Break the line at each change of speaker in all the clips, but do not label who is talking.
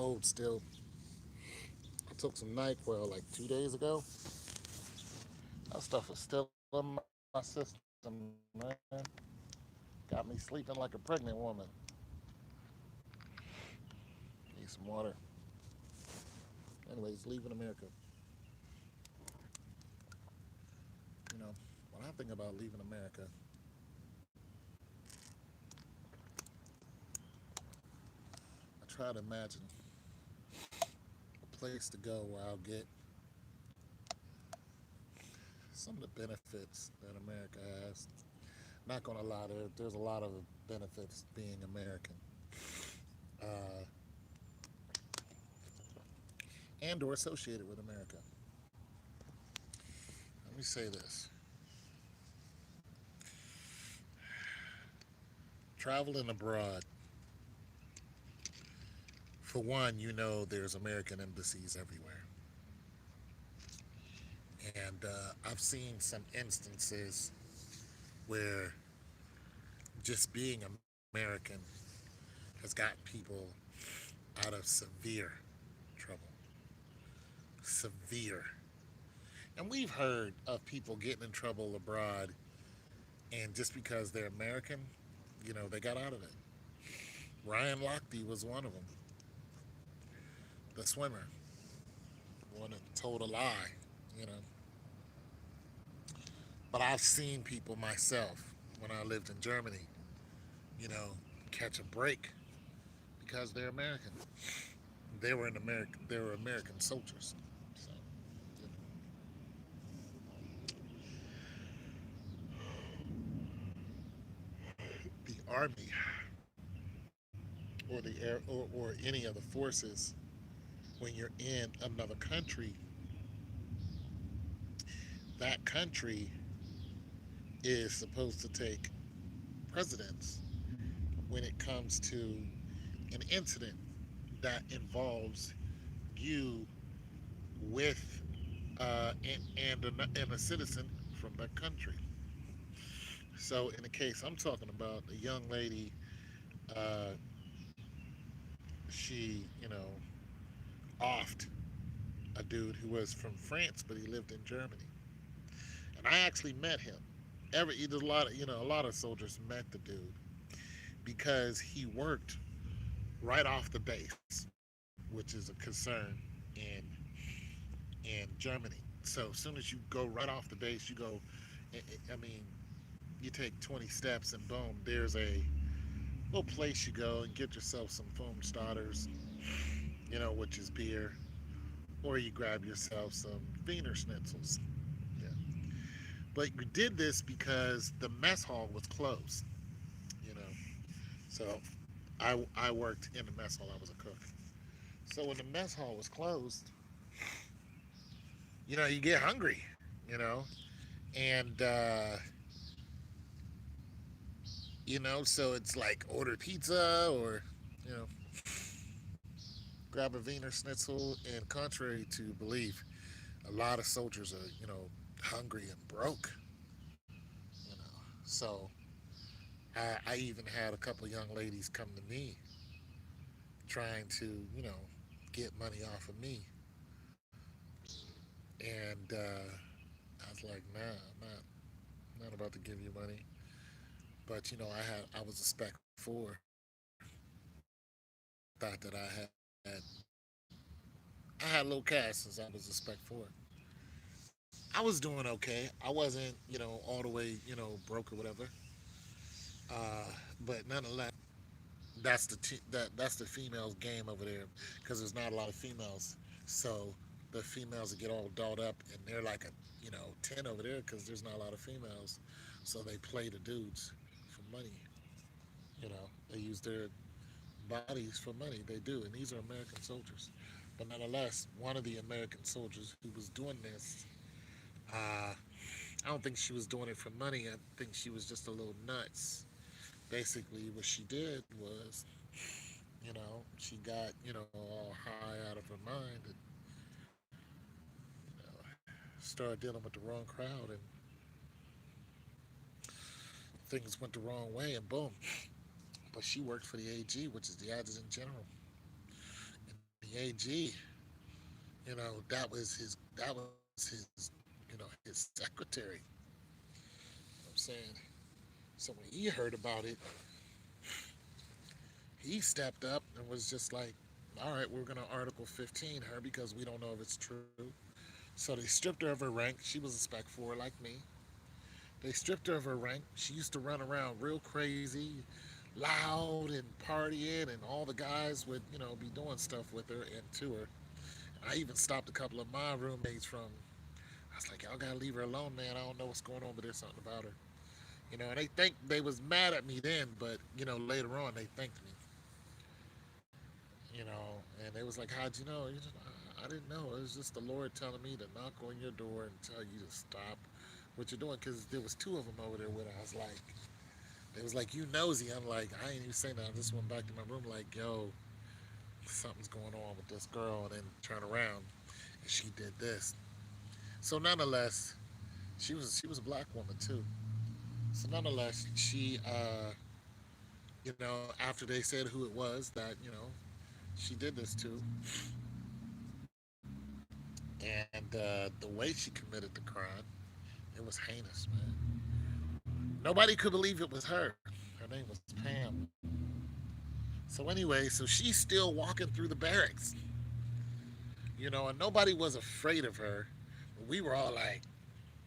cold still. I took some NyQuil like 2 days ago. That stuff is still in my system, man. Got me sleeping like a pregnant woman. Need some water. Anyways, leaving America. You know, when I think about leaving America, I try to imagine a place to go where I'll get some of the benefits that America has. Not gonna lie, there's a lot of benefits being American, uh, and or associated with America. Let me say this: traveling abroad. For one, you know there's American embassies everywhere, and I've seen some instances where just being American has gotten people out of severe trouble. Severe. And we've heard of people getting in trouble abroad, and just because they're American, they got out of it. Ryan Lochte was one of them, the swimmer, one that told a lie, you know. But I've seen people myself when I lived in Germany, you know, catch a break because they're American. They were American soldiers. So, you know, the army or the air or any of the forces, when you're in another country, that country is supposed to take precedence when it comes to an incident that involves you with and a citizen from that country. So in the case I'm talking about, a young lady, uh, she offed a dude who was from France, but he lived in Germany, and I actually met him. There's a lot of soldiers met the dude because he worked right off the base, which is a concern in Germany. So as soon as you go right off the base, you go. I mean, you take 20 steps and boom, there's a little place you go and get yourself some foam starters, which is beer, or you grab yourself some Wiener Schnitzels. Yeah. But we did this because the mess hall was closed, you know. So I worked in the mess hall. I was a cook. So when the mess hall was closed, you get hungry, you know, and so it's like order pizza or you know grab a Wiener Schnitzel. And contrary to belief, a lot of soldiers are hungry and broke, you know. So I even had a couple of young ladies come to me trying to get money off of me, and I was like, nah, I'm not about to give you money. But I was a spec four. Thought that I had low cash since I was a spec four. I was doing okay. I wasn't all the way broke or whatever. But nonetheless, that's the females game over there, because there's not a lot of females. So the females get all dolled up, and they're like a 10 over there because there's not a lot of females. So they play the dudes for money. They use their bodies for money. They do, and these are American soldiers. But nonetheless, one of the American soldiers who was doing this, uh, I don't think she was doing it for money. I think she was just a little nuts. Basically, what she did was, she got all high out of her mind, and started dealing with the wrong crowd, and things went the wrong way, and boom. But she worked for the AG, which is the Adjutant General, the AG, that was his his secretary. I'm saying. So when he heard about it, he stepped up and was just like, all right, we're gonna Article 15 her because we don't know if it's true. So they stripped her of her rank. She was a spec four like me. They stripped her of her rank. She used to run around real crazy, loud and partying, and all the guys would, be doing stuff with her and to her. I even stopped a couple of my roommates from. I was like, y'all gotta leave her alone, man. I don't know what's going on, but there's something about her. And they think they was mad at me then, but later on they thanked me. And they was like, how'd you know? I didn't know. It was just the Lord telling me to knock on your door and tell you to stop what you're doing, because there was two of them over there with her. I was like, they was like, you nosy. I'm like, I ain't even saying that. I just went back to my room like, yo, something's going on with this girl, and then turn around and she did this. So nonetheless, she was a black woman too. So nonetheless, after they said who it was that she did this to, and the way she committed the crime, it was heinous, man. Nobody could believe it was her. Her name was Pam. So anyway, so she's still walking through the barracks, and nobody was afraid of her. We were all like,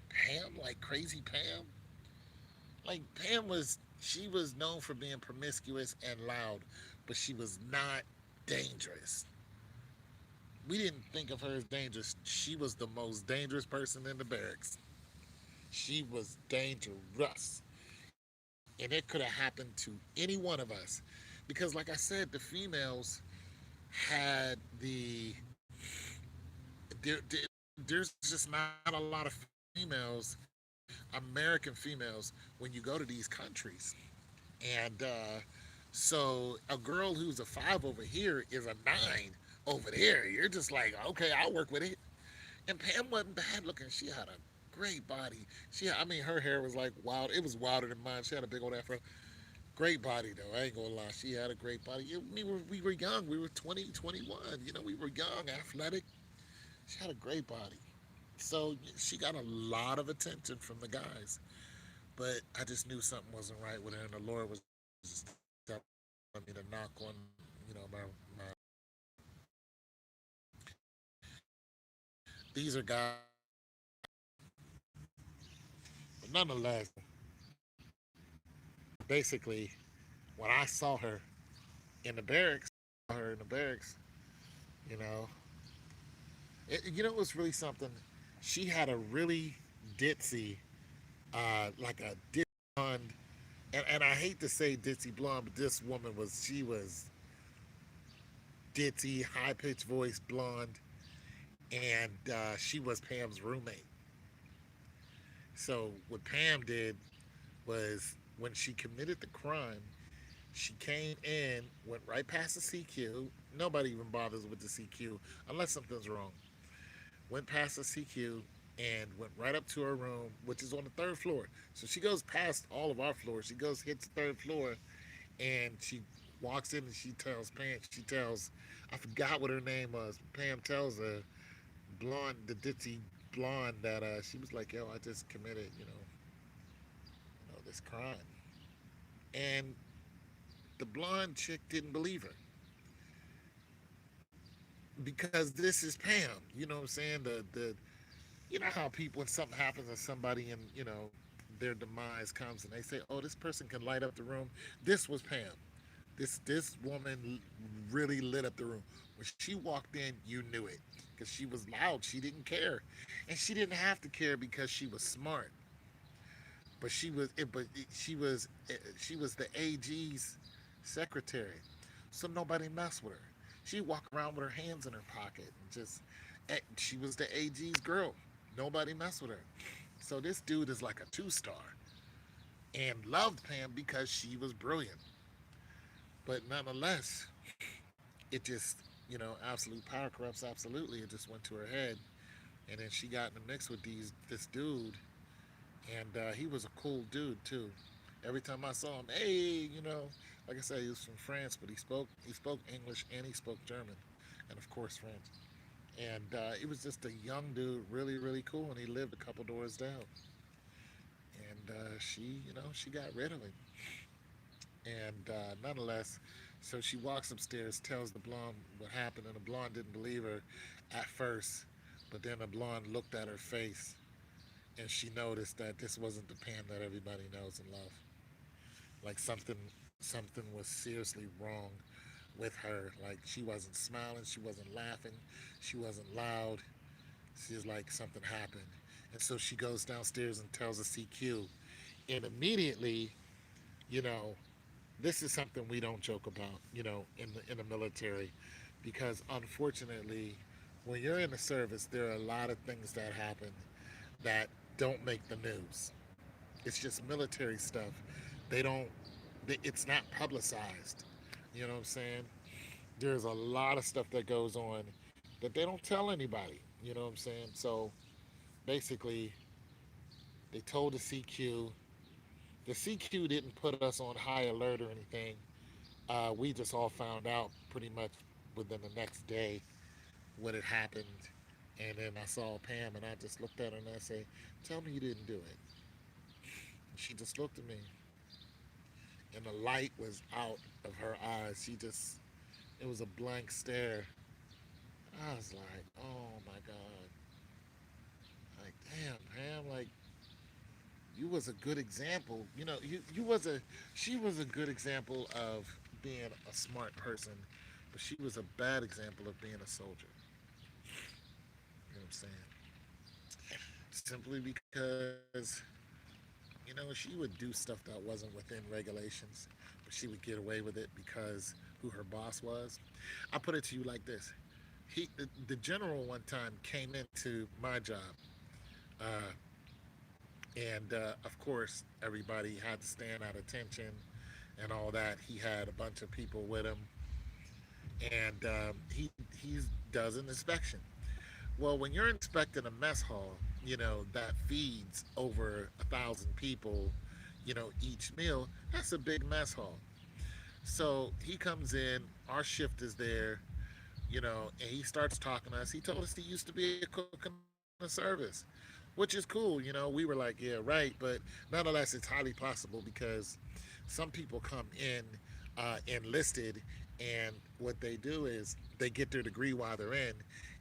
Pam, like crazy Pam. Like Pam she was known for being promiscuous and loud, but she was not dangerous. We didn't think of her as dangerous. She was the most dangerous person in the barracks. She was dangerous. And it could have happened to any one of us. Because, like I said, the females had there's just not a lot of females, American females, when you go to these countries. And so a girl who's a five over here is a nine over there. You're just like, okay, I'll work with it. And Pam wasn't bad looking. She had a great body. I mean, her hair was like wild. It was wilder than mine. She had a big old afro. Great body though. I ain't gonna lie. She had a great body. We were young. We were 20, 21. We were young, athletic. She had a great body. So she got a lot of attention from the guys. But I just knew something wasn't right with her, and the Lord was just telling me to knock on, my. These are guys. But nonetheless, basically, when I saw her in the barracks, you know, it was really something. She had a really ditzy, like a ditzy blonde, and I hate to say ditzy blonde, but this woman she was ditzy, high pitched voice, blonde, and she was Pam's roommate. So what Pam did was when she committed the crime, she came in, went right past the CQ. Nobody even bothers with the CQ unless something's wrong. Went past the CQ and went right up to her room, which is on the third floor. So she goes past all of our floors. She goes, hits the third floor, and she walks in and she tells Pam, I forgot what her name was. Pam tells her, blonde, the ditzy blonde, that she was like, yo, I just committed, this crime. And the blonde chick didn't believe her because this is Pam. You know what I'm saying? You know how people, when something happens to somebody and their demise comes and they say, oh, this person can light up the room. This was Pam. This woman really lit up the room. When she walked in, you knew it because she was loud. She didn't care, and she didn't have to care because she was smart. But she was the AG's secretary, so nobody messed with her. She walked around with her hands in her pocket and she was the AG's girl. Nobody messed with her. So this dude is like a two-star and loved Pam because she was brilliant. But nonetheless, it just, absolute power corrupts absolutely. It just went to her head. And then she got in the mix with this dude. And he was a cool dude, too. Every time I saw him, hey, like I said, he was from France, but he spoke English and he spoke German and of course friends. And it was just a young dude, really, really cool, and he lived a couple doors down. And she, she got rid of him. And nonetheless, so she walks upstairs, tells the blonde what happened, and the blonde didn't believe her at first. But then the blonde looked at her face, and she noticed that this wasn't the Pam that everybody knows and love. Like something was seriously wrong with her. Like she wasn't smiling, she wasn't laughing, she wasn't loud. She's like something happened. And so she goes downstairs and tells the CQ. And immediately, you know, this is something we don't joke about, in the military, because unfortunately, when you're in the service, there are a lot of things that happen that don't make the news. It's just military stuff. They don't. It's not publicized. You know what I'm saying? There's a lot of stuff that goes on that they don't tell anybody. You know what I'm saying? So basically, they told the CQ. The CQ didn't put us on high alert or anything. We just all found out pretty much within the next day what had happened. And then I saw Pam and I just looked at her and I said, "Tell me you didn't do it." And she just looked at me and the light was out of her eyes. It was a blank stare. I was like, oh my God. Like, damn, Pam, like, you was a good example. She was a good example of being a smart person, but she was a bad example of being a soldier. You know what I'm saying? Simply because, she would do stuff that wasn't within regulations, but she would get away with it because who her boss was. I put it to you like this: the general one time came into my job, uh, and of course everybody had to stand at attention and all that. He had a bunch of people with him, and he does an inspection. Well, when you're inspecting a mess hall, that feeds over 1,000 people, each meal. That's a big mess hall. So he comes in, our shift is there, and he starts talking to us. He told us he used to be a cook in the service, which is cool. We were like, yeah, right, but nonetheless, it's highly possible because some people come in enlisted, and what they do is they get their degree while they're in,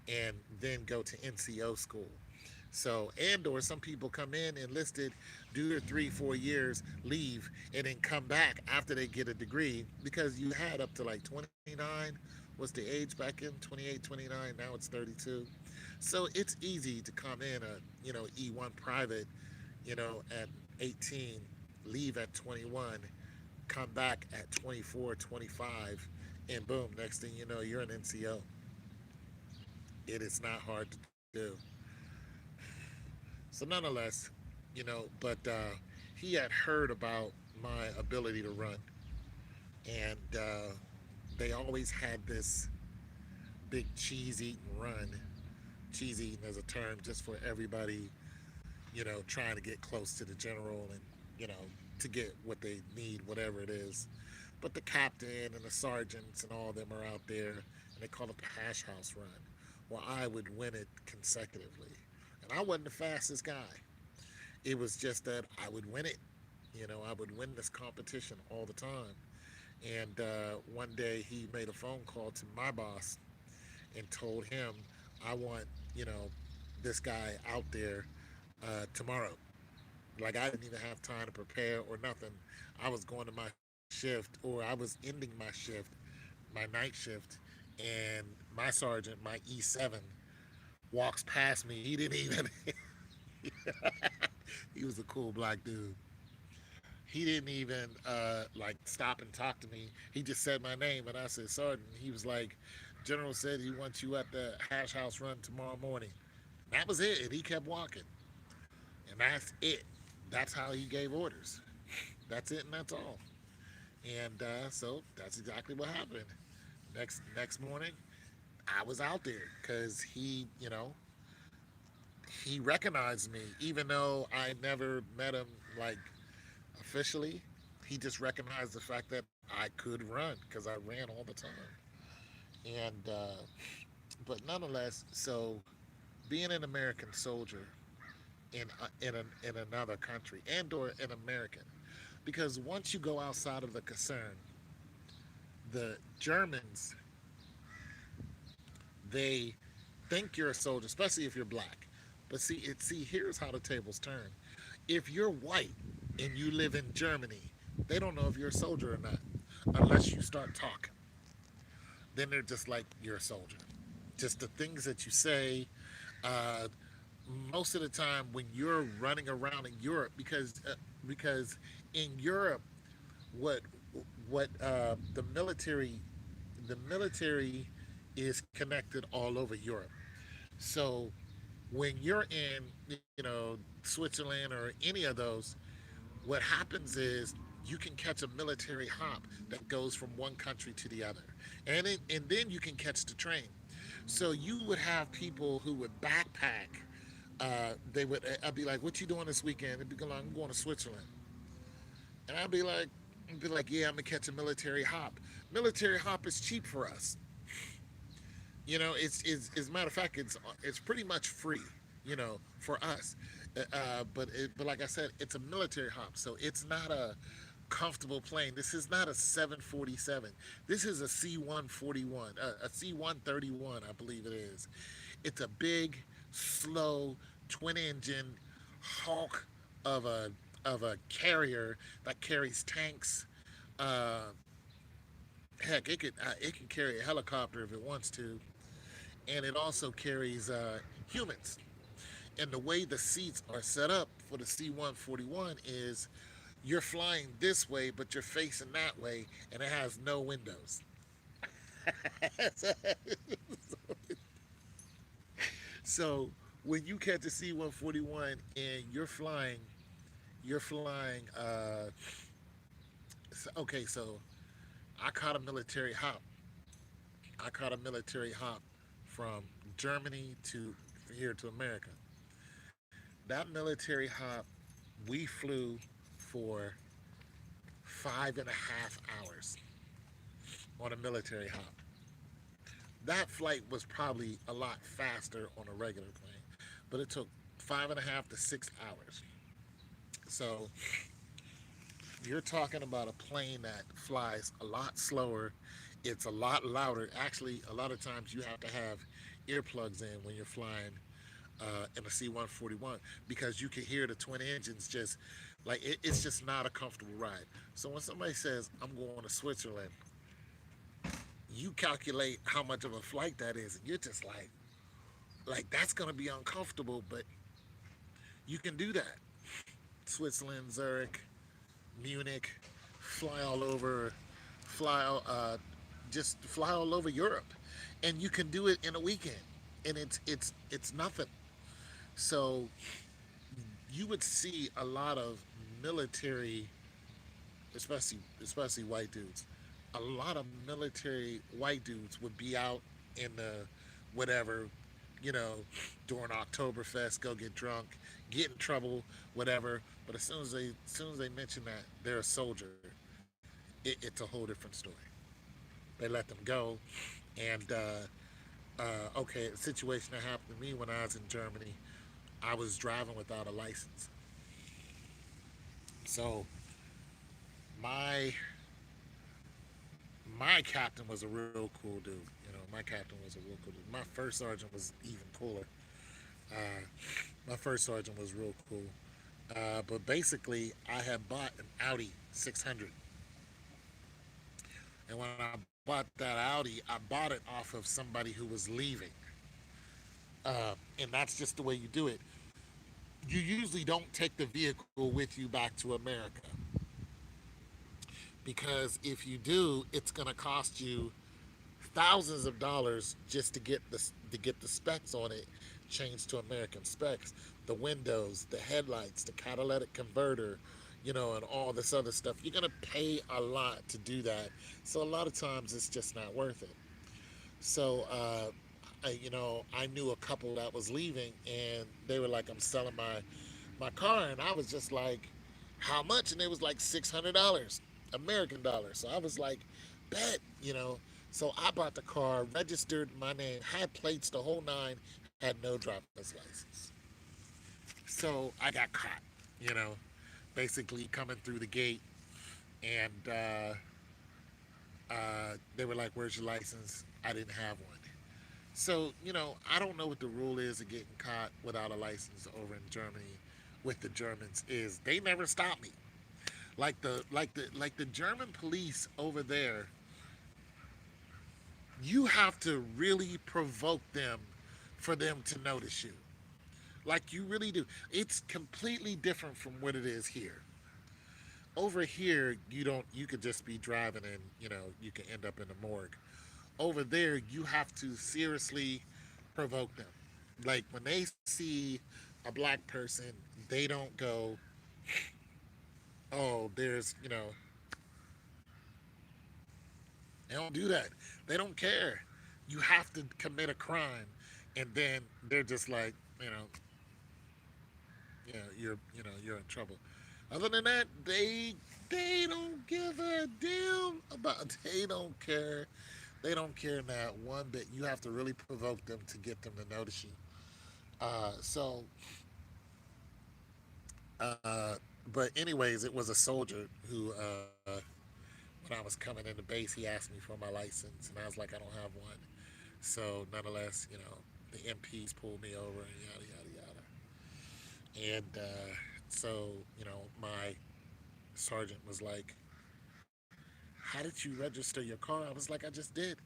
and then go to NCO school. So, and or some people come in enlisted, do their 3 4 years, leave, and then come back after they get a degree because you had up to like 29 was the age back in 28, 29. Now it's 32. So it's easy to come in a E1 private, at 18, leave at 21, come back at 24, 25, and boom, next thing you know, you're an NCO. It is not hard to do. So nonetheless, but he had heard about my ability to run, and they always had this big cheese eating run. Cheese eating as a term just for everybody, trying to get close to the general and you know to get what they need, whatever it is. But the captain and the sergeants and all of them are out there, and they call it the hash house run. Well, I would win it consecutively, and I wasn't the fastest guy. It was just that I would win it. I would win this competition all the time. And one day he made a phone call to my boss and told him, I want, you know, this guy out there tomorrow. Like I didn't even have time to prepare or nothing. I was going to my shift or I was ending my shift, my night shift, and my sergeant, my E7, walks past me. He didn't even, he was a cool black dude. He didn't even like stop and talk to me. He just said my name and I said Sergeant. He was like, General said he wants you at the hash house run tomorrow morning. That was it, and he kept walking, and that's it. That's how he gave orders. That's it, and that's all. And so that's exactly what happened. Next morning, I was out there because he recognized me, even though I never met him like officially. He just recognized the fact that I could run because I ran all the time. And but nonetheless, so being an American soldier in another country and or an American, because once you go outside of the concern, the Germans, they think you're a soldier, especially if you're black. But see, here's how the tables turn. If you're white and you live in Germany, they don't know if you're a soldier or not unless you start talking. Then they're just like you're a soldier. Just the things that you say. Uh, Most of the time, when you're running around in Europe, because in Europe, what the military is connected all over Europe. So when you're in, Switzerland or any of those, what happens is you can catch a military hop that goes from one country to the other, and then you can catch the train. So you would have people who would backpack. I'd be like, "What you doing this weekend?" They'd be like, "I'm going to Switzerland," and I'd be like, "Yeah, I'm gonna catch a military hop. Military hop is cheap for us. It's as a matter of fact, it's pretty much free, for us. But like I said, it's a military hop, so it's not a comfortable plane. This is not a 747. This is a C-141, a C-131, I believe it is. It's a big, slow, twin engine hawk of a carrier that carries tanks. Uh, Heck, it can carry a helicopter if it wants to, and it also carries humans. And the way the seats are set up for the C-141 is you're flying this way, but you're facing that way, and it has no windows. So when you catch a C-141 and you're flying. Okay, so I caught a military hop. I caught a military hop from Germany to here to America. That military hop, we flew for 5.5 hours on a military hop. That flight was probably a lot faster on a regular plane, but it took 5.5 to 6 hours. So you're talking about a plane that flies a lot slower. It's a lot louder. Actually, a lot of times you have to have earplugs in when you're flying in a C-141 because you can hear the twin engines just like it's just not a comfortable ride. So when somebody says, "I'm going to Switzerland," you calculate how much of a flight that is, and you're just like that's going to be uncomfortable, but you can do that. Switzerland, Zurich, Munich, fly all over, fly, just fly all over Europe, and you can do it in a weekend, and it's nothing. So you would see a lot of military, especially white dudes. A lot of military white dudes would be out in the whatever, you know, during Oktoberfest, go get drunk, get in trouble, whatever. But as soon as they mention that they're a soldier, it's a whole different story. They let them go, and okay, a situation that happened to me when I was in Germany. I was driving without a license, so my my captain was a real cool dude. My captain was a real cool dude. My first sergeant was even cooler. Uh, my first sergeant was real cool. But basically, I had bought an Audi 600, and when I bought that Audi, I bought it off of somebody who was leaving, and that's just the way you do it. You usually don't take the vehicle with you back to America because if you do, it's going to cost you thousands of dollars just to get the specs on it changed to American specs, the windows, the headlights, the catalytic converter, and all this other stuff. You're gonna pay a lot to do that, so a lot of times it's just not worth it. So, I knew a couple that was leaving, and they were like, "I'm selling my car," and I was just like, "How much?" And it was like $600, American dollars. So I was like, "Bet," So I bought the car, registered my name, had plates, the whole nine, had no driver's license. So I got caught, you know, basically coming through the gate, and they were like, "Where's your license?" I didn't have one. So, I don't know what the rule is of getting caught without a license over in Germany with the Germans is they never stop me. Like the German police over there, you have to really provoke them for them to notice you. Like you really do. It's completely different from what it is here. Over here, you could just be driving and, you can end up in the morgue. Over there, you have to seriously provoke them. Like when they see a black person, they don't go, "Oh, there's," they don't do that. They don't care. You have to commit a crime, and then they're just like, you're in trouble. Other than that, they don't give a damn about. They don't care. They don't care not one bit. You have to really provoke them to get them to notice you. So, uh, but anyways, it was a soldier who, when I was coming in the base, he asked me for my license, and I was like, I don't have one. So, nonetheless, the MPs pulled me over and yada yada yada. And so, my sergeant was like, "How did you register your car?" I was like, "I just did."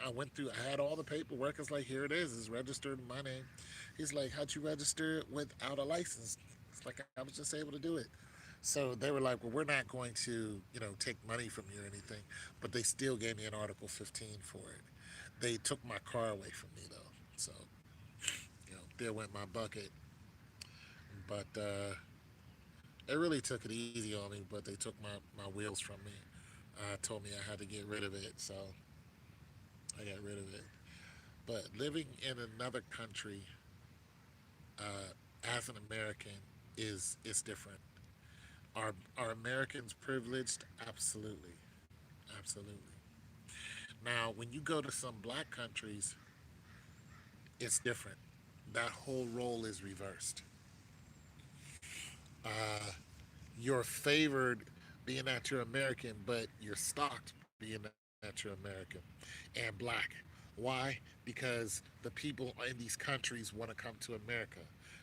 I went through. I had all the paperwork. It's like, here it is. It's registered in my name. He's like, "How'd you register it without a license?" It's like I was just able to do it. So they were like, "Well, we're not going to, take money from you or anything," but they still gave me an Article 15 for it. They took my car away from me though, so there went my bucket. But they really took it easy on me. But they took my wheels from me. Told me I had to get rid of it, so I got rid of it. But living in another country as an American is different. Are Americans privileged? Absolutely, absolutely. Now, when you go to some black countries, it's different. That whole role is reversed. Uh, you're favored being that you're American, but you're stocked being that you're American and black. Why? Because the people in these countries want to come to America.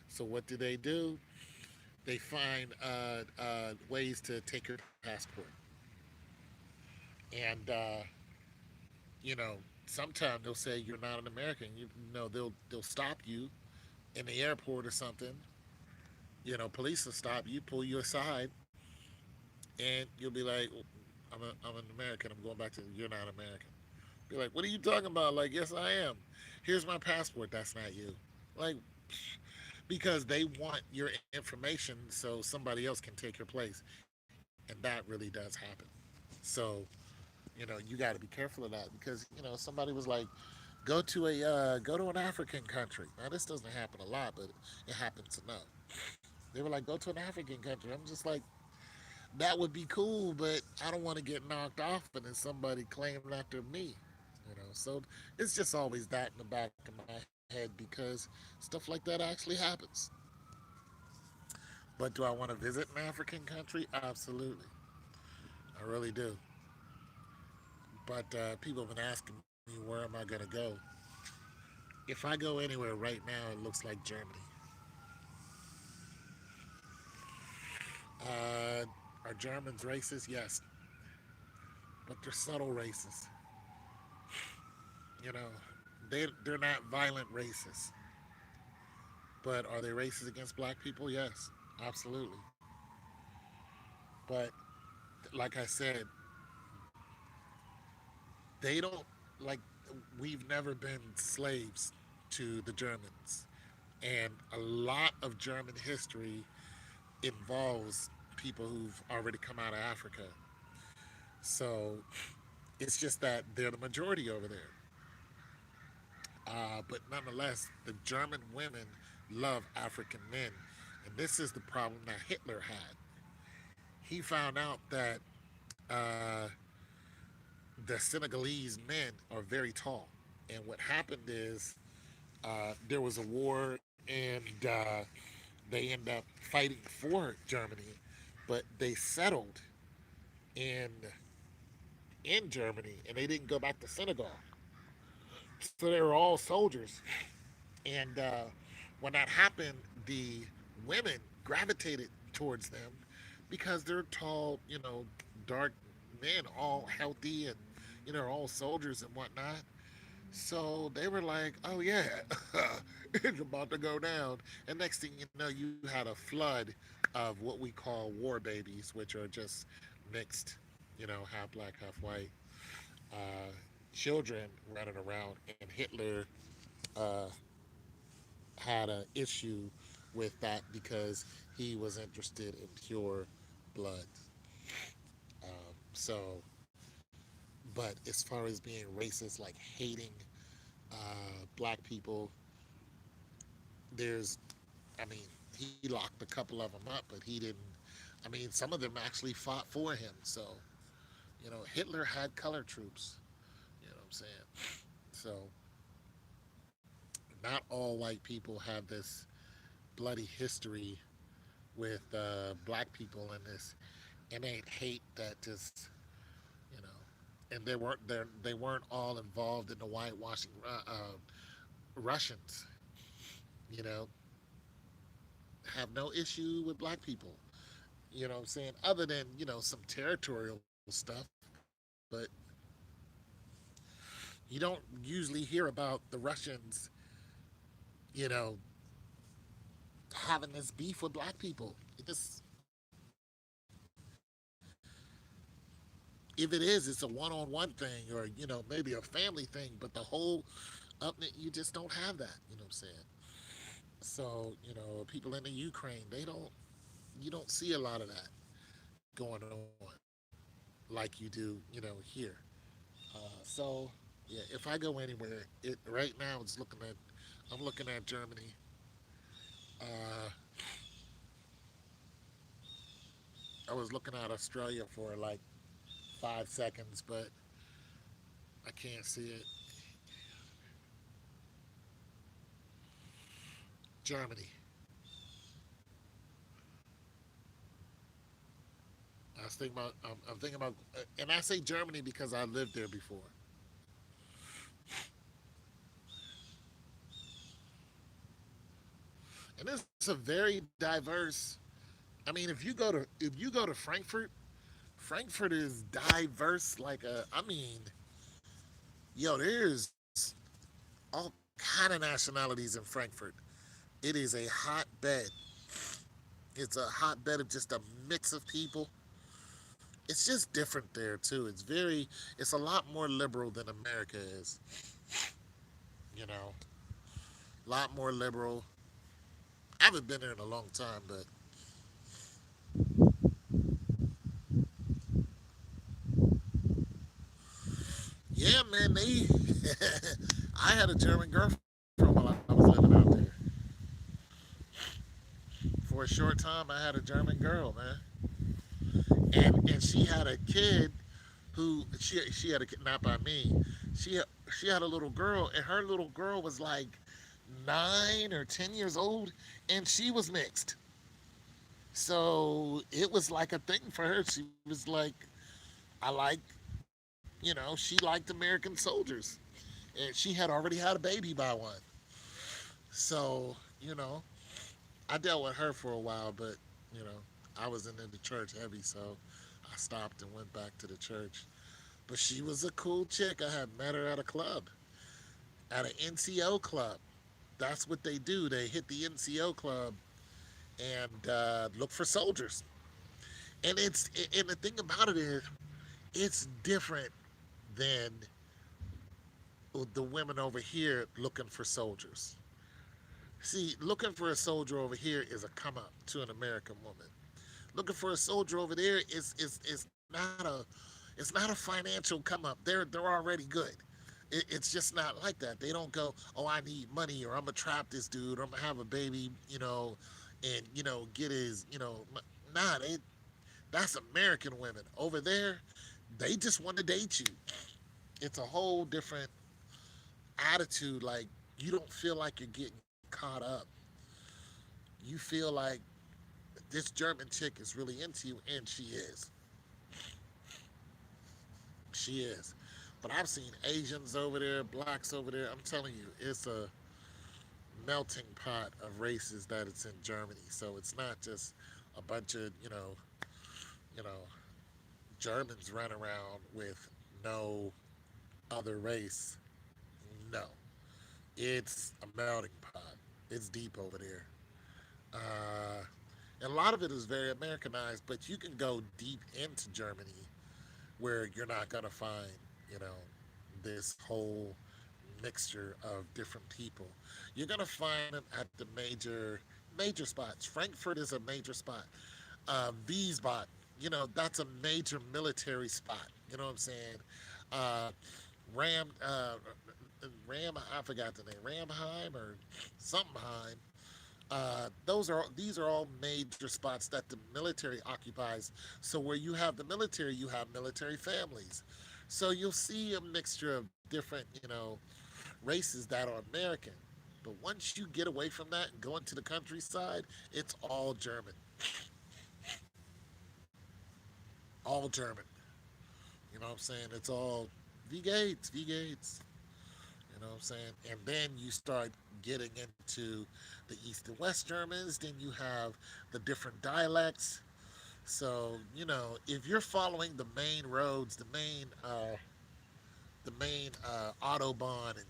So what do? They find ways to take your passport, and you know sometimes they'll say you're not an American. They'll stop you in the airport or something. Police will stop you, pull you aside, and you'll be like, I'm an American. I'm going back to you're not American. Be like, what are you talking about? Like, yes, I am. Here's my passport. That's not you. Like, because they want your information so somebody else can take your place, and that really does happen. So, you got to be careful of that because somebody was like, go to an African country. Now, this doesn't happen a lot, but it happens enough. They were like, go to an African country. I'm just like, that would be cool, but I don't want to get knocked off and then somebody claiming after me. So it's just always that in the back of my head because stuff like that actually happens. But do I want to visit an African country? Absolutely. I really do. But people have been asking me, where am I going to go? If I go anywhere right now, it looks like Germany. Uh, are Germans racist? Yes. But they're subtle racists. You know, they're not violent racists. But are they racist against black people? Yes, absolutely. But like I said, they don't like we've never been slaves to the Germans. And a lot of German history involves people who've already come out of Africa. So it's just that they're the majority over there. But nonetheless, the German women love African men. And this is the problem that Hitler had. He found out that uh, the Senegalese men are very tall. And what happened is there was a war, and they end up fighting for Germany, but they settled in Germany, and they didn't go back to Senegal. So they were all soldiers. And when that happened, the women gravitated towards them because they're tall, dark men, all healthy and, all soldiers and whatnot. So they were like, oh, yeah, it's about to go down. And next thing you know, you had a flood of what we call war babies, which are just mixed, half black, half white uh, children running around. And Hitler uh, had an issue with that because he was interested in pure blood. So, but as far as being racist, like hating black people, there's, I mean, he locked a couple of them up, but he didn't. I mean, some of them actually fought for him. So, Hitler had color troops. You know what I'm saying? So, not all white people have this bloody history with black people in this innate hate that just you know, and they weren't all involved in the whitewashing Russians. You know, have no issue with black people. You know what I'm saying? Other than some territorial stuff, but you don't usually hear about the Russians. You know, having this beef with black people. It just if it is, it's a one-on-one thing, or maybe a family thing. But the whole you just don't have that. You know what I'm saying? So people in the Ukraine, you don't see a lot of that going on like you do here. So yeah, if I go anywhere, it right now I'm looking at Germany. Uh, I was looking at Australia for like 5 seconds, but I can't see it. Germany. I'm thinking about, and I say Germany because I lived there before. And it's a very diverse. I mean, if you go to Frankfurt, Frankfurt is diverse. I mean, yo, there's all kind of nationalities in Frankfurt. It is a hotbed. It's a hotbed of just a mix of people. It's just different there too. It's a lot more liberal than America is. You know, a lot more liberal. I haven't been there in a long time, but yeah, man, they. I had a German girlfriend while I was living out there. For a short time, I had a German girl, man, and she had a kid who she had a kid not by me. She she had a little girl, and her little girl was like 9 or 10 years old, and she was mixed. So it was like a thing for her. She was like, I like, she liked American soldiers, and she had already had a baby by one. So I dealt with her for a while, but you know, I was into the church heavy, so I stopped and went back to the church. But she was a cool chick. I had met her at a club, at an NCO club. That's what they do. They hit the NCO club and look for soldiers. And the thing about it is, it's different than the women over here looking for soldiers. See, looking for a soldier over here is a come up to an American woman. Looking for a soldier over there is not a financial come up. They're already good. It's just not like that. They don't go, oh, I need money, or I'm gonna trap this dude, or I'm gonna have a baby, and get his, nah. That's American women over there. They just want to date you. It's a whole different attitude. Like, you don't feel like you're getting caught up. You feel like this German chick is really into you, and she is. She is. But I've seen Asians over there, blacks over there. I'm telling you, it's a melting pot of races that it's in Germany. So it's not just a bunch of, you know, Germans run around with no other race. No. It's a melting pot. It's deep over there. Uh, and a lot of it is very Americanized, but you can go deep into Germany where you're not going to find, you know, this whole mixture of different people. You're going to find them at the major spots. Frankfurt is a major spot. Wiesbaden, that's a major military spot. You know what I'm saying? Uh, Ram, uh, I forgot the name, Ramheim or somethingheim. These are all major spots that the military occupies. So where you have the military, you have military families. So you'll see a mixture of different, races that are American. But once you get away from that and go into the countryside, it's all German, all German. You know what I'm saying? It's all V Gates, V Gates. You know what I'm saying? And then you start getting into the East and West Germans. Then you have the different dialects. So if you're following the main roads, the main autobahn, and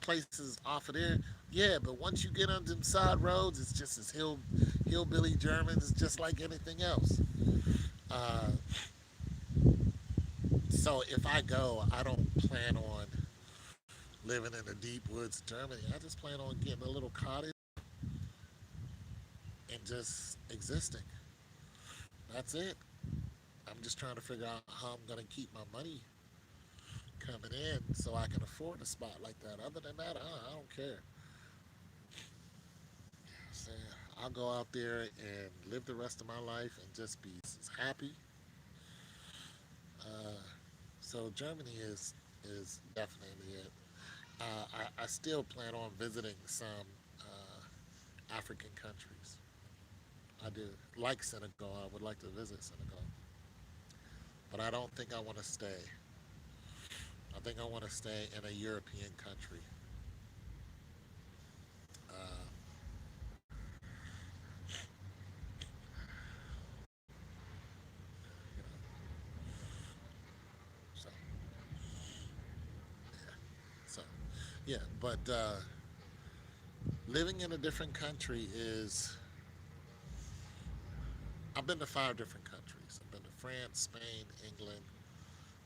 places off of there, yeah. But once you get on them side roads, it's just as hillbilly Germans, just like anything else. Uh, so if I go, I don't plan on living in the deep woods of Germany. I just plan on getting a little cottage and just existing. That's it. I'm just trying to figure out how I'm going to keep my money coming in so I can afford a spot like that. Other than that, I don't care. So I'll go out there and live the rest of my life and just be happy. Uh, so Germany is definitely it. I still plan on visiting some African countries. I do like Senegal. I would like to visit Senegal, but I don't think I want to stay. I think I want to stay in a European country. Uh, you know, so so yeah, but living in a different country is. I've been to 5 different countries. I've been to France, Spain, England,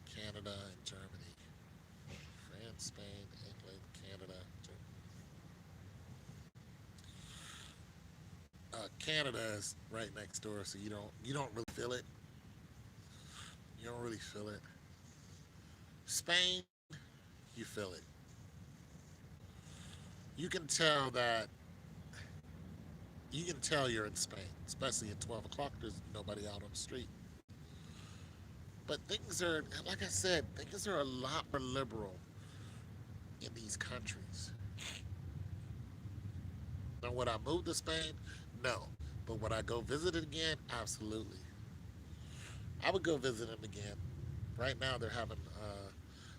Canada, and Germany. France, Spain, England, Canada, Germany. Canada is right next door, so you don't really feel it. You don't really feel it. Spain, you feel it. You can tell that you can tell you're in Spain, especially at 12 o'clock. There's nobody out on the street. But things are, like I said, things are a lot more liberal in these countries. Now, would I move to Spain? No. But would I go visit it again? Absolutely. I would go visit them again. Right now, they're having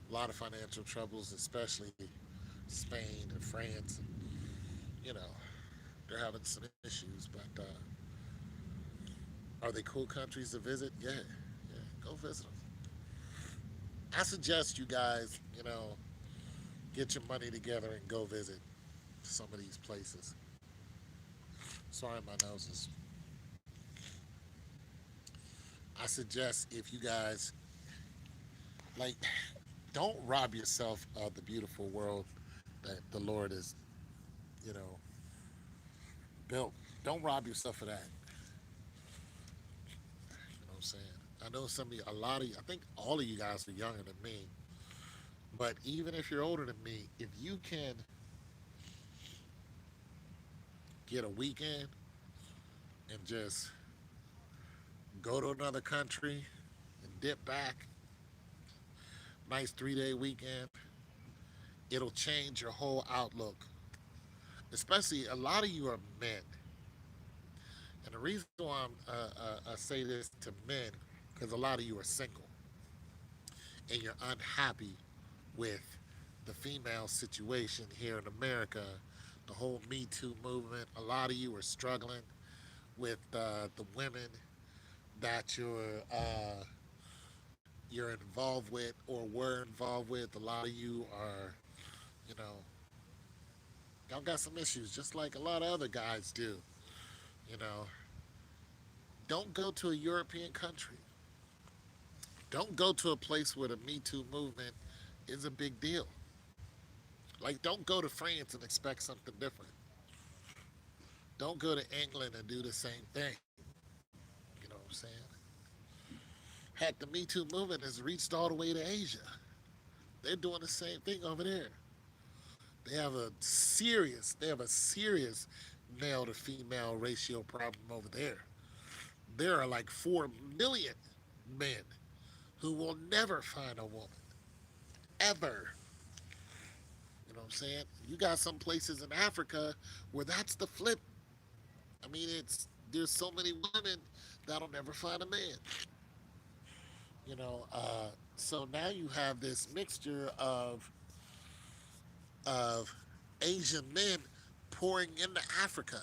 a lot of financial troubles, especially Spain and France. And, you know, they're having some issues. But are they cool countries to visit? Yeah, yeah. Go visit them. I suggest you guys, get your money together and go visit some of these places. Sorry, my nose is. I suggest if you guys like, don't rob yourself of the beautiful world that the Lord has, you know, built. Don't rob yourself of that. You know what I'm saying? I know some of you, a lot of you, I think all of you guys are younger than me. But even if you're older than me, if you can get a weekend and just go to another country and dip back, nice 3 day weekend. It'll change your whole outlook. Especially a lot of you are men, and the reason why I say this to men, because a lot of you are single and you're unhappy with the female situation here in America, the whole Me Too movement. A lot of you are struggling with the women that you're involved with or were involved with. A lot of you are, you know, y'all got some issues, just like a lot of other guys do. You know, don't go to a European country. Don't go to a place where the Me Too movement is a big deal. Like, don't go to France and expect something different. Don't go to England and do the same thing. You know what I'm saying? Heck, the Me Too movement has reached all the way to Asia. They're doing the same thing over there. They have a serious male to female ratio problem over there. There are like 4 million men who will never find a woman ever. You know what I'm saying? You got some places in Africa where that's the flip. I mean, it's there's so many women that'll never find a man. You know, so now you have this mixture of Asian men pouring into Africa,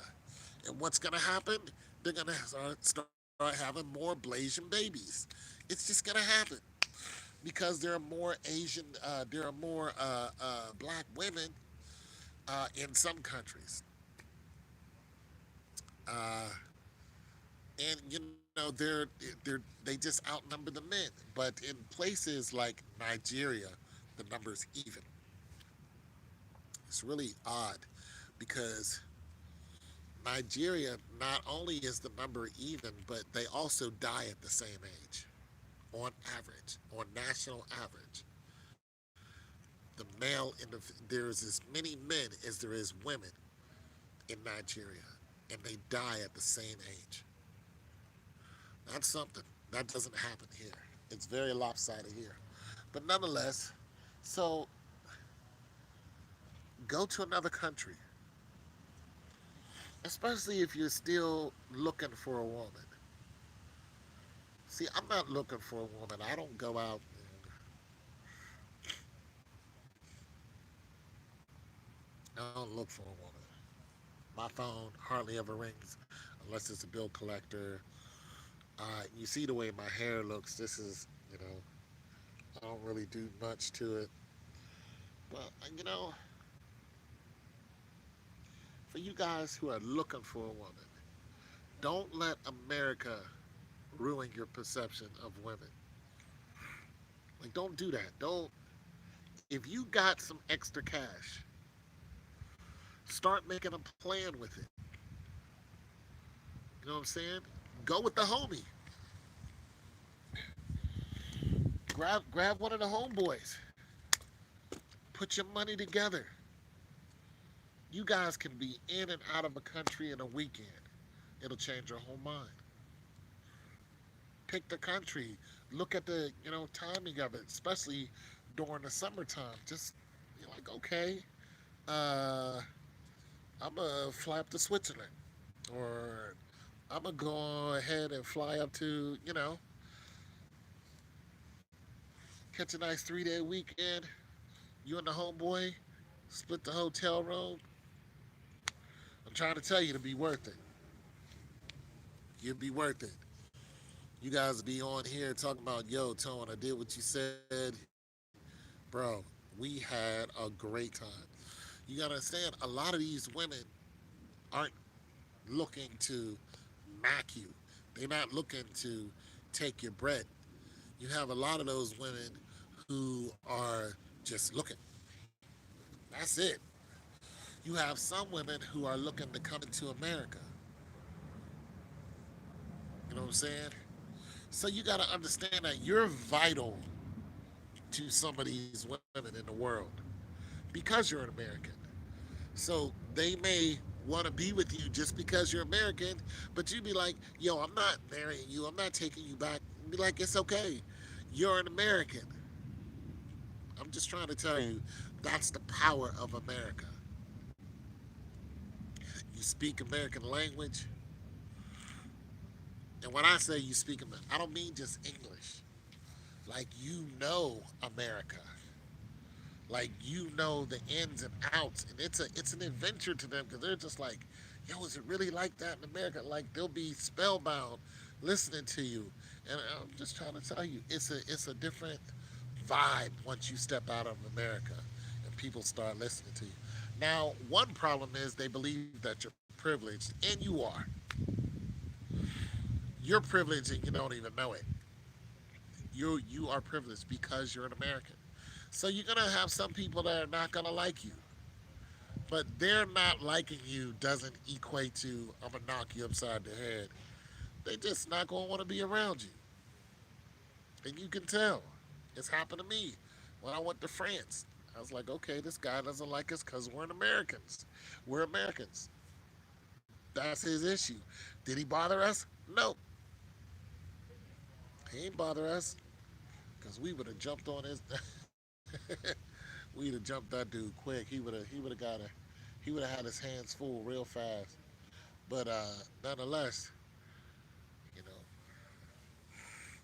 and what's gonna happen? They're gonna start having more Blasian babies. It's just gonna happen because there are more black women in some countries, uh, and they just outnumber the men. But in places like Nigeria, the numbers even. It's really odd because Nigeria not only is the number even, but they also die at the same age, on average, on national average. There's as many men as there is women in Nigeria, and they die at the same age. That's something that doesn't happen here. It's very lopsided here, but nonetheless, so go to another country, especially if you're still looking for a woman. See, I'm not looking for a woman. I don't go out and I don't look for a woman. My phone hardly ever rings unless it's a bill collector. You see the way my hair looks. This is, I don't really do much to it. But, for you guys who are looking for a woman, don't let America ruin your perception of women. Like, don't do that. Don't. If you got some extra cash, start making a plan with it. You know what I'm saying? Go with the homie. Grab one of the homeboys. Put your money together. You guys can be in and out of a country in a weekend. It'll change your whole mind. Pick the country. Look at the timing of it, especially during the summertime. Just you're like, okay, uh, I'm gonna fly up to Switzerland, or I'm gonna go ahead and fly up to catch a nice 3 day weekend. You and the homeboy split the hotel room. I'm trying to tell you to be worth it. You'll be worth it. You guys be on here talking about, yo, Tone, I did what you said. Bro, we had a great time. You gotta understand, a lot of these women aren't looking to mack you. They're not looking to take your bread. You have a lot of those women who are just looking. That's it. You have some women who are looking to come into America. You know what I'm saying? So you got to understand that you're vital to some of these women in the world because you're an American. So they may want to be with you just because you're American, but you'd be like, yo, I'm not marrying you. I'm not taking you back. Be like, it's okay. You're an American. I'm just trying to tell you, that's the power of America. You speak American language, and when I say you speak American, I don't mean just English. Like you know America. Like you know the ins and outs, and it's an adventure to them because they're just like, yo, is it really like that in America? Like they'll be spellbound listening to you, and I'm just trying to tell you, it's a different vibe once you step out of America and people start listening to you. Now, one problem is they believe that you're privileged, and you are. You're privileged and you don't even know it. You are privileged because you're an American. So you're gonna have some people that are not gonna like you. But they're not liking you doesn't equate to I'm gonna knock you upside the head. They just not gonna want to be around you. And you can tell. It's happened to me when I went to France. I was like, okay, this guy doesn't like us because we're Americans. We're Americans. That's his issue. Did he bother us? Nope. He ain't bother us because we would have jumped on his. We'd have jumped that dude quick. He would have he would have had his hands full real fast. But nonetheless, you know,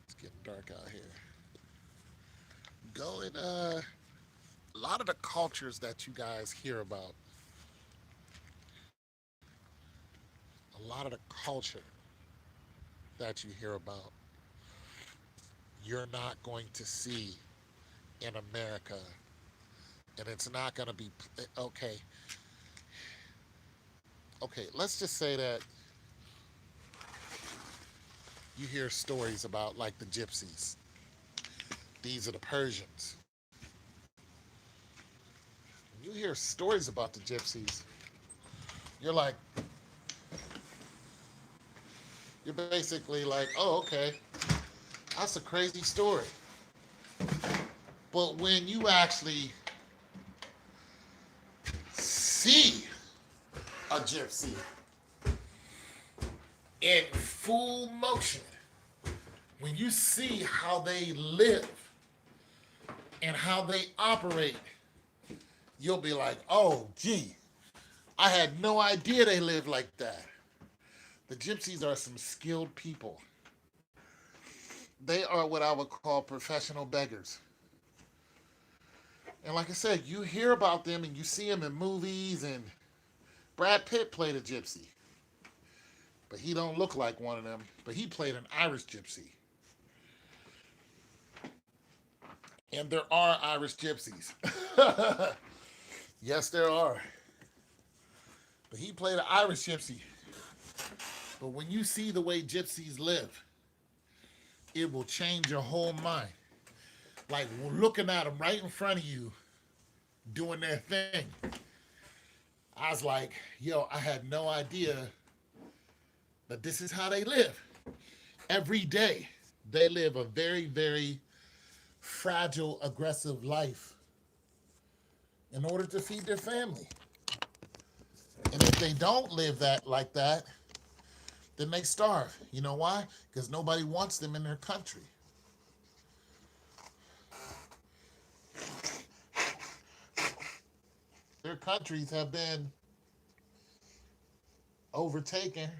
it's getting dark out here. Going a lot of the cultures that you guys hear about, a lot of the culture that you hear about, you're not going to see in America, and it's not going to be okay. Okay, let's just say that you hear stories about like the gypsies. These are the Persians. When you hear stories about the gypsies, you're like, you're basically like, oh, okay, that's a crazy story. But when you actually see a gypsy in full motion, when you see how they live and how they operate, you'll be like, oh, gee, I had no idea they lived like that. The gypsies are some skilled people. They are what I would call professional beggars. And like I said, you hear about them and you see them in movies, and Brad Pitt played a gypsy. But he don't look like one of them. But he played an Irish gypsy. And there are Irish gypsies. Yes, there are. But he played an Irish gypsy. But when you see the way gypsies live, it will change your whole mind. Like looking at them right in front of you doing their thing. I was like, yo, I had no idea that this is how they live. Every day, they live a very, very fragile, aggressive life in order to feed their family. And if they don't live that like that, then they starve. You know why? Because nobody wants them in their country. Their countries have been overtaken,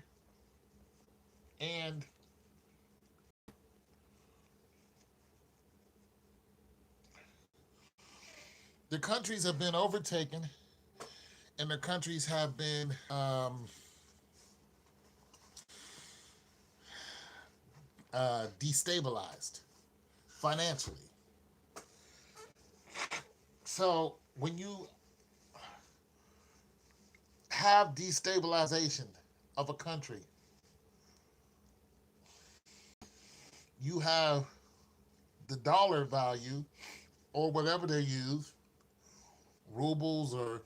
and their countries have been overtaken, and their countries have been destabilized financially. So when you have destabilization of a country, you have the dollar value or whatever they use, rubles or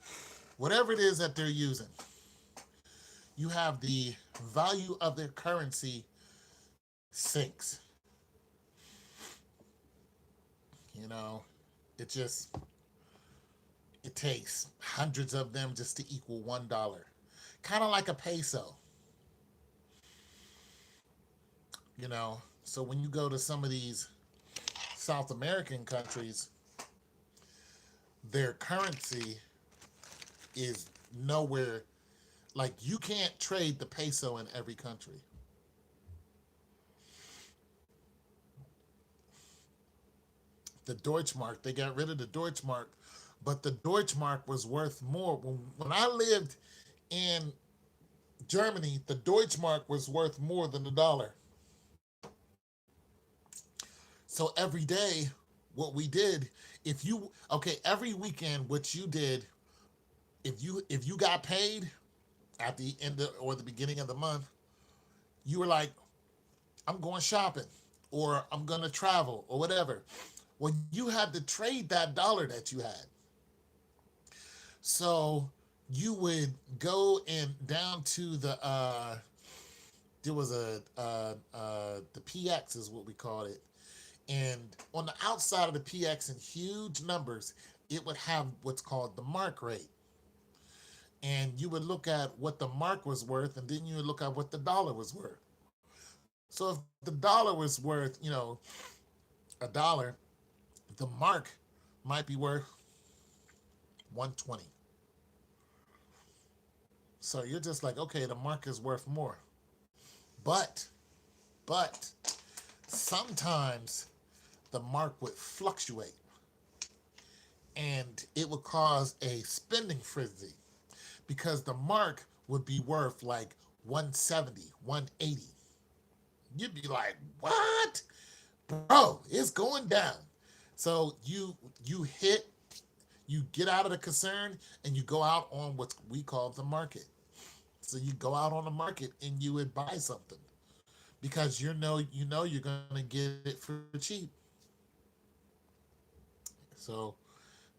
whatever it is that they're using. You have the value of their currency sinks. You know, it just it takes hundreds of them just to equal $1. Kind of like a peso, you know. So when you go to some of these South American countries, their currency is nowhere, like you can't trade the peso in every country. The Deutschmark, they got rid of the Deutschmark, but the Deutschmark was worth more. When I lived in Germany, the Deutschmark was worth more than the dollar. So every day, what we did, if you okay, every weekend, what you did, if you got paid at the end of, or the beginning of the month, you were like, I'm going shopping, or I'm gonna travel, or whatever. Well, you had to trade that dollar that you had. So you would go and down to there was the PX is what we called it. And on the outside of the PX in huge numbers, it would have what's called the mark rate. And you would look at what the mark was worth, and then you would look at what the dollar was worth. So if the dollar was worth, $1, the mark might be worth 120. So you're just like, okay, the mark is worth more. But, but sometimes the mark would fluctuate and it would cause a spending frenzy because the mark would be worth like 170, 180. You'd be like, what? Bro, it's going down. So you hit, you get out of the concern and you go out on what we call the market. So you go out on the market and you would buy something because you know you're gonna get it for cheap. So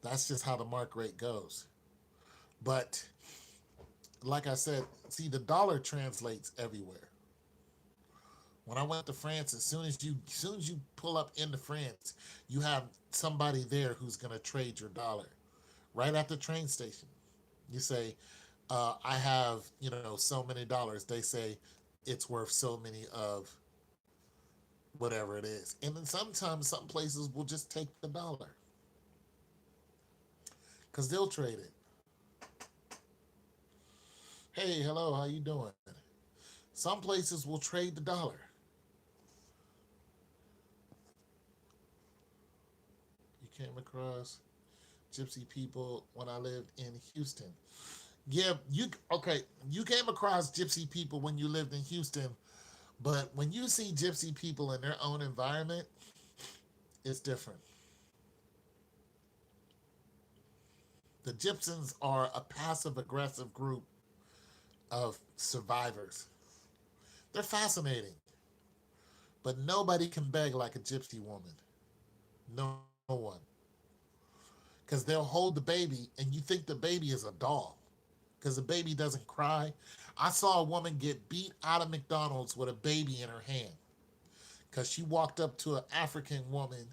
that's just how the mark rate goes. But like I said, see the dollar translates everywhere. When I went to France, as soon as you pull up into France, you have somebody there who's gonna trade your dollar right at the train station. You say, I have, so many dollars. They say it's worth so many of whatever it is. And then sometimes some places will just take the dollar because they'll trade it. Hey, hello, how you doing? Some places will trade the dollar. You came across gypsy people when I lived in Houston. Yeah, you came across gypsy people when you lived in Houston, but when you see gypsy people in their own environment, it's different. The gypsies are a passive aggressive group of survivors. They're fascinating, but nobody can beg like a gypsy woman. No one. Because they'll hold the baby and you think the baby is a doll because the baby doesn't cry. I saw a woman get beat out of McDonald's with a baby in her hand because she walked up to an African woman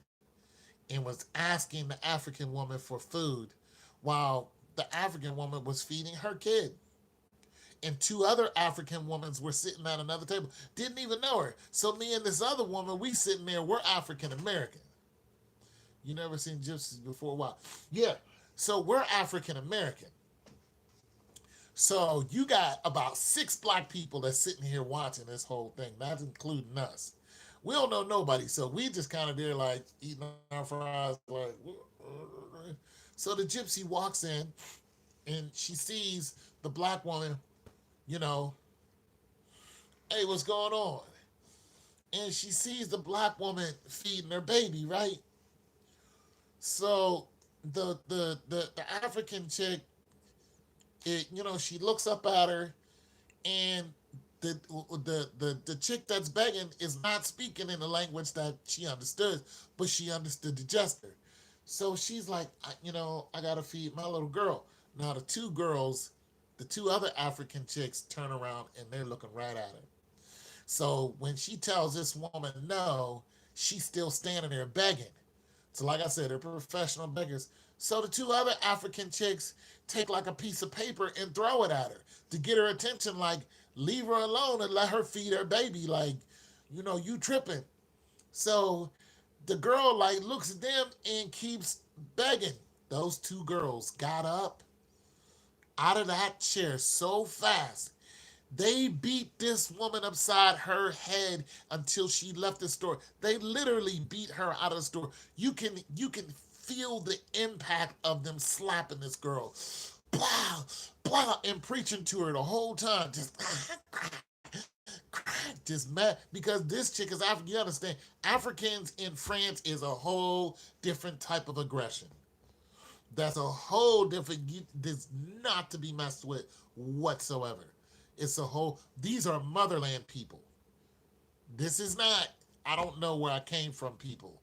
and was asking the African woman for food while the African woman was feeding her kid. And two other African women were sitting at another table. Didn't even know her. So me and this other woman, we sitting there, we're African American. You never seen gypsies before? Wow. Yeah. So we're African American. So you got about six black people that's sitting here watching this whole thing, not including us. We don't know nobody, so we just kind of there like eating our fries, like. So the gypsy walks in and she sees the black woman, you know, hey, what's going on? And she sees the black woman feeding her baby, right? So the African chick, she looks up at her, and the chick that's begging is not speaking in the language that she understood, but she understood the gesture. So she's like, I gotta feed my little girl. Now the two other African chicks turn around and they're looking right at her. So when she tells this woman no, she's still standing there begging. So like I said, they're professional beggars. So the two other African chicks take like a piece of paper and throw it at her to get her attention, like leave her alone and let her feed her baby, like, you tripping. So The girl like looks at them and keeps begging. Those two girls got up out of that chair so fast. They beat this woman upside her head until she left the store. They literally beat her out of the store. You can feel the impact of them slapping this girl. Blah, blah, and preaching to her the whole time. Just mad because this chick is African. You understand? Africans in France is a whole different type of aggression. That's a whole different. This not to be messed with whatsoever. It's a whole. These are motherland people. This is not. I don't know where I came from. People.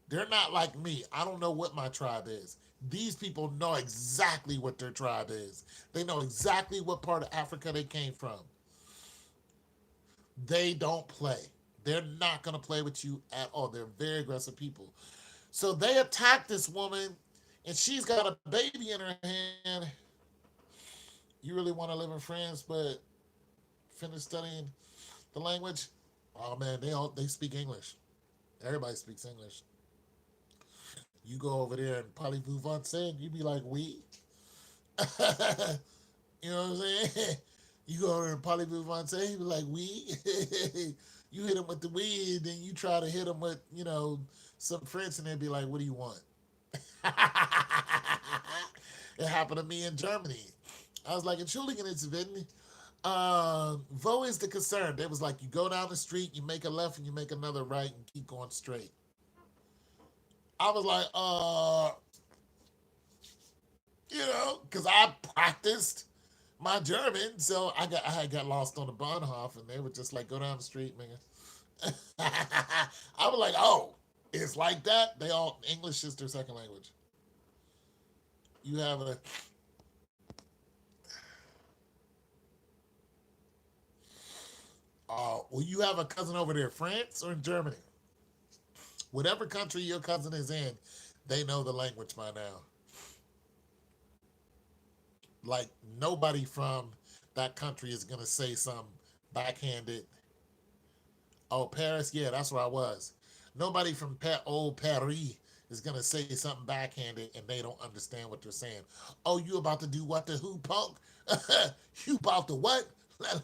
They're not like me. I don't know what my tribe is. These people know exactly what their tribe is. They know exactly what part of Africa they came from. They don't play. They're not going to play with you at all. They're very aggressive people. So they attack this woman, and she's got a baby in her hand. You really want to live in France, but finish studying the language? Oh man, they speak English. Everybody speaks English. You go over there and parlez-vous français, and you be like, we. You know what I'm saying? You go over and parlez-vous français, you be like, we. You hit them with the weed, then you try to hit them with, some French, and they'd be like, what do you want? It happened to me in Germany. I was like, Entschuldigen, it's Vin. Wo is the concern? It was like, you go down the street, you make a left, and you make another right, and keep going straight. I was like, because I practiced my German, so I got lost on the Bahnhof, and they were just like, go down the street, man. I was like, oh, it's like that. They all English is their second language. You have a well, you have a cousin over there, France or in Germany, whatever country your cousin is in, they know the language by now. Like nobody from that country is gonna say some backhanded. Oh, Paris, yeah, that's where I was. Nobody from old Paris is gonna say something backhanded and they don't understand what they're saying. Oh, you about to do what the who punk? You about to what?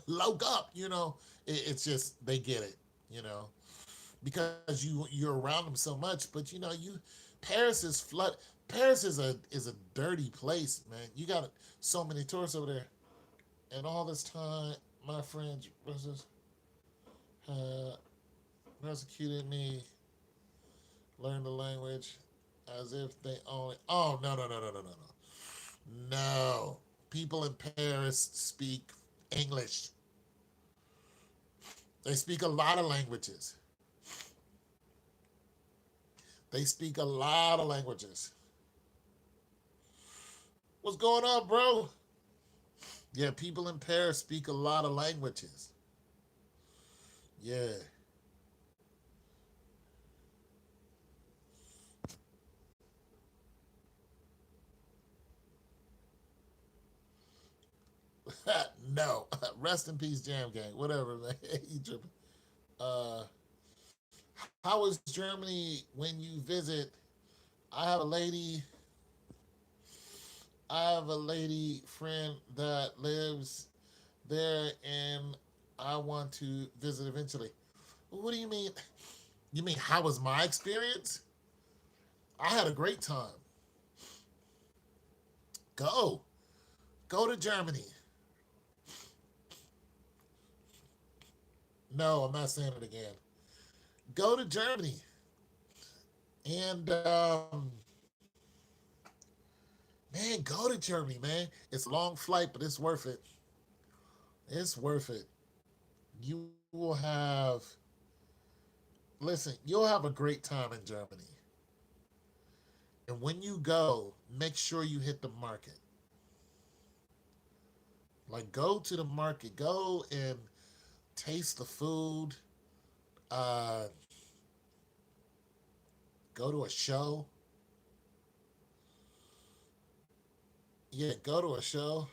Loke up, it's just they get it, you know, because you're around them so much. But Paris is flood. Paris is a dirty place, man. You got so many tourists over there, and all this time, my friends uh, persecuted me, learn the language as if they only. Oh no no no no no no no no! People in Paris speak English. They speak a lot of languages. They speak a lot of languages. What's going on, bro? Yeah, people in Paris speak a lot of languages. Yeah. No. Rest in peace, Jam Gang. Whatever, man. You tripping. Uh, how is Germany when you visit? I have a lady. I have a lady friend that lives there, and I want to visit eventually. What do you mean? You mean how was my experience? I had a great time. Go, go to Germany. No, I'm not saying it again. Go to Germany, and man, go to Germany, man. It's a long flight, but it's worth it. It's worth it. You will have, listen, you'll have a great time in Germany. And when you go, make sure you hit the market. Like, go to the market, go and taste the food, uh, go to a show. Yeah, go to a show.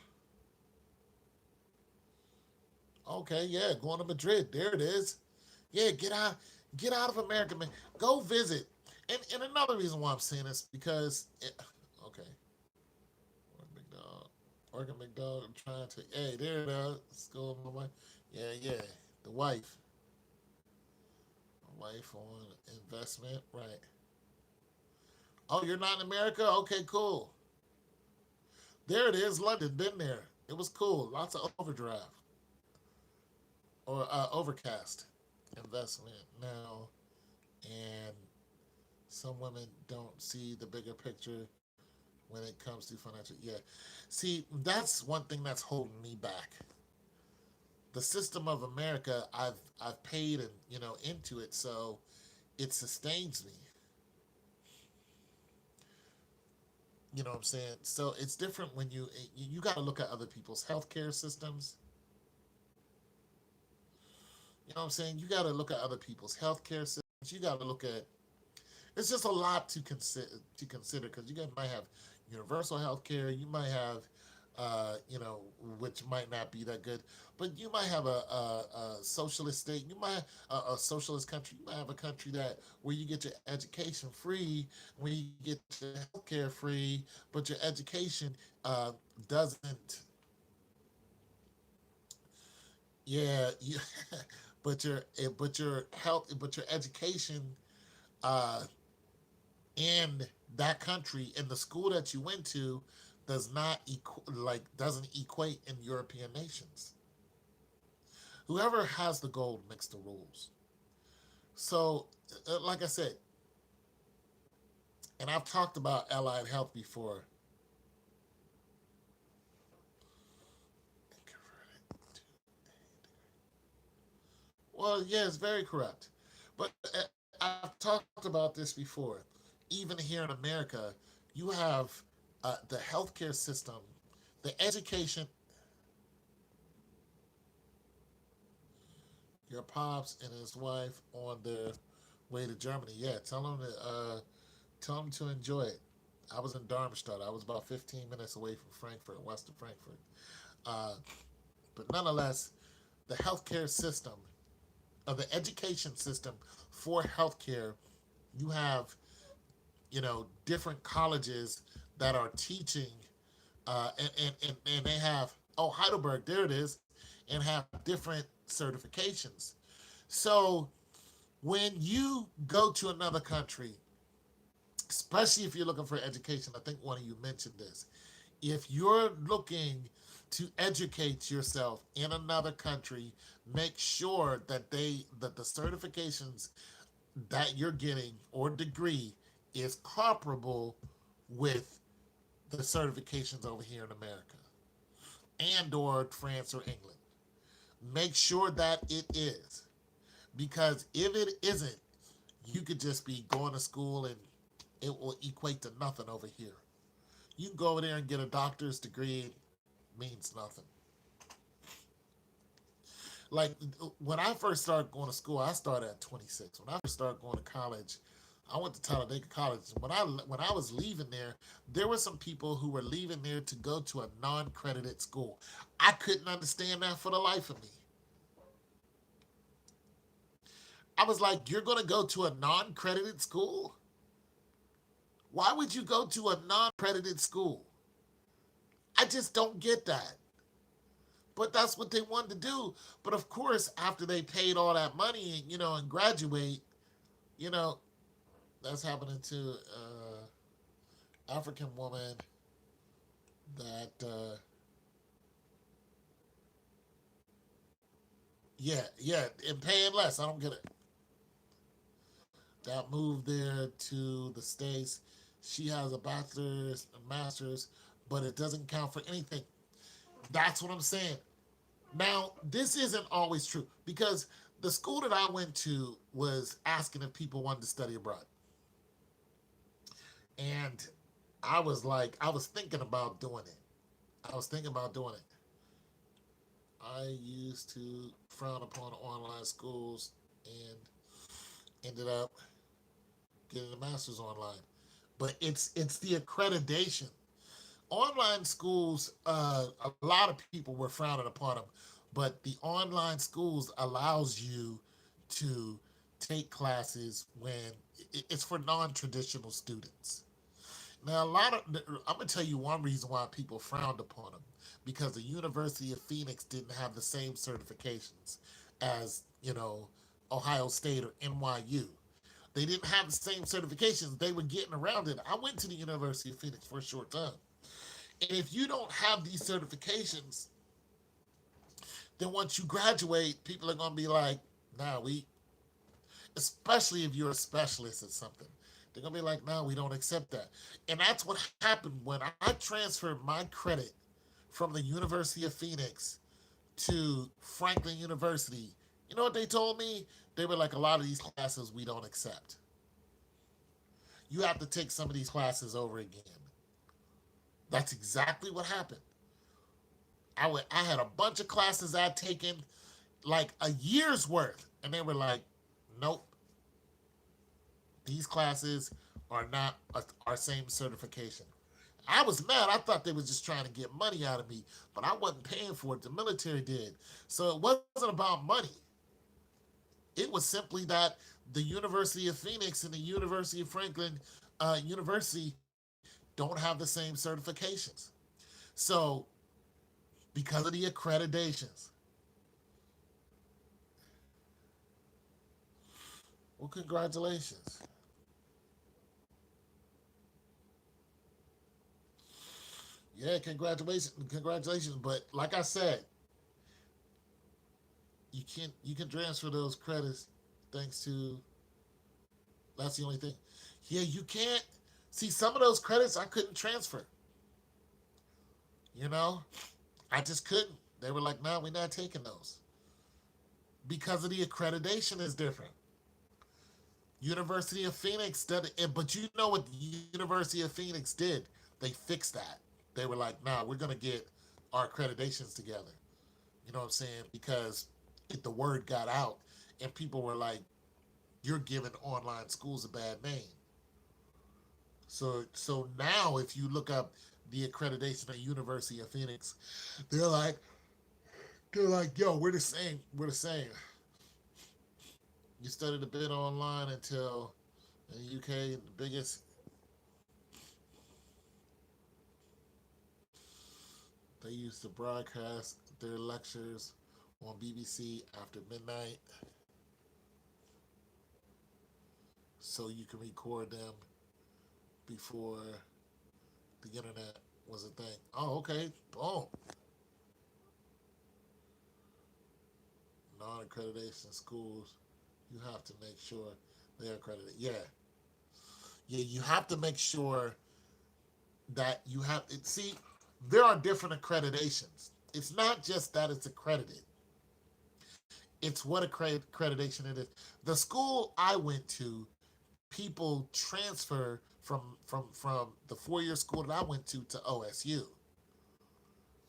Okay, yeah, going to Madrid. There it is. Yeah, get out of America, man. Go visit. And another reason why I'm saying this because okay, Organ McDog, Organ McDog trying to hey there it is, school my wife, yeah, the wife on investment, right? Oh, you're not in America? Okay, cool. There it is, London. Been there. It was cool. Lots of overdrive or overcast investment now, and some women don't see the bigger picture when it comes to financial. Yeah, see, that's one thing that's holding me back. The system of America, I've paid and into it, so it sustains me. You know what I'm saying? So it's different when you got to look at other people's healthcare systems. You know what I'm saying? You got to look at other people's healthcare systems. You got to look at it's just a lot to consider because you guys might have universal health care. You might have, which might not be that good, but you might have a socialist state. You might a socialist country. You might have a country that where you get your education free, where you get your health care free, but your education doesn't. Yeah, but your education uh, in that country in the school that you went to does not doesn't equate in European nations. Whoever has the gold makes the rules. So, like I said, and I've talked about allied health before. Well, yeah, it's very corrupt, but I've talked about this before. Even here in America, you have the healthcare system, the education. Your pops and his wife on their way to Germany. Yeah, tell them to enjoy it. I was in Darmstadt. I was about 15 minutes away from Frankfurt, west of Frankfurt. Uh, but nonetheless, the healthcare system, the education system for healthcare, you have different colleges that are teaching, and they have Heidelberg, there it is, and have different certifications. So when you go to another country, especially if you're looking for education, I think one of you mentioned this. If you're looking to educate yourself in another country, make sure that the certifications that you're getting or degree is comparable with the certifications over here in America and or France or England. Make sure that it is. Because if it isn't, you could just be going to school and it will equate to nothing over here. You can go over there and get a doctor's degree, it means nothing. Like when I first started going to school, I started at 26. When I first started going to college, I went to Talladega College. When I was leaving there were some people who were leaving there to go to a non-credited school. I couldn't understand that for the life of me. I was like, "You're going to go to a non-credited school? Why would you go to a non-credited school?" I just don't get that. But that's what they wanted to do. But of course, after they paid all that money, and graduate, you know, that's happening to African woman that, yeah, and paying less. I don't get it. That moved there to the States. She has a bachelor's, a master's, but it doesn't count for anything. That's what I'm saying. Now, this isn't always true because the school that I went to was asking if people wanted to study abroad. And I was thinking about doing it. I was thinking about doing it. I used to frown upon online schools and ended up getting a master's online. But it's the accreditation. Online schools, a lot of people were frowning upon them, but the online schools allows you to take classes when it's for non-traditional students. Now, a lot of I'm gonna tell you one reason why people frowned upon them, because the University of Phoenix didn't have the same certifications as Ohio State or NYU. They didn't have the same certifications. They were getting around it. I went to the University of Phoenix for a short time, and if you don't have these certifications, then once you graduate, people are gonna be like, "Nah, we." Especially if you're a specialist at something, they're gonna be like, "No, we don't accept that." And that's what happened when I transferred my credit from the University of Phoenix to Franklin University. You know what they told me? They were like, "A lot of these classes we don't accept. You have to take some of these classes over again." That's exactly what happened. I had a bunch of classes I'd taken, like a year's worth, and they were like, "Nope, these classes are not our same certification." I was mad. I thought they was just trying to get money out of me, but I wasn't paying for it. The military did. So it wasn't about money. It was simply that the University of Phoenix and the University of Franklin University don't have the same certifications. So because of the accreditations, well, congratulations. Yeah, congratulations, congratulations. But like I said, you can transfer those credits thanks to that's the only thing. Yeah, you can't see some of those credits I couldn't transfer. You know, I just couldn't. They were like, "No, we're not taking those because of the accreditation is different." University of Phoenix did it, but you know what the University of Phoenix did? They fixed that. They were like, "Nah, we're gonna get our accreditations together." You know what I'm saying? Because the word got out, and people were like, "You're giving online schools a bad name." So now if you look up the accreditation at University of Phoenix, they're like they're like, "Yo, we're the same. We're the same." You studied a bit online until in the UK, the biggest they used to broadcast their lectures on BBC after midnight so you can record them before the internet was a thing. Oh, okay. Boom. Non accreditation schools, you have to make sure they're accredited. Yeah. Yeah, you have to make sure that you have it. See, there are different accreditations. It's not just that it's accredited, it's what accreditation it is. The school I went to, people transfer from the 4 year school that I went to OSU.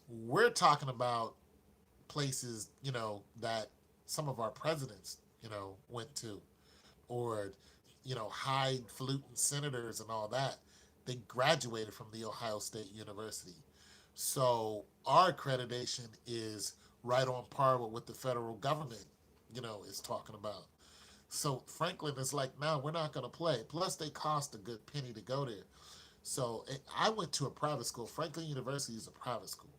We're talking about places, that some of our presidents, went to, or, highfalutin senators and all that. They graduated from the Ohio State University. So our accreditation is right on par with what the federal government, is talking about. So Franklin is like, no, we're not going to play. Plus, they cost a good penny to go there. So I went to a private school. Franklin University is a private school.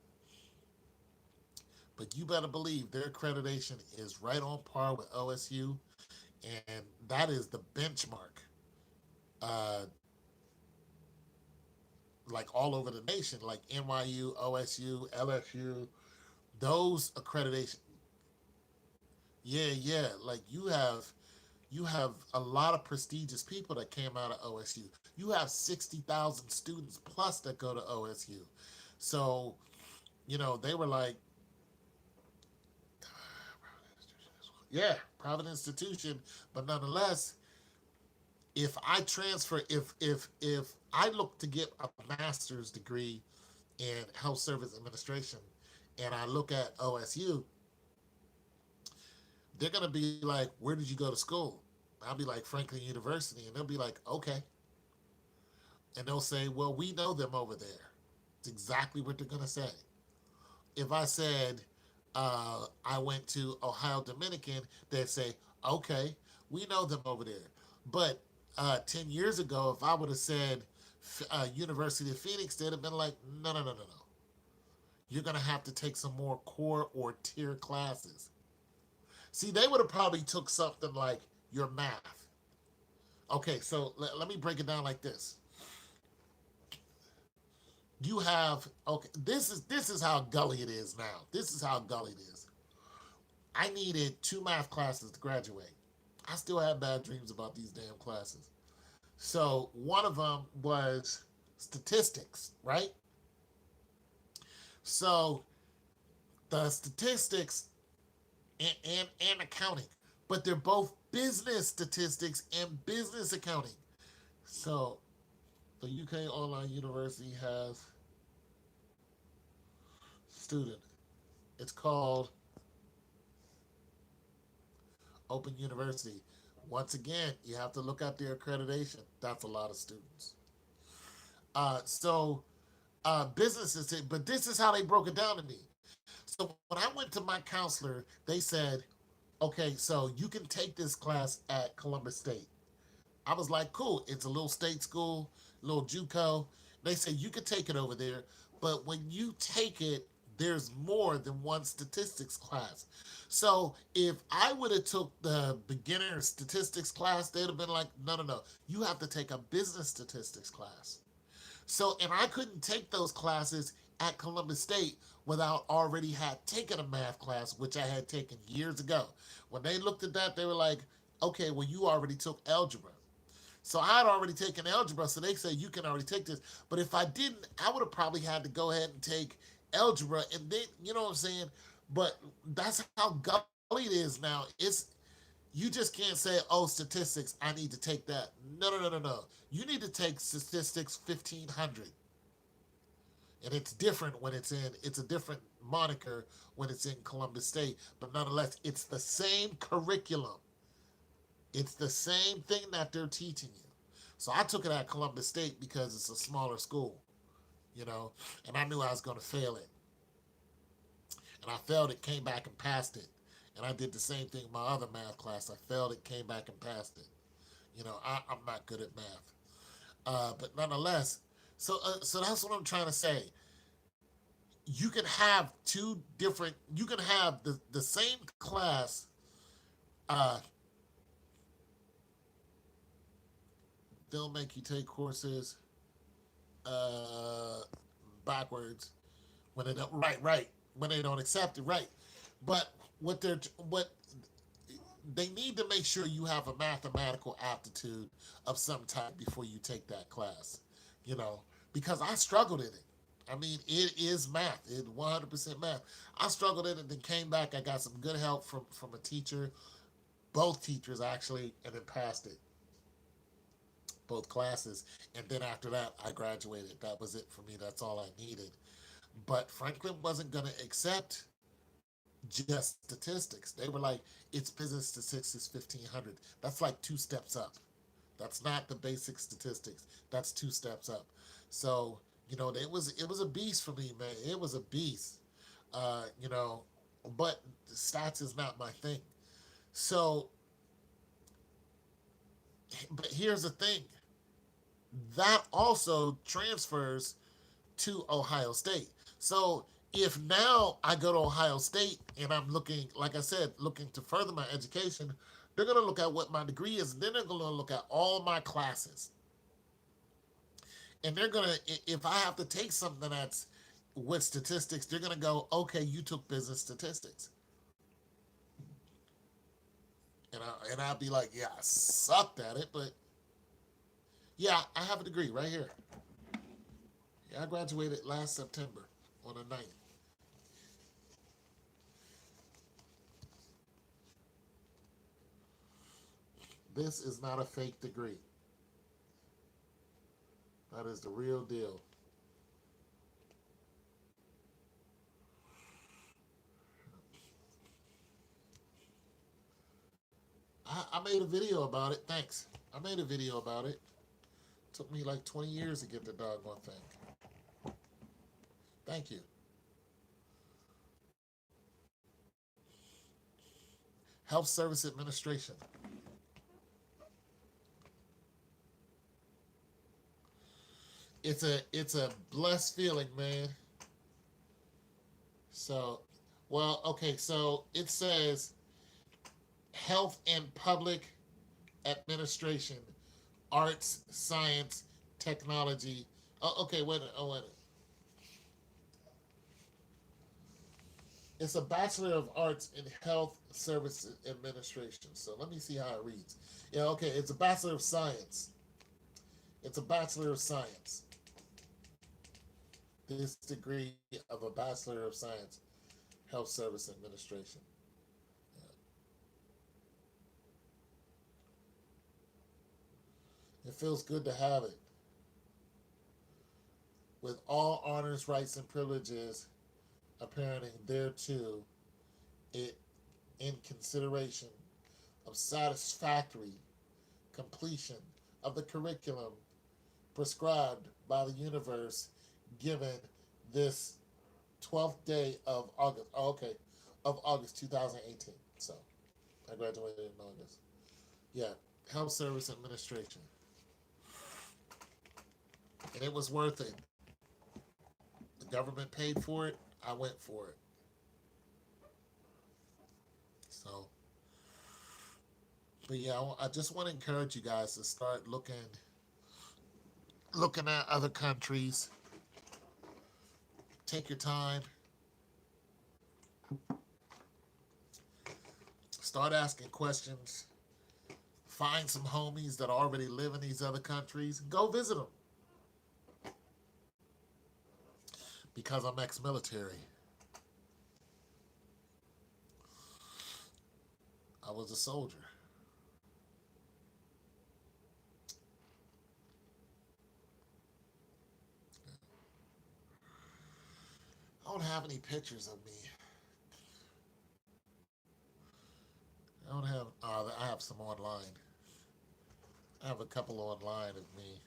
But you better believe their accreditation is right on par with OSU, and that is the benchmark, uh, like all over the nation, like NYU, OSU, LSU, those accreditation. Yeah, yeah, like you have a lot of prestigious people that came out of OSU. You have 60,000 students plus that go to OSU. So, they were like, yeah, private institution, but nonetheless, if I transfer, if I look to get a master's degree in health service administration, and I look at OSU, they're gonna be like, "Where did you go to school?" I'll be like, "Franklin University," and they'll be like, "Okay," and they'll say, "Well, we know them over there." It's exactly what they're gonna say. If I said I went to Ohio Dominican, they'd say, "Okay, we know them over there." But 10 years ago, if I would have said University of Phoenix, they'd have been like, no, no, no, no, no. You're going to have to take some more core or tier classes. See, they would have probably took something like your math. Okay, so let me break it down like this. You have okay. This is how gully it is now. This is how gully it is. I needed two math classes to graduate. I still have bad dreams about these damn classes. So one of them was statistics, right? So the statistics and accounting, but they're both business statistics and business accounting. So the UK Online University has student. It's called Open University. Once again, you have to look at their accreditation. That's a lot of students. So businesses, but this is how they broke it down to me. So when I went to my counselor, they said, okay, so you can take this class at Columbus State. I was like, cool. It's a little state school, little JUCO. They said you could take it over there, but when you take it, there's more than one statistics class. So if I would have took the beginner statistics class, they'd have been like, no, no, no. You have to take a business statistics class. So, and I couldn't take those classes at Columbus State without already had taken a math class, which I had taken years ago. When they looked at that, they were like, okay, well, you already took algebra. So I had already taken algebra, so they said you can already take this. But if I didn't, I would have probably had to go ahead and take algebra, and then you know what I'm saying. But that's how gully it is now. It's you just can't say, oh, statistics, I need to take that. No, no, no, no, no. You need to take statistics 1500, and it's different when it's a different moniker when it's in Columbus State, but nonetheless, it's the same curriculum. It's the same thing that they're teaching you. So I took it at Columbus State because it's a smaller school, you know, and I knew I was going to fail it. And I failed it, came back and passed it. And I did the same thing in my other math class. I failed it, came back and passed it. You know, I'm not good at math. But nonetheless, so that's what I'm trying to say. You can have two different, you can have the same class. Uh, they'll make you take courses uh, backwards when they don't right when they don't accept it right. But what they need to make sure you have a mathematical aptitude of some type before you take that class. You know, because I struggled in it. I mean, it is math. It 100% math. I struggled in it, then came back. I got some good help from a teacher, both teachers actually, and then passed it, both classes. And then after that, I graduated. That was it for me. That's all I needed. But Franklin wasn't going to accept just statistics. They were like, it's business statistics 1500. That's like two steps up. That's not the basic statistics. That's two steps up. So, you know, it was a beast for me, man. It was a beast. You know, but stats is not my thing. So, but here's the thing. That also transfers to Ohio State. So if now I go to Ohio State and I'm looking, like I said, looking to further my education, they're going to look at what my degree is, and then they're going to look at all my classes. And they're going to, if I have to take something that's with statistics, they're going to go, okay, you took business statistics. And I'll be like, yeah, I sucked at it, but yeah, I have a degree right here. Yeah, I graduated last September on the 9th. This is not a fake degree. That is the real deal. I made a video about it. Thanks. I made a video about it. Took me like 20 years to get the doggone thing. Thank you. Health Service Administration. it's a blessed feeling, man. So, well, okay, so it says health and public administration, arts, science, technology. Oh, okay, wait. Oh, wait. It's a Bachelor of Arts in Health Services Administration. So let me see how it reads. Yeah, okay, it's a Bachelor of Science. It's a Bachelor of Science. This degree of a Bachelor of Science, Health Service Administration. It feels good to have it. With all honors, rights, and privileges appearing thereto, it in consideration of satisfactory completion of the curriculum prescribed by the universe given this 12th day of August. Oh, okay, of August 2018. So I graduated in August. Yeah, Health Service Administration. And it was worth it. The government paid for it. I went for it. So, but yeah, I just want to encourage you guys to start looking at other countries. Take your time. Start asking questions. Find some homies that already live in these other countries. Go visit them. Because I'm ex-military. I was a soldier. I don't have any pictures of me. I don't have. I have some online. I have a couple online of me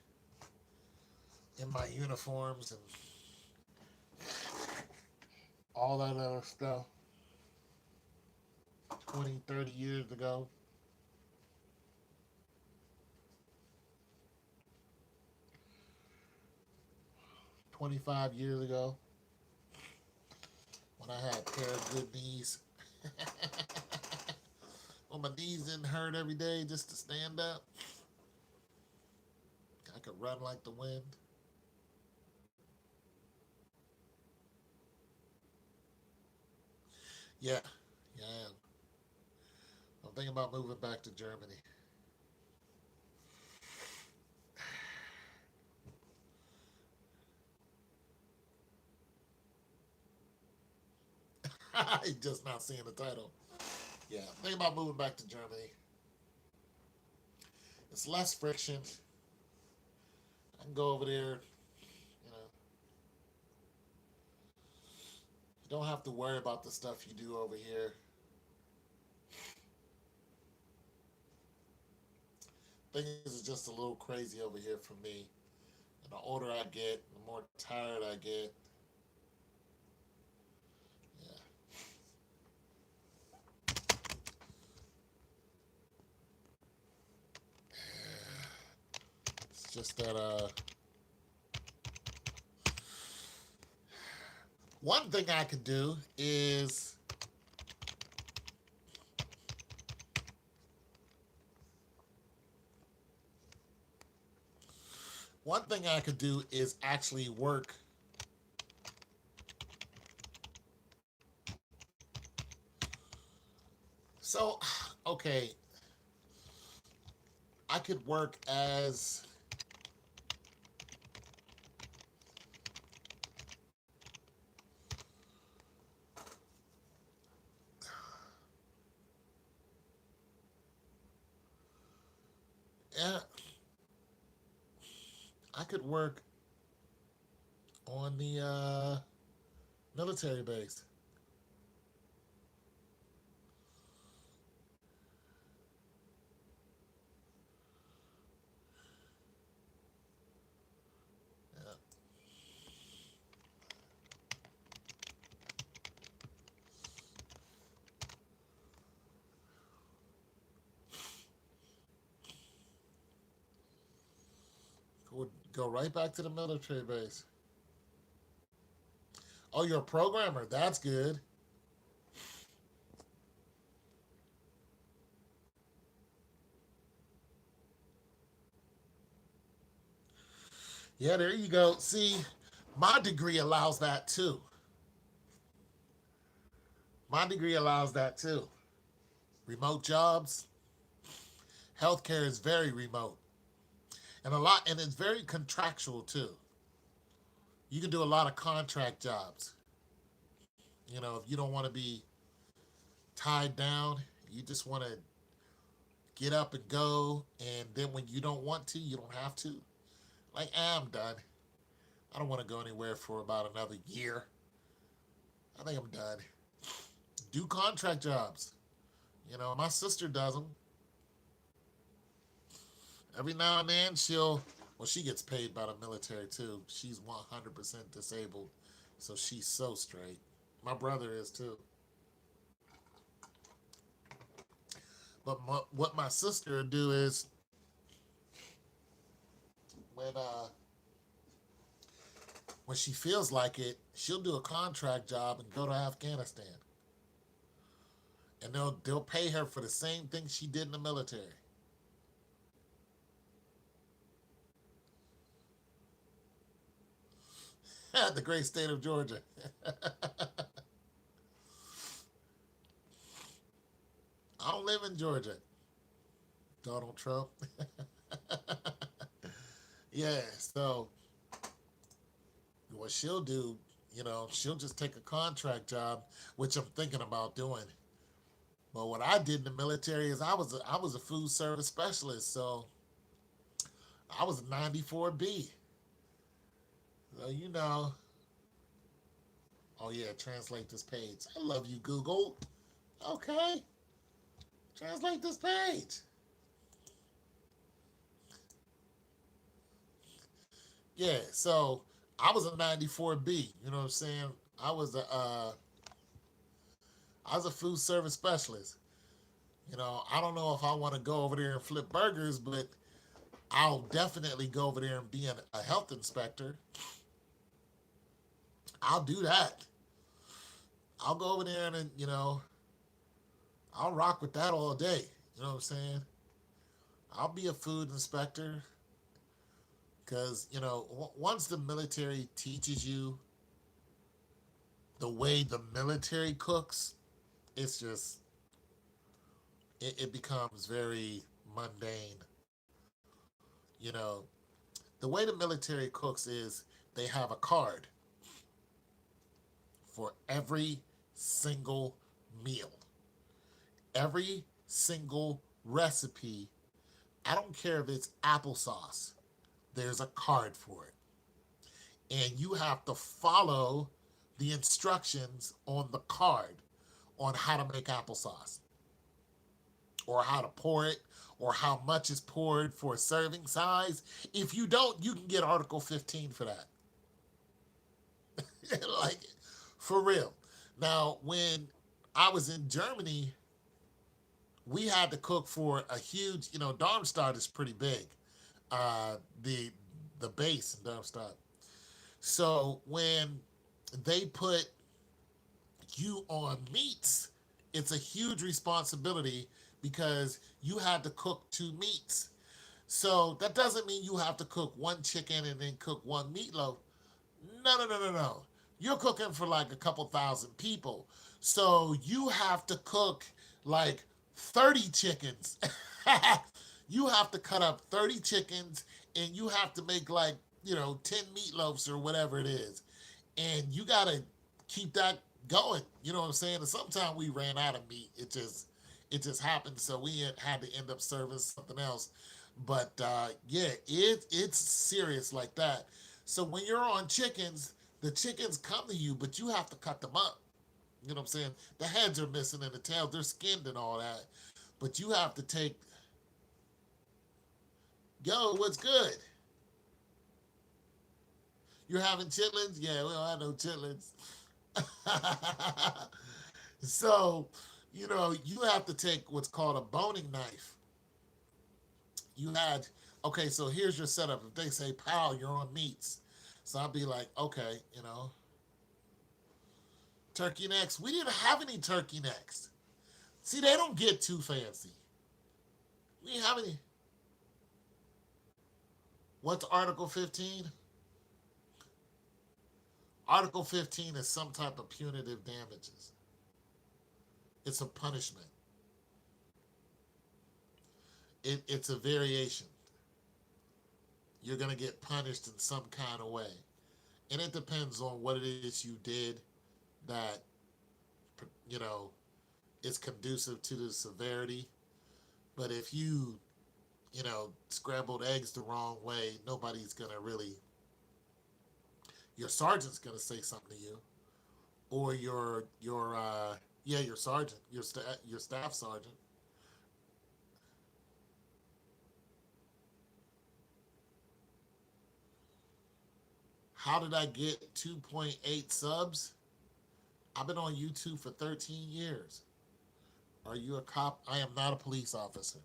in my uniforms and all that other stuff. 20, 30 years ago. 25 years ago. When I had a pair of good knees. When my knees didn't hurt every day just to stand up. I could run like the wind. Yeah, yeah, I am. I'm thinking about moving back to Germany. Just not seeing the title. Yeah, I'm thinking about moving back to Germany. It's less friction. I can go over there. You don't have to worry about the stuff you do over here. Things is just a little crazy over here for me. And the older I get, the more tired I get. Yeah, it's just that one thing I could do is actually work. So, okay, I could work as yeah, I could work on the military base. Yeah. Go right back to the military base. Oh, you're a programmer. That's good. Yeah, there you go. See, my degree allows that too. My degree allows that too. Remote jobs, healthcare is very remote, and it's very contractual too. You can do a lot of contract jobs. If you don't want to be tied down, you just want to get up and go, and then when you don't want to, you don't have to. Like, I'm done. I don't want to go anywhere for about another year. I think I'm done. Do contract jobs. My sister does them. Every now and then well, she gets paid by the military too. She's 100% disabled, so she's so straight. My brother is too. But what my sister would do is when uh when she feels like it, she'll do a contract job and go to Afghanistan, and they'll pay her for the same thing she did in the military. The great state of Georgia. I don't live in Georgia. Donald Trump. Yeah, so what she'll do, she'll just take a contract job, which I'm thinking about doing. But what I did in the military is I was a food service specialist, so I was a 94B. So oh yeah, translate this page. I love you, Google. Okay, translate this page. Yeah, so I was a 94B. You know what I'm saying? I was a uh, I was a food service specialist. I don't know if I want to go over there and flip burgers, but I'll definitely go over there and be a health inspector. I'll do that. I'll go over there and I'll rock with that all day. You know what I'm saying? I'll be a food inspector because once the military teaches you the way the military cooks, it's just it becomes very mundane. You know, the way the military cooks is they have a card for every single meal, every single recipe. I don't care if it's applesauce, there's a card for it. And you have to follow the instructions on the card on how to make applesauce, or how to pour it, or how much is poured for a serving size. If you don't, you can get Article 15 for that. Like, for real. Now, when I was in Germany, we had to cook for a huge, Darmstadt is pretty big. Uh, the the base in Darmstadt. So when they put you on meats, it's a huge responsibility because you had to cook two meats. So that doesn't mean you have to cook one chicken and then cook one meatloaf. No, no, no, no, no. You're cooking for like a couple thousand people. So you have to cook like 30 chickens. You have to cut up 30 chickens, and you have to make like, 10 meatloafs or whatever it is. And you got to keep that going. You know what I'm saying? And sometimes we ran out of meat. It just happened. So we had to end up serving something else. But yeah, it's serious like that. So when you're on chickens, the chickens come to you, but you have to cut them up. You know what I'm saying? The heads are missing and the tails, they're skinned and all that. But you have to take, yo, what's good? You're having chitlins? Yeah, we don't have no chitlins. So, you have to take what's called a boning knife. You had Okay, so here's your setup. If they say, "Pal, you're on meats," so I'll be like, "Okay, turkey necks." We didn't have any turkey necks. See, they don't get too fancy. We didn't have any. What's Article 15? Article 15 is some type of punitive damages. It's a punishment. It's a variation. You're gonna get punished in some kind of way, and it depends on what it is you did that you know is conducive to the severity. But if scrambled eggs the wrong way, nobody's gonna really. Your sergeant's gonna say something to you, or your sergeant, your staff sergeant. How did I get 2.8 subs? I've been on YouTube for 13 years. Are you a cop? I am not a police officer.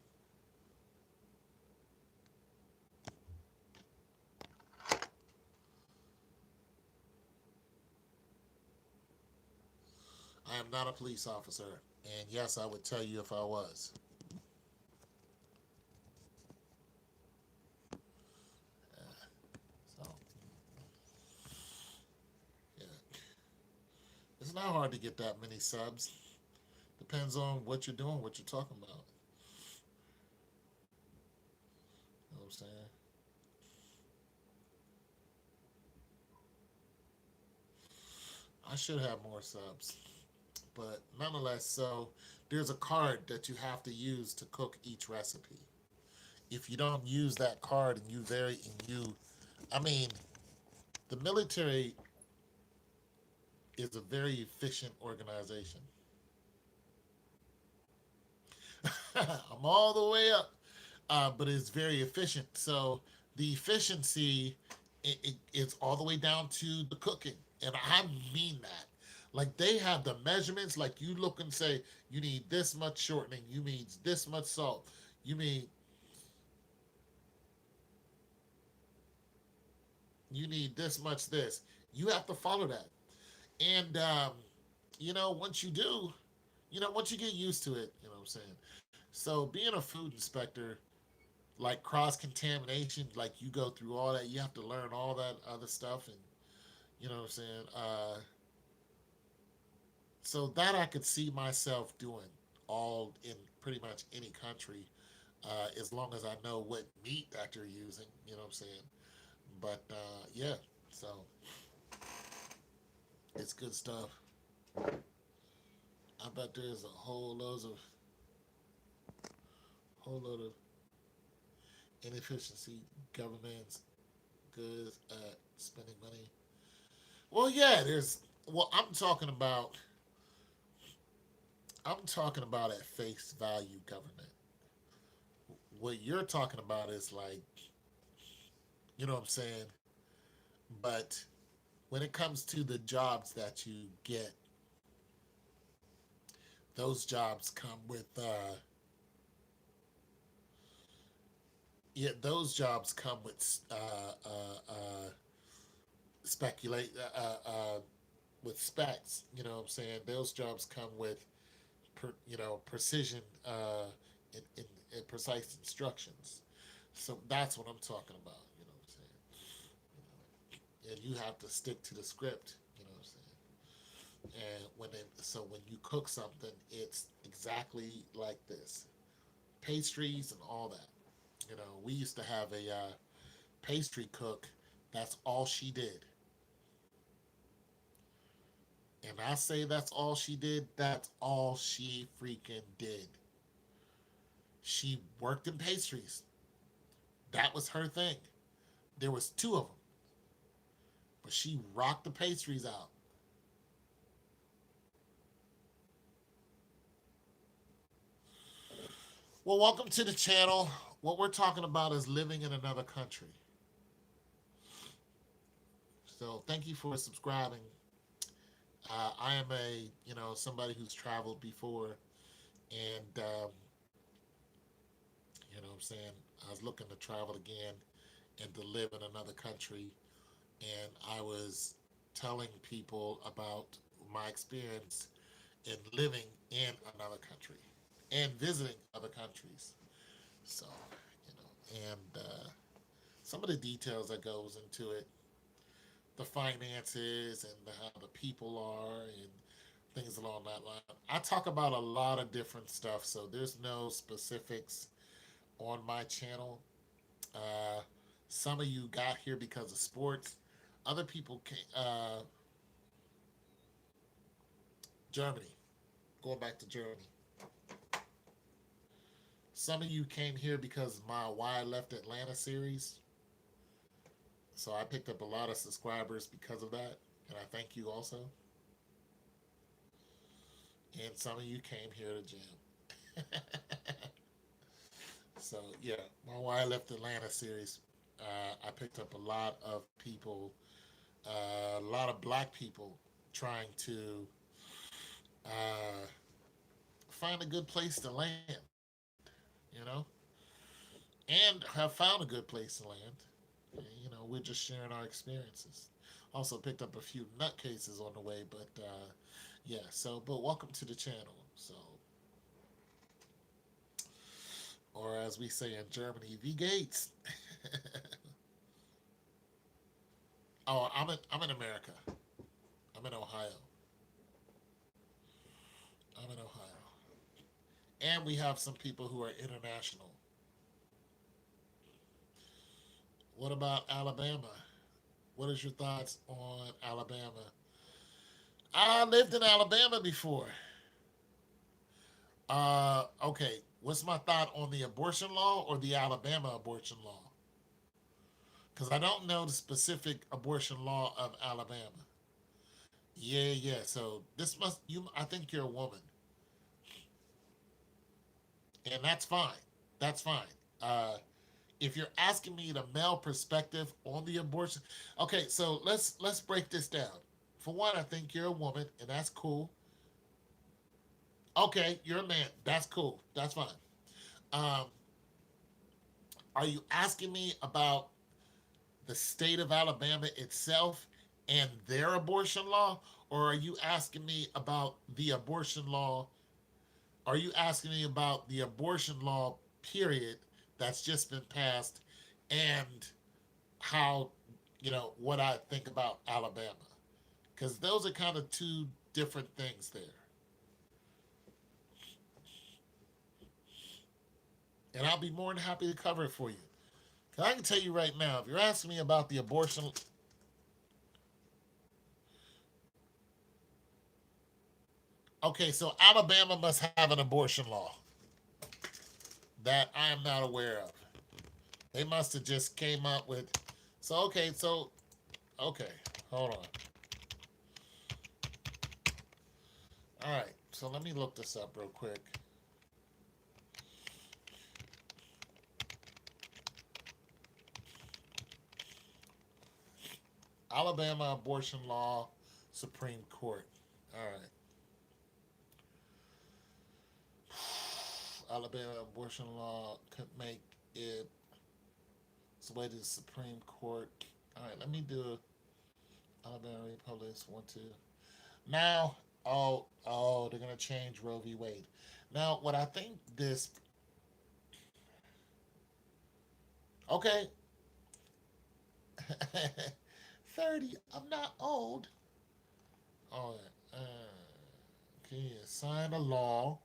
I am not a police officer. And yes, I would tell you if I was. So, yeah. It's not hard to get that many subs. Depends on what you're doing, what you're talking about. You know what I'm saying? I should have more subs. But nonetheless, so there's a card that you have to use to cook each recipe. If you don't use that card and I mean, the military is a very efficient organization. I'm all the way up, but it's very efficient. So the efficiency it's all the way down to the cooking, and I mean that. Like they have the measurements. Like you look and say you need this much shortening, you need this much salt, you need this much this. You have to follow that, and once you do, once you get used to it, you know what I'm saying. So being a food inspector, like cross contamination, like you go through all that, you have to learn all that other stuff, and you know what I'm saying. So that I could see myself doing all in pretty much any country, as long as I know what meat that you're using. You know what I'm saying. But yeah, so it's good stuff. I bet there's a whole load of inefficiency governments good at spending money. Well, yeah, there's. Well, I'm talking about at face value government. What you're talking about is like, you know what I'm saying. But when it comes to the jobs that you get, those jobs come with yeah, those jobs come with speculate with specs. You know what I'm saying? Those jobs come with precision and precise instructions. So that's what I'm talking about. You know what I'm saying? And you have to stick to the script. You know what I'm saying? And when you cook something, it's exactly like this. Pastries and all that. We used to have a pastry cook. That's all she did. And I say that's all she did. That's all she freaking did. She worked in pastries. That was her thing. There was two of them, but she rocked the pastries out. Well, welcome to the channel. What we're talking about is living in another country. So thank you for subscribing. I am somebody who's traveled before, and you know what I'm saying. I was looking to travel again and to live in another country, and I was telling people about my experience in living in another country and visiting other countries. So, and some of the details that goes into it, the finances and how the people are and things along that line. I talk about a lot of different stuff, so there's no specifics on my channel. Uh, some of you got here because of sports. Other people came, Germany, going back to Germany. Some of you came here because my Why I Left Atlanta series. So I picked up a lot of subscribers because of that, and I thank you also. And some of you came here to jam. So yeah, my Why I Left Atlanta series. I picked up a lot of people, a lot of black people trying to uh, find a good place to land, you know, and have found a good place to land. We're just sharing our experiences. Also picked up a few nutcases on the way, but yeah. So, but welcome to the channel. So, or as we say in Germany, "Wie geht's?" Oh, I'm in America. I'm in Ohio. I'm in Ohio, and we have some people who are international. What about Alabama? What is your thoughts on Alabama? I lived in Alabama before. Okay. What's my thought on the abortion law or the Alabama abortion law? Because I don't know the specific abortion law of Alabama. Yeah, yeah. So this must you. I think you're a woman, and that's fine. That's fine. Uh, if you're asking me the male perspective on the abortion, okay. So let's break this down. For one, I think you're a woman, and that's cool. Okay, you're a man. That's cool. That's fine. Um, are you asking me about the state of Alabama itself and their abortion law? Or are you asking me about the abortion law? Are you asking me about the abortion law, period, that's just been passed and how, what I think about Alabama? Because those are kind of two different things there. And I'll be more than happy to cover it for you. Because I can tell you right now, if you're asking me about the abortion, okay, so Alabama must have an abortion law that I am not aware of. They must have just came up with. So okay, hold on. All right, so let me look this up real quick. Alabama abortion law, Supreme Court. All right, Alabama abortion law could make it its way to the Supreme Court. All right, let me do Alabama Republicans want to now. Oh, they're gonna change Roe v. Wade. Now, what I think this. Okay, 30. I'm not old. Oh, okay. Sign a law.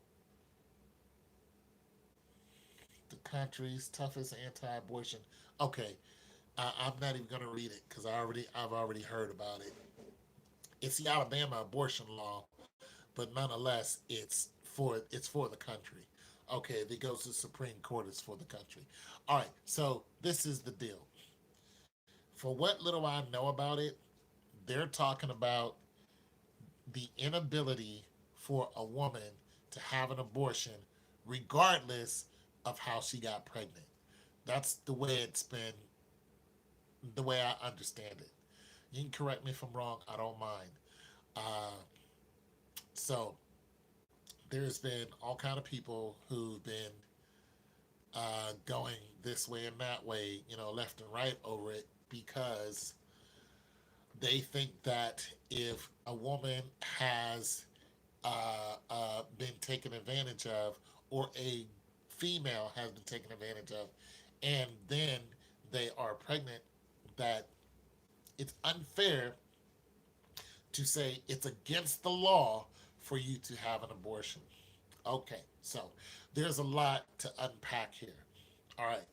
The country's toughest anti-abortion. Okay, I'm not even gonna read it because I've already heard about it. It's the Alabama abortion law, but nonetheless, it's for the country. Okay, if it goes to the Supreme Court, it's for the country. All right, so this is the deal. For what little I know about it, they're talking about the inability for a woman to have an abortion regardless of how she got pregnant. That's the way it's been, the way I understand it. You can correct me if I'm wrong, I don't mind. Uh, so there's been all kind of people who've been going this way and that way, left and right over it because they think that if a woman has been taken advantage of, or a female has been taken advantage of, and then they are pregnant, that it's unfair to say it's against the law for you to have an abortion. Okay, so there's a lot to unpack here. All right.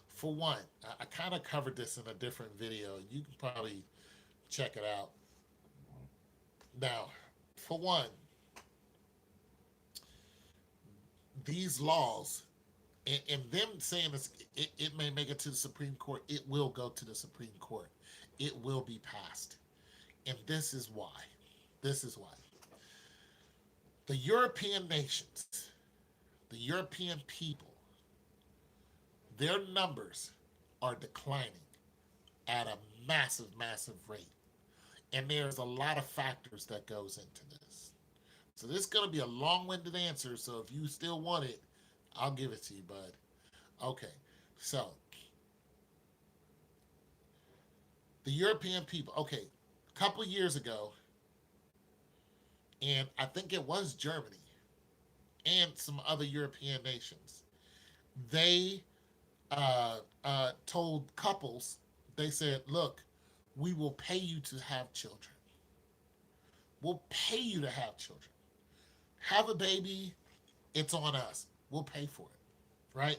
For one, I kind of covered this in a different video. You can probably check it out. Now, for one, these laws, and them saying this, it may make it to the Supreme Court. It will go to the Supreme Court. It will be passed. And this is why. This is why. The European nations, the European people, their numbers are declining at a massive, massive rate. And there's a lot of factors that goes into this. So this is going to be a long-winded answer. So if you still want it, I'll give it to you, bud. Okay. So the European people, okay, a couple years ago, and I think it was Germany and some other European nations, they told couples, they said, look, we will pay you to have children. We'll pay you to have children. Have a baby, it's on us. We'll pay for it, right?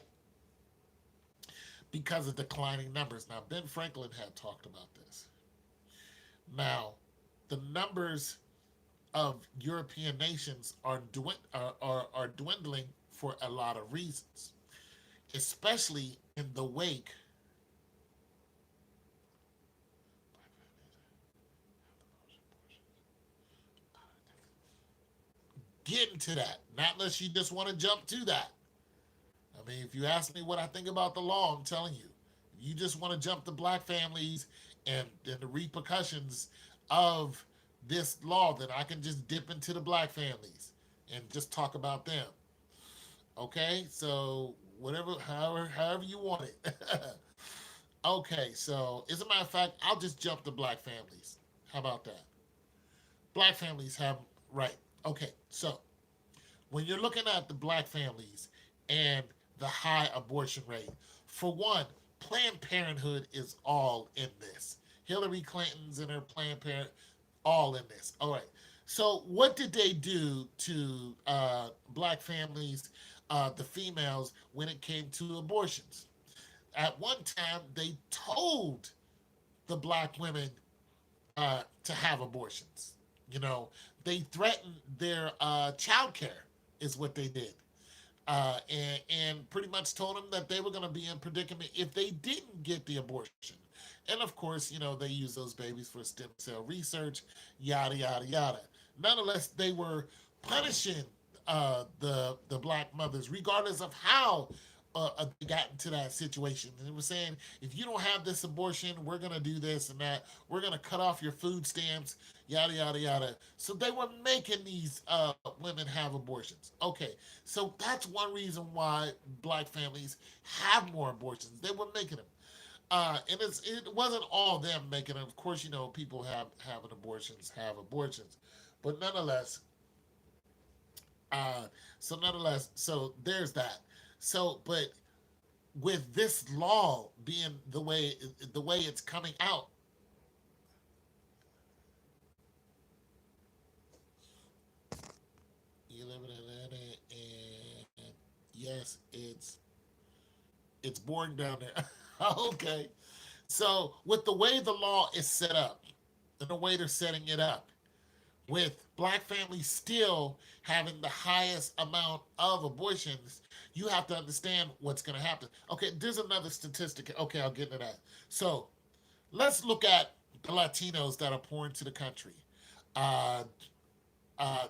Because of declining numbers. Now, Ben Franklin had talked about this. Now, the numbers of European nations are dwindling for a lot of reasons, especially in the wake getting to that. Not unless you just want to jump to that. I mean, if you ask me what I think about the law, I'm telling you. If you just want to jump to black families and the repercussions of this law, then I can just dip into the black families and just talk about them. Okay? So whatever, however you want it. Okay, so as a matter of fact, I'll just jump to black families. How about that? Black families have right. Okay, so when you're looking at the black families and the high abortion rate, for one, Planned Parenthood is all in this. Hillary Clinton's and her Planned Parent, all in this. All right. So what did they do to black families, the females, when it came to abortions? At one time, they told the black women to have abortions. You know, they threatened their child care, is what they did. And pretty much told them that they were going to be in predicament if they didn't get the abortion. And of course, they use those babies for stem cell research, yada yada yada. Nonetheless, they were punishing the black mothers, regardless of how they got into that situation. And it was saying, if you don't have this abortion, we're gonna do this and that. We're gonna cut off your food stamps, yada yada yada. So they were making these women have abortions. Okay, so that's one reason why black families have more abortions. They were making them. And it wasn't all them making them. Of course, people having abortions have abortions, but nonetheless, so there's that. So, but with this law being the way it's coming out, you live in Atlanta, and yes, it's boring down there. Okay, so with the way the law is set up, and the way they're setting it up, with black families still having the highest amount of abortions, you have to understand what's going to happen. Okay, there's another statistic. Okay, I'll get into that. So let's look at the Latinos that are pouring to the country. Uh, uh,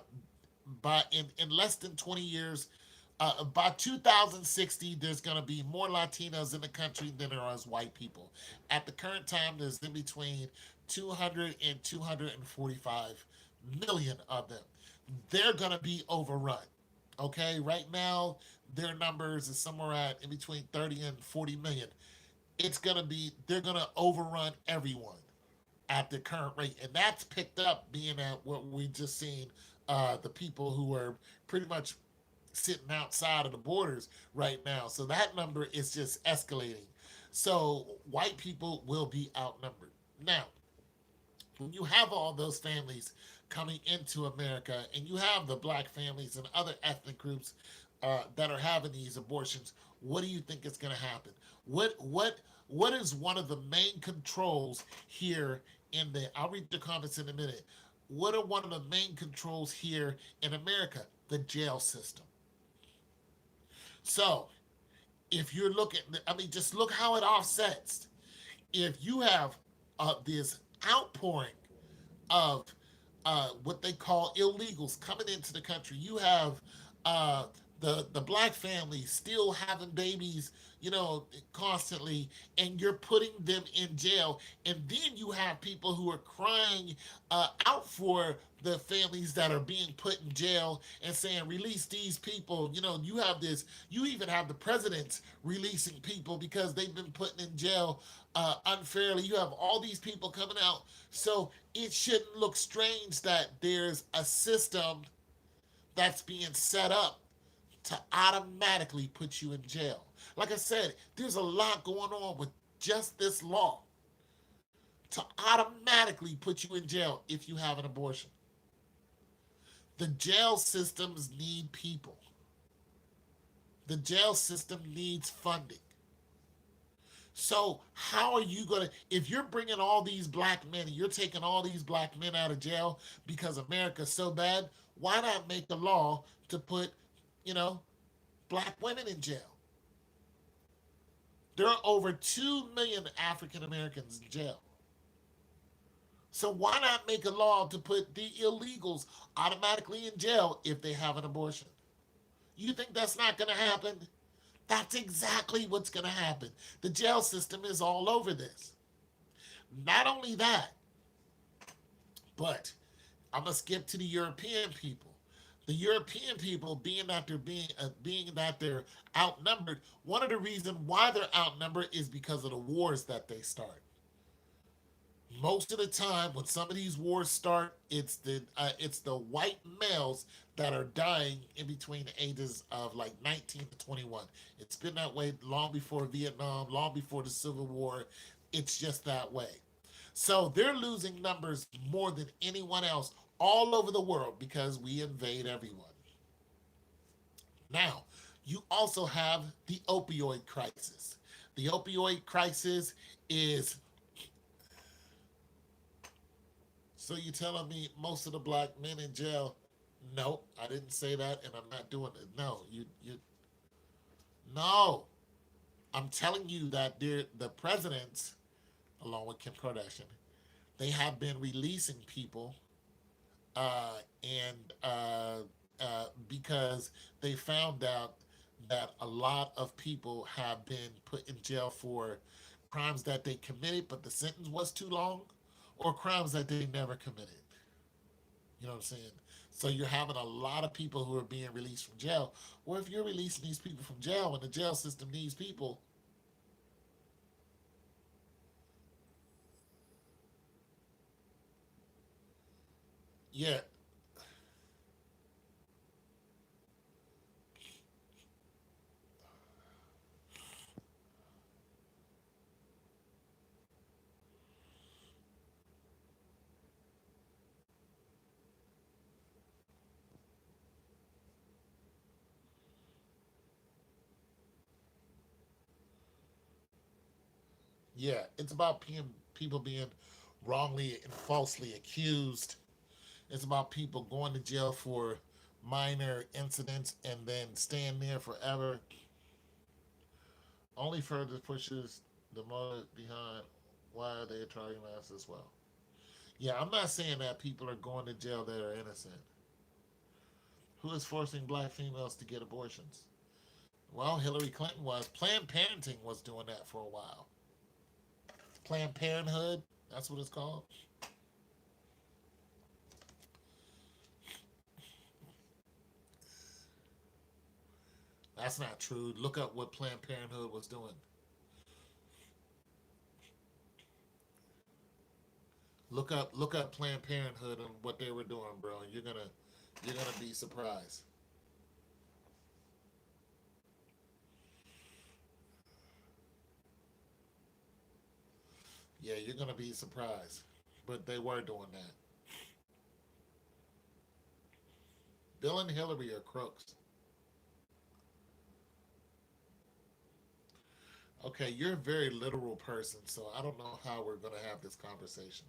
in less than 20 years, by 2060, there's going to be more Latinos in the country than there are as white people. At the current time, there's in between 200 and 245 million of them. They're going to be overrun. Okay, right now their numbers is somewhere at in between 30 and 40 million. It's gonna be they're gonna overrun everyone at the current rate, and that's picked up being at what we just seen the people who are pretty much sitting outside of the borders right now. So that number is just escalating. So white people will be outnumbered. Now, when you have all those families coming into America and you have the black families and other ethnic groups that are having these abortions, what do you think is going to happen? What is one of the main controls here in the? I'll read the comments in a minute. What are one of the main controls here in America? The jail system. So if you're looking, I mean, just look how it offsets. If you have this outpouring of what they call illegals coming into the country. You have uh, the black families still having babies, constantly, and you're putting them in jail. And then you have people who are crying out for the families that are being put in jail and saying, release these people. You have this, you even have the presidents releasing people because they've been put in jail unfairly. You have all these people coming out. So it shouldn't look strange that there's a system that's being set up to automatically put you in jail. Like I said, there's a lot going on with just this law to automatically put you in jail if you have an abortion. The jail systems need people. The jail system needs funding. So how are you going to, if you're bringing all these black men, you're taking all these black men out of jail because America's so bad, why not make a law to put, you know, black women in jail? There are over 2 million African Americans in jail. So why not make a law to put the illegals automatically in jail if they have an abortion? You think that's not going to happen? That's exactly what's going to happen. The jail system is all over this. Not only that, but I'm gonna skip to the European people. The European people, being that they're outnumbered, one of the reasons why they're outnumbered is because of the wars that they start. Most of the time, when some of these wars start, it's the white males that are dying in between the ages of like 19 to 21. It's been that way long before Vietnam, long before the Civil War. It's just that way. So they're losing numbers more than anyone else all over the world because we invade everyone. Now, you also have the opioid crisis. The opioid crisis is, so you telling me most of the black men in jail? No, I didn't say that, and I'm not doing it. No, no. I'm telling you that the presidents, along with Kim Kardashian, they have been releasing people, and because they found out that a lot of people have been put in jail for crimes that they committed, but the sentence was too long, or crimes that they never committed. You know what I'm saying? So you're having a lot of people who are being released from jail. Or if you're releasing these people from jail and the jail system needs people, yeah, yeah, it's about people being wrongly and falsely accused. It's about people going to jail for minor incidents and then staying there forever. Only further pushes the motive behind why they are targeting us as well. Yeah, I'm not saying that people are going to jail that are innocent. Who is forcing black females to get abortions? Well, Hillary Clinton was. Planned Parenting was doing that for a while. Planned Parenthood, that's what it's called. That's not true. Look up what Planned Parenthood was doing. Look up Planned Parenthood and what they were doing, bro. You're gonna be surprised. Yeah, you're gonna be surprised. But they were doing that. Bill and Hillary are crooks. Okay, you're a very literal person, so I don't know how we're gonna have this conversation.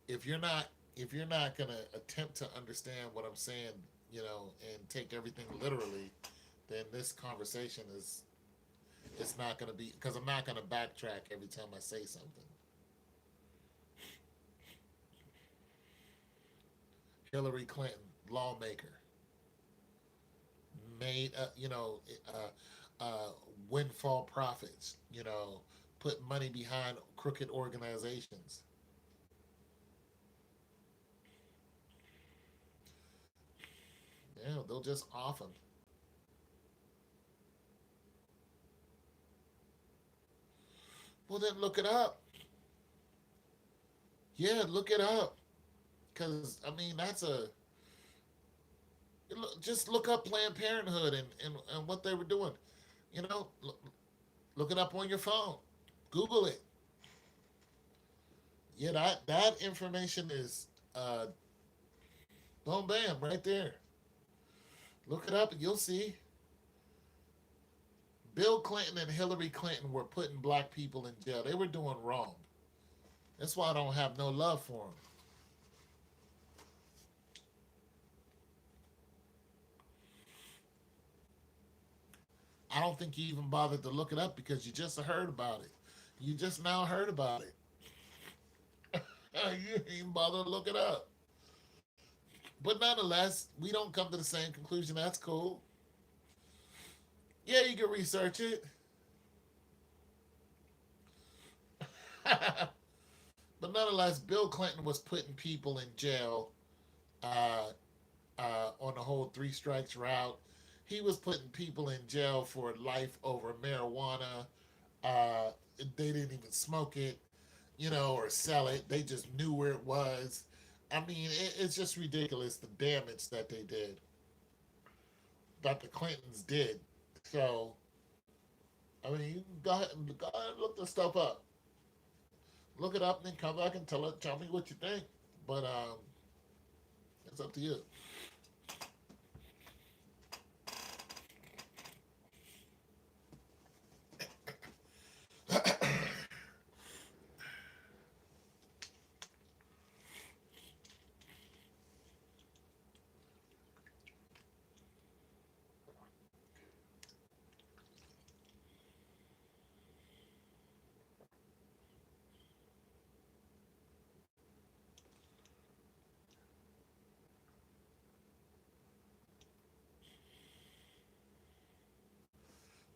If you're not if you're not gonna attempt to understand what I'm saying, and take everything literally, then this conversation is it's not gonna be because I'm not gonna backtrack every time I say something. Hillary Clinton, lawmaker, made windfall profits. Put money behind crooked organizations. Yeah, they'll just off them. Well, then look it up. Yeah, look it up. Because I mean, just look up Planned Parenthood and what they were doing. You know, look it up on your phone. Google it. Yeah, that information is boom bam right there. Look it up and you'll see. Bill Clinton and Hillary Clinton were putting black people in jail. They were doing wrong. That's why I don't have no love for them. I don't think you even bothered to look it up because you just heard about it. You just now heard about it. You didn't even bother to look it up. But nonetheless, we don't come to the same conclusion. That's cool. Yeah, you can research it. But nonetheless, Bill Clinton was putting people in jail uh, on the whole three strikes route. He was putting people in jail for life over marijuana. They didn't even smoke it, or sell it. They just knew where it was. I mean, it's just ridiculous the damage that they did, that the Clintons did. So, I mean, you can go ahead and look this stuff up. Look it up and then come back and tell me what you think. But it's up to you.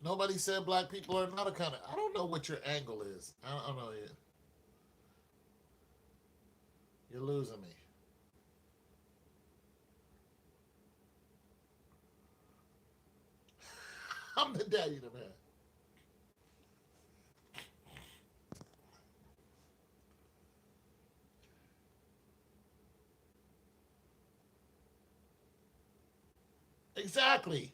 Nobody said black people are not a kind of. I don't know what your angle is. I don't know. You're losing me. I'm the daddy, the man. Exactly.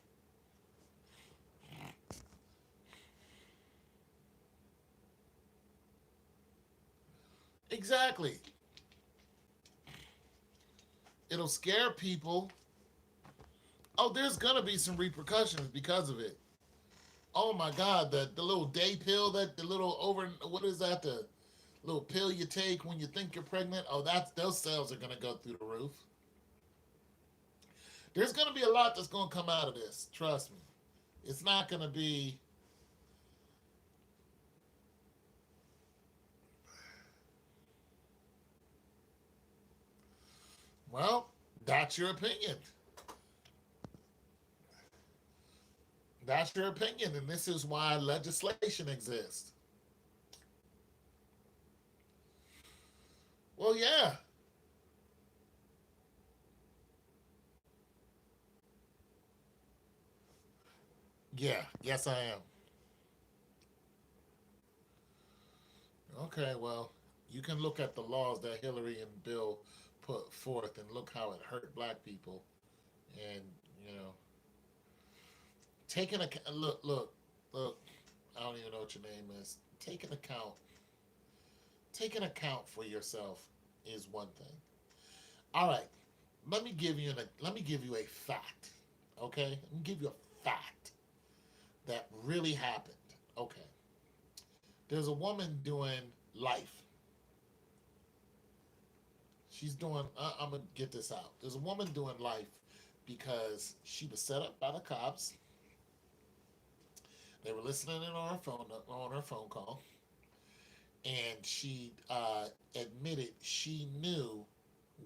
Exactly. It'll scare people. Oh, there's gonna be some repercussions because of it. Oh my God, the little day pill, that the little over, what is that, the little pill you take when you think you're pregnant? Oh, that's those cells are gonna go through the roof. There's gonna be a lot that's gonna come out of this. Trust me. It's not gonna be, well, that's your opinion. That's your opinion, and this is why legislation exists. Well, yeah, Yeah, yes, I am. Okay, well, you can look at the laws that Hillary and Bill put forth and look how it hurt black people. And, you know, taking a look, I don't even know what your name is. Taking account for yourself is one thing. All right, let me give you a fact. Okay, let me give you a fact that really happened. Okay, there's a woman doing life. She's doing. I'm gonna get this out. There's a woman doing life because she was set up by the cops. They were listening in on her phone call, and she admitted she knew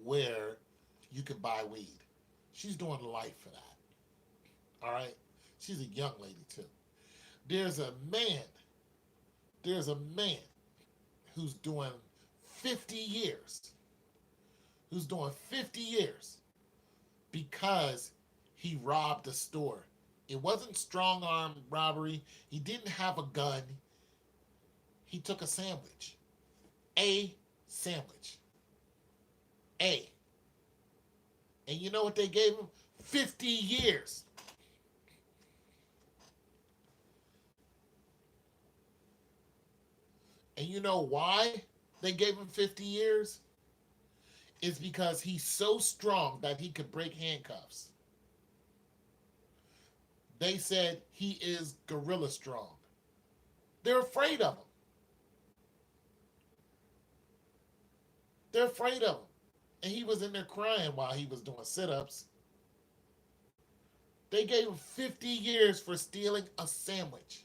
where you could buy weed. She's doing life for that. All right, she's a young lady too. There's a man. There's a man who's doing 50 years. Who's doing 50 years because he robbed a store. It wasn't strong arm robbery. He didn't have a gun. He took a sandwich. A sandwich. A. And you know what they gave him? 50 years. And you know why they gave him 50 years? It's because he's so strong that he could break handcuffs. They said he is gorilla strong. They're afraid of him. They're afraid of him. And he was in there crying while he was doing sit ups. They gave him 50 years for stealing a sandwich.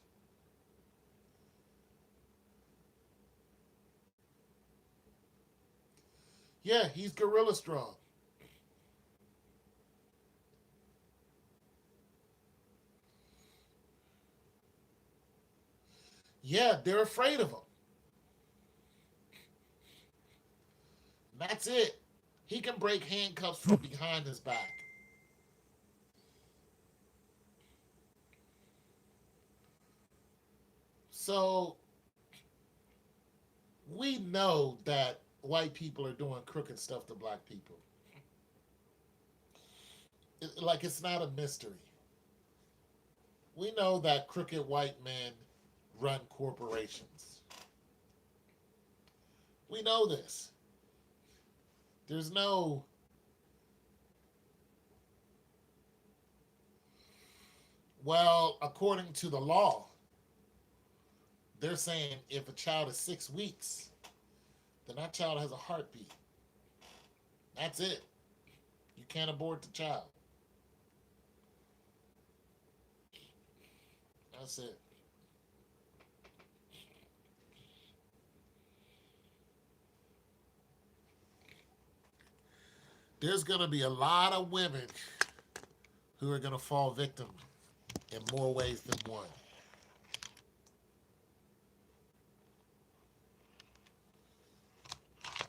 Yeah, he's gorilla strong. Yeah, they're afraid of him. That's it. He can break handcuffs from behind his back. So we know that white people are doing crooked stuff to black people. Like it's not a mystery. We know that crooked white men run corporations. We know this. There's no, well, according to the law, they're saying if a child is 6 weeks, then that child has a heartbeat. That's it. You can't abort the child. That's it. There's going to be a lot of women who are going to fall victim in more ways than one.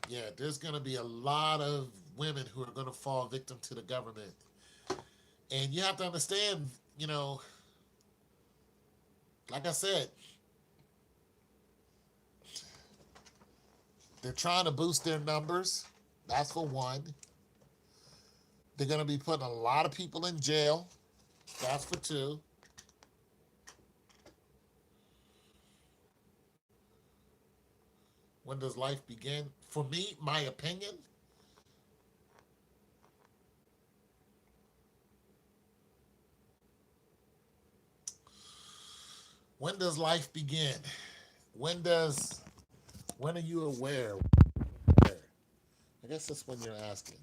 Yeah, there's going to be a lot of women who are going to fall victim to the government. And you have to understand, you know, like I said, they're trying to boost their numbers. That's for one. They're going to be putting a lot of people in jail. That's for two. When does life begin? For me, my opinion, when does life begin? When does, when are you aware? I guess that's when you're asking.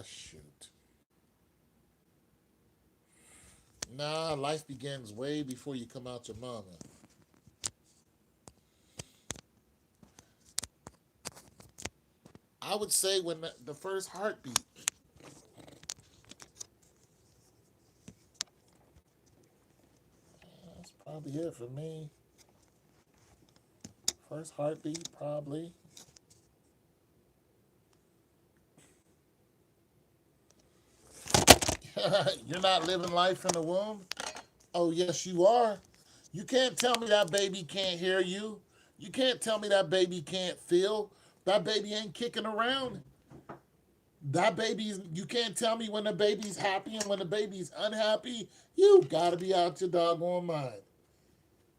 Shoot. Nah, life begins way before you come out your mama. I would say when the first heartbeat. That's probably it for me. First heartbeat, probably. You're not living life in the womb? Oh, yes, you are. You can't tell me that baby can't hear you. You can't tell me that baby can't feel. That baby ain't kicking around. That baby's, you can't tell me when the baby's happy and when the baby's unhappy. You gotta be out your doggone mind.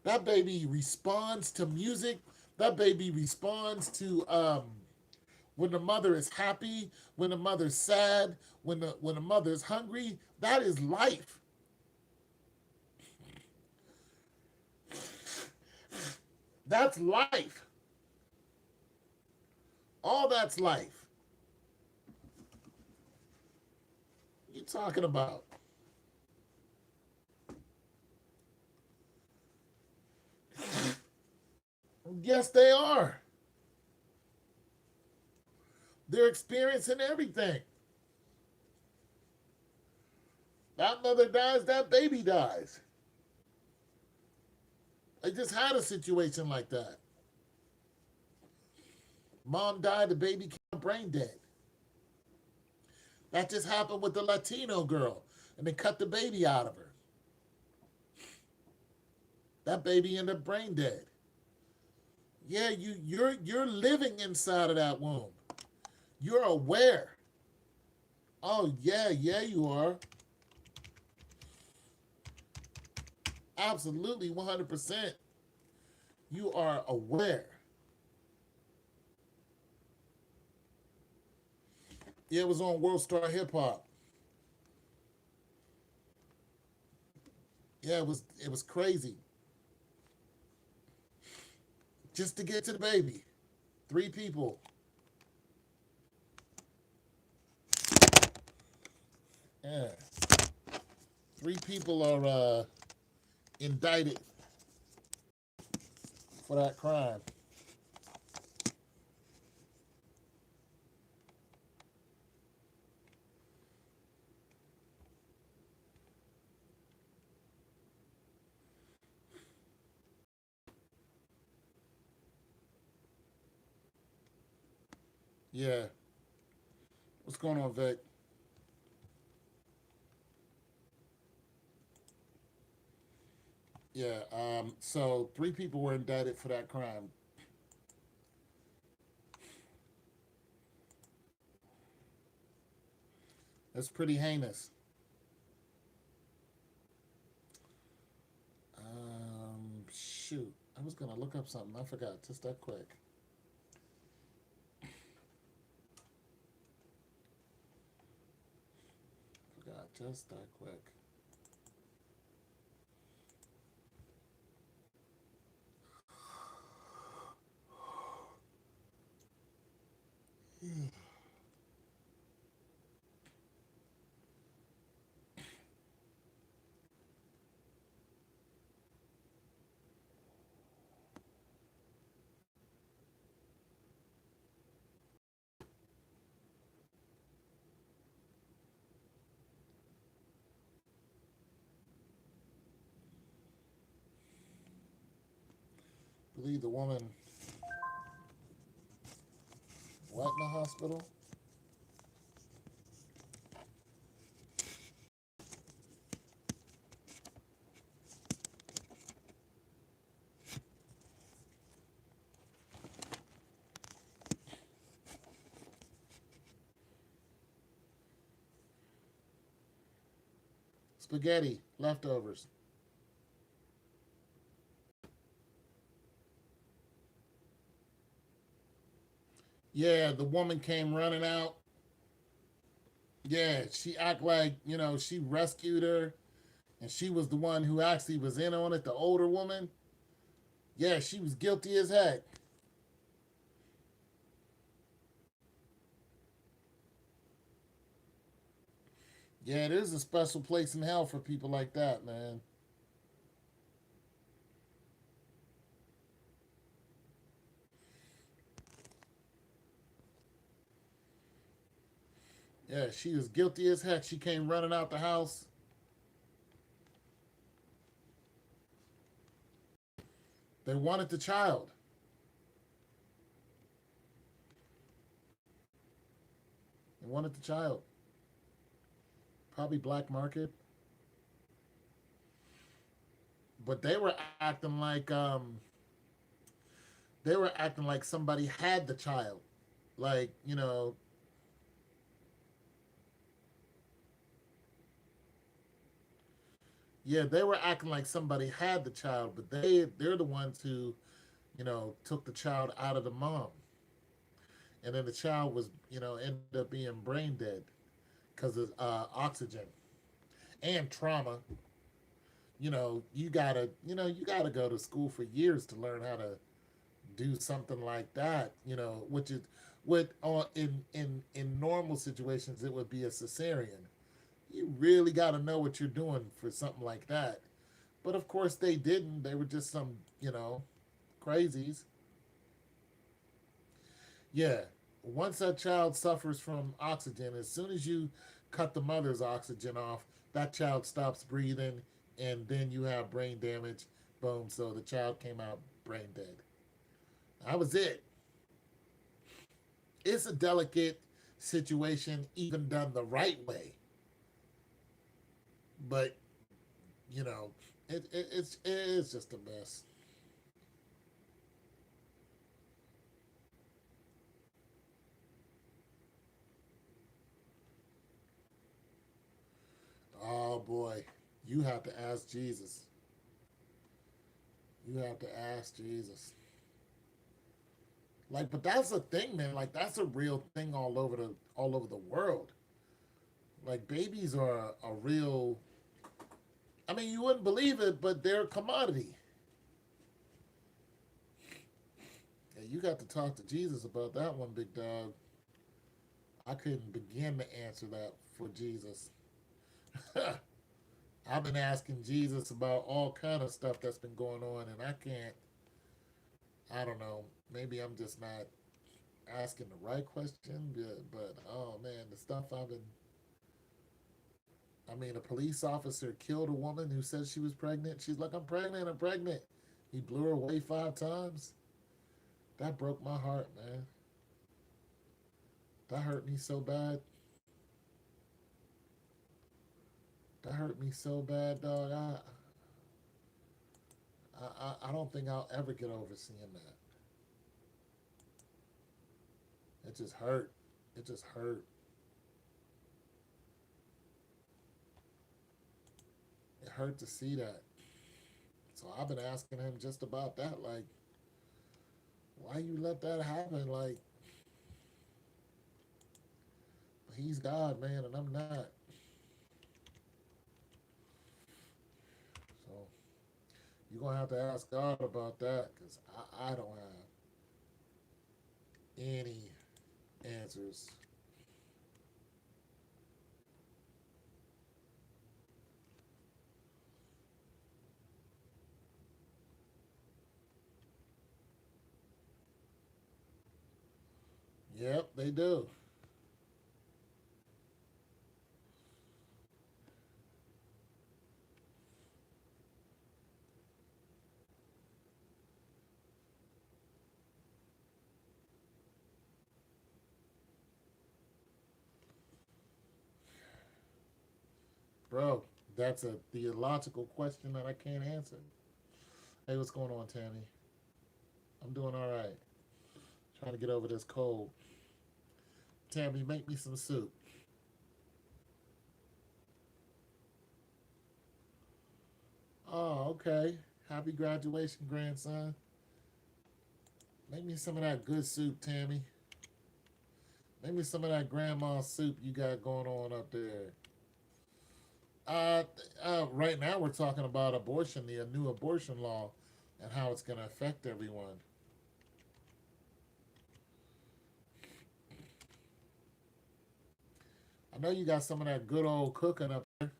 That baby responds to music. That baby responds to when the mother is happy, when the mother's sad, when the mother's hungry. That is life. That's life. All that's life. What you talking about? Yes, they are. They're experiencing everything. That mother dies, that baby dies. I just had a situation like that. Mom died, the baby came brain dead. That just happened with the Latino girl, and they cut the baby out of her. That baby ended up brain dead. Yeah, you're living inside of that womb. You're aware. Oh yeah, yeah you are. Absolutely 100%. You are aware. Yeah, it was on World Star Hip Hop. Yeah, it was crazy. Just to get to the baby. Three people. Yeah. Three people are indicted for that crime. Yeah. What's going on, Vic? Yeah. So three people were indicted for that crime. That's pretty heinous. Shoot. I was gonna look up something. I forgot just that quick. Forgot just that quick. I believe the woman what in the hospital? Spaghetti leftovers. Yeah, the woman came running out. Yeah, she act like she rescued her, and she was the one who actually was in on it. The older woman. Yeah, she was guilty as heck. Yeah, there's a special place in hell for people like that, man. Yeah, she was guilty as heck. She came running out the house. They wanted the child. They wanted the child. Probably black market, but they were acting like somebody had the child. Like, yeah, they were acting like somebody had the child, but they're the ones who, took the child out of the mom. And then the child was, ended up being brain dead because of oxygen and trauma. You gotta go to school for years to learn how to do something like that. Which is what in normal situations it would be a cesarean. You really got to know what you're doing for something like that. But of course they didn't. They were just some crazies. Yeah. Once that child suffers from oxygen, as soon as you cut the mother's oxygen off, that child stops breathing, and then you have brain damage. Boom. So the child came out brain dead. That was it. It's a delicate situation, even done the right way. But you know, it's just a mess. Oh boy, you have to ask Jesus. You have to ask Jesus. Like, but that's a thing, man. Like, that's a real thing all over the world. Like, babies are a real. I mean, you wouldn't believe it, but they're a commodity. And you got to talk to Jesus about that one, big dog. I couldn't begin to answer that for Jesus. I've been asking Jesus about all kind of stuff that's been going on, and I can't. I don't know. Maybe I'm just not asking the right question, but oh man, the stuff I've been. I mean, a police officer killed a woman who said she was pregnant. She's like, "I'm pregnant. I'm pregnant." He blew her away 5 times. That broke my heart, man. That hurt me so bad. That hurt me so bad, dog. I don't think I'll ever get over seeing that. It just hurt. It just hurt. It hurt to see that. So I've been asking him just about that. Like, why you let that happen? Like, he's God, man, and I'm not. So you're gonna have to ask God about that because I don't have any answers. Yep, they do. Bro, that's a theological question that I can't answer. Hey, what's going on, Tammy? I'm doing all right. Trying to get over this cold. Tammy, make me some soup. Oh, okay. Happy graduation, grandson. Make me some of that good soup, Tammy. Make me some of that grandma soup you got going on up there. Uh, right now we're talking about abortion, the new abortion law, and how it's going to affect everyone. I know you got some of that good old cooking up there.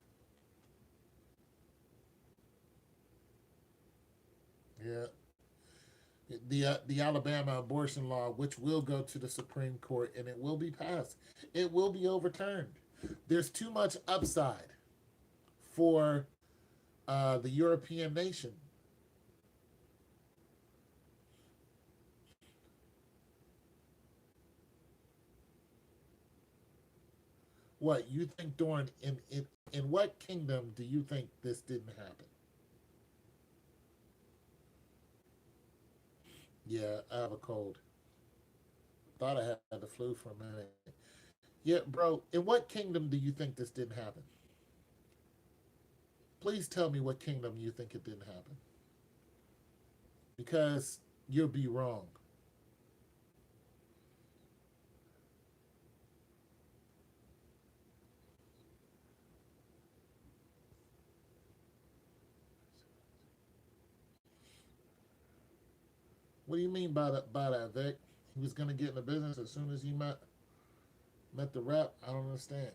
Yeah. The Alabama abortion law, which will go to the Supreme Court and it will be passed. It will be overturned. There's too much upside for the European nation. What you think during in what kingdom do you think this didn't happen? Yeah, I have a cold. Thought I had the flu for a minute. Yeah, bro. In what kingdom do you think this didn't happen? Please tell me what kingdom you think it didn't happen, because you'll be wrong. What do you mean by that, Vic? He was gonna get in the business as soon as he met the rep. I don't understand.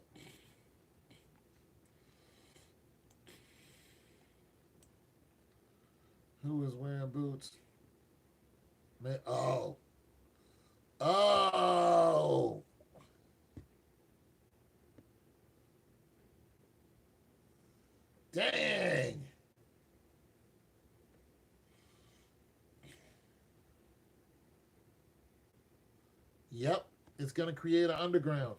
Who was wearing boots? Man, oh, dang. Yep, it's gonna create an underground.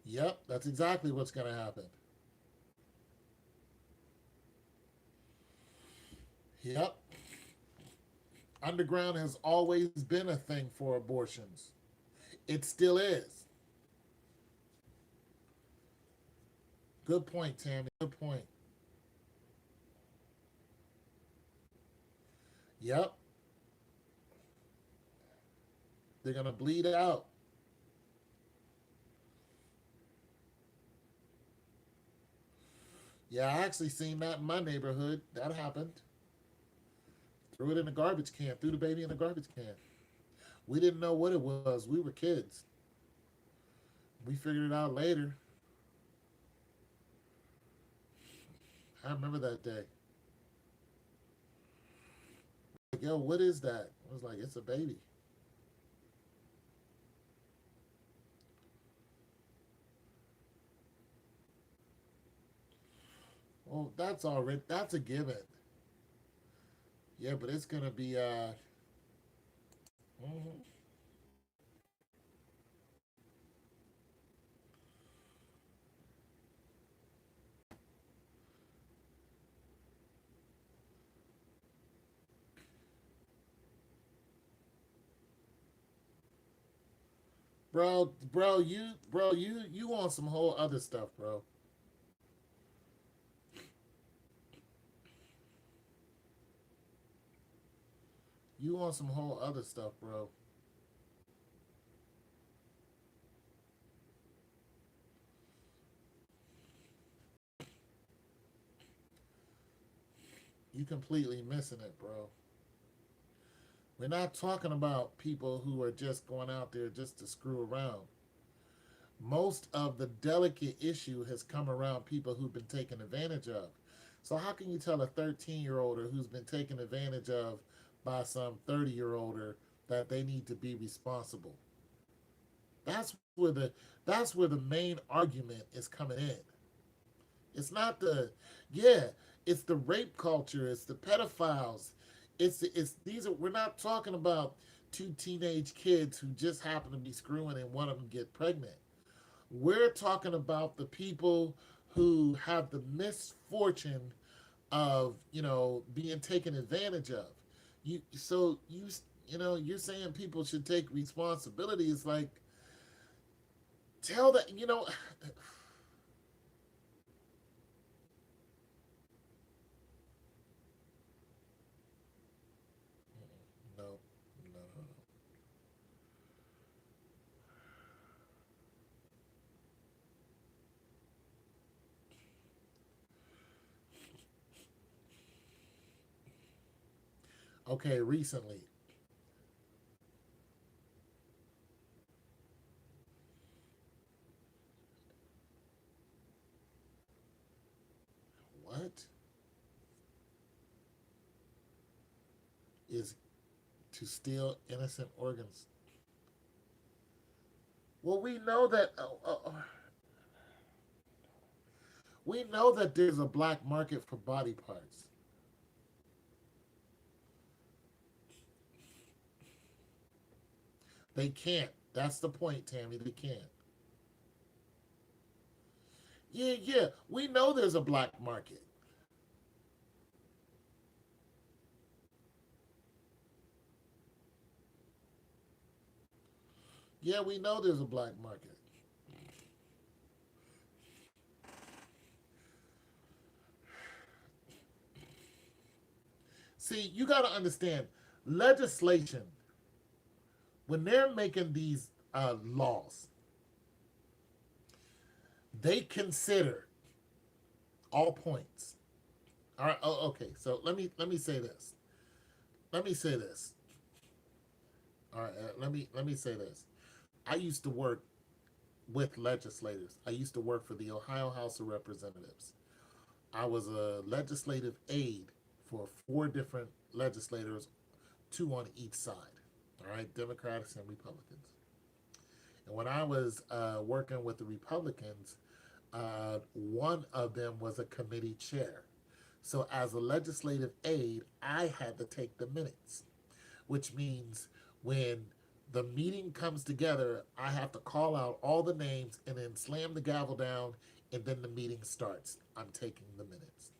Yep, that's exactly what's gonna happen. Yep, underground has always been a thing for abortions. It still is. Good point, Tammy. Good point. Yep, they're gonna bleed out. Yeah, I actually seen that in my neighborhood. That happened. Threw it in the garbage can. Threw the baby in the garbage can. We didn't know what it was. We were kids. We figured it out later. I remember that day. Like, yo, what is that? I was like, it's a baby. Well, that's already that's a given. Yeah, but it's gonna be mhm. bro, you on some whole other stuff, bro. You on some whole other stuff, bro. You completely missing it, bro. We're not talking about people who are just going out there just to screw around. Most of the delicate issue has come around people who've been taken advantage of. So how can you tell a 13-year-older who's been taken advantage of by some 30-year-older that they need to be responsible? That's where the main argument is coming in. It's not the yeah, it's the rape culture, it's the pedophiles. It's these are we're not talking about two teenage kids who just happen to be screwing and one of them get pregnant. We're talking about the people who have the misfortune of, being taken advantage of. You're saying people should take responsibility. It's like, tell that, no, no, no. Okay, recently. What is to steal innocent organs? Well, we know that there's a black market for body parts. They can't. That's the point, Tammy. They can't. Yeah, yeah. We know there's a black market. Yeah, we know there's a black market. See, you got to understand legislation, when they're making these laws, they consider all points. All right. Oh, okay. So let me say this. Let me say this. All right. Let me say this. I used to work with legislators. I used to work for the Ohio House of Representatives. I was a legislative aide for four different legislators, two on each side. All right, Democrats and Republicans. And when I was working with the Republicans, one of them was a committee chair. So, as a legislative aide, I had to take the minutes, which means when the meeting comes together, I have to call out all the names and then slam the gavel down, and then the meeting starts. I'm taking the minutes.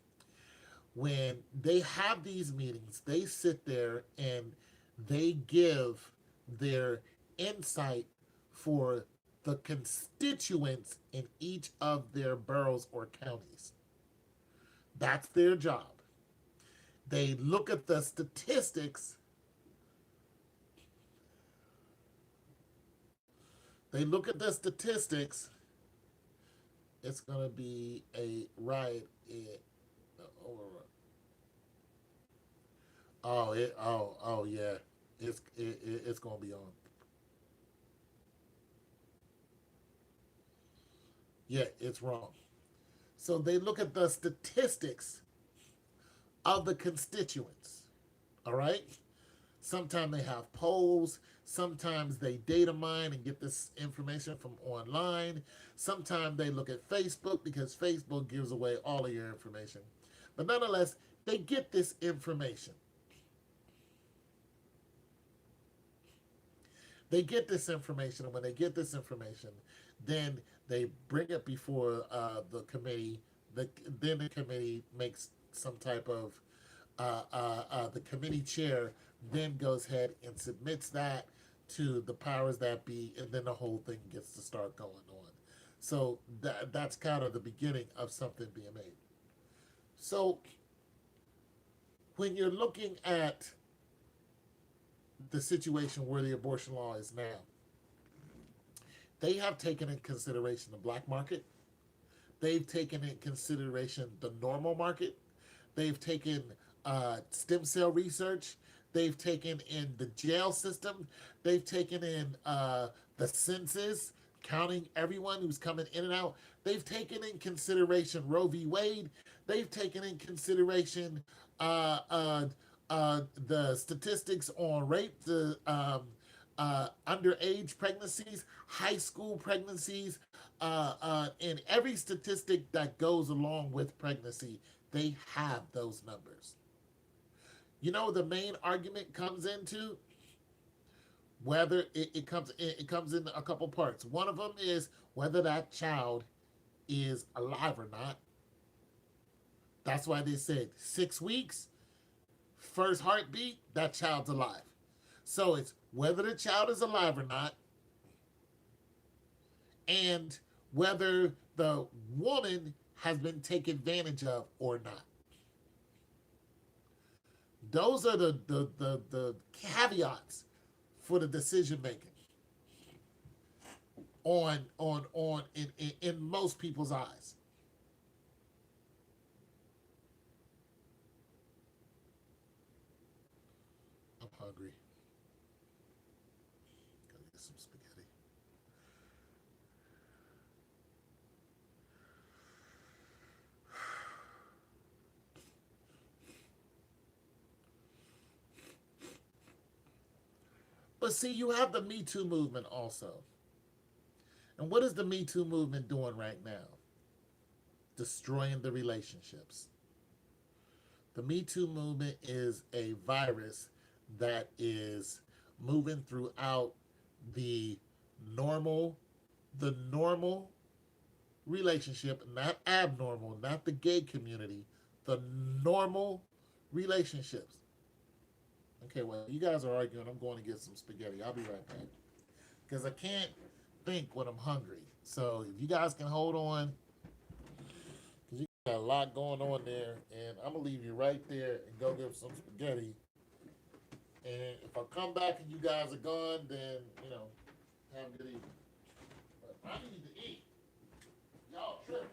When they have these meetings, they sit there and they give their insight for the constituents in each of their boroughs or counties. That's their job. They look at the statistics. They look at the statistics. It's gonna be a riot. Oh yeah. It's gonna be on. Yeah, it's wrong. So they look at the statistics of the constituents. All right. Sometimes they have polls. Sometimes they data mine and get this information from online. Sometimes they look at Facebook because Facebook gives away all of your information. But nonetheless, they get this information. They get this information, and when they get this information, then they bring it before the committee. Then the committee makes some type of the committee chair then goes ahead and submits that to the powers that be, and then the whole thing gets to start going on. So that's kind of the beginning of something being made. So when you're looking at the situation where the abortion law is now, they have taken in consideration the black market. They've taken in consideration the normal market. They've taken stem cell research. They've taken in the jail system. They've taken in the census, counting everyone who's coming in and out. They've taken in consideration Roe v. Wade. They've taken in consideration uh, uh, the statistics on rape, the underage pregnancies, high school pregnancies, and every statistic that goes along with pregnancy. They have those numbers. You know, the main argument comes into whether it comes in a couple parts. One of them is whether that child is alive or not. That's why they said 6 weeks, first heartbeat, that child's alive. So it's whether the child is alive or not, and whether the woman has been taken advantage of or not. Those are the caveats for the decision making on in most people's eyes. I'm hungry. Gotta get some spaghetti. But see, you have the Me Too movement also. And what is the Me Too movement doing right now? Destroying the relationships. The Me Too movement is a virus that is moving throughout the normal, the normal relationship, not abnormal, not the gay community, the normal relationships. Okay, well, you guys are arguing. I'm going to get some spaghetti. I'll be right back. Because I can't think when I'm hungry. So if you guys can hold on, because you got a lot going on there, and I'm going to leave you right there and go get some spaghetti. And if I come back and you guys are gone, then, have a good evening. But I need to eat. Y'all tripping.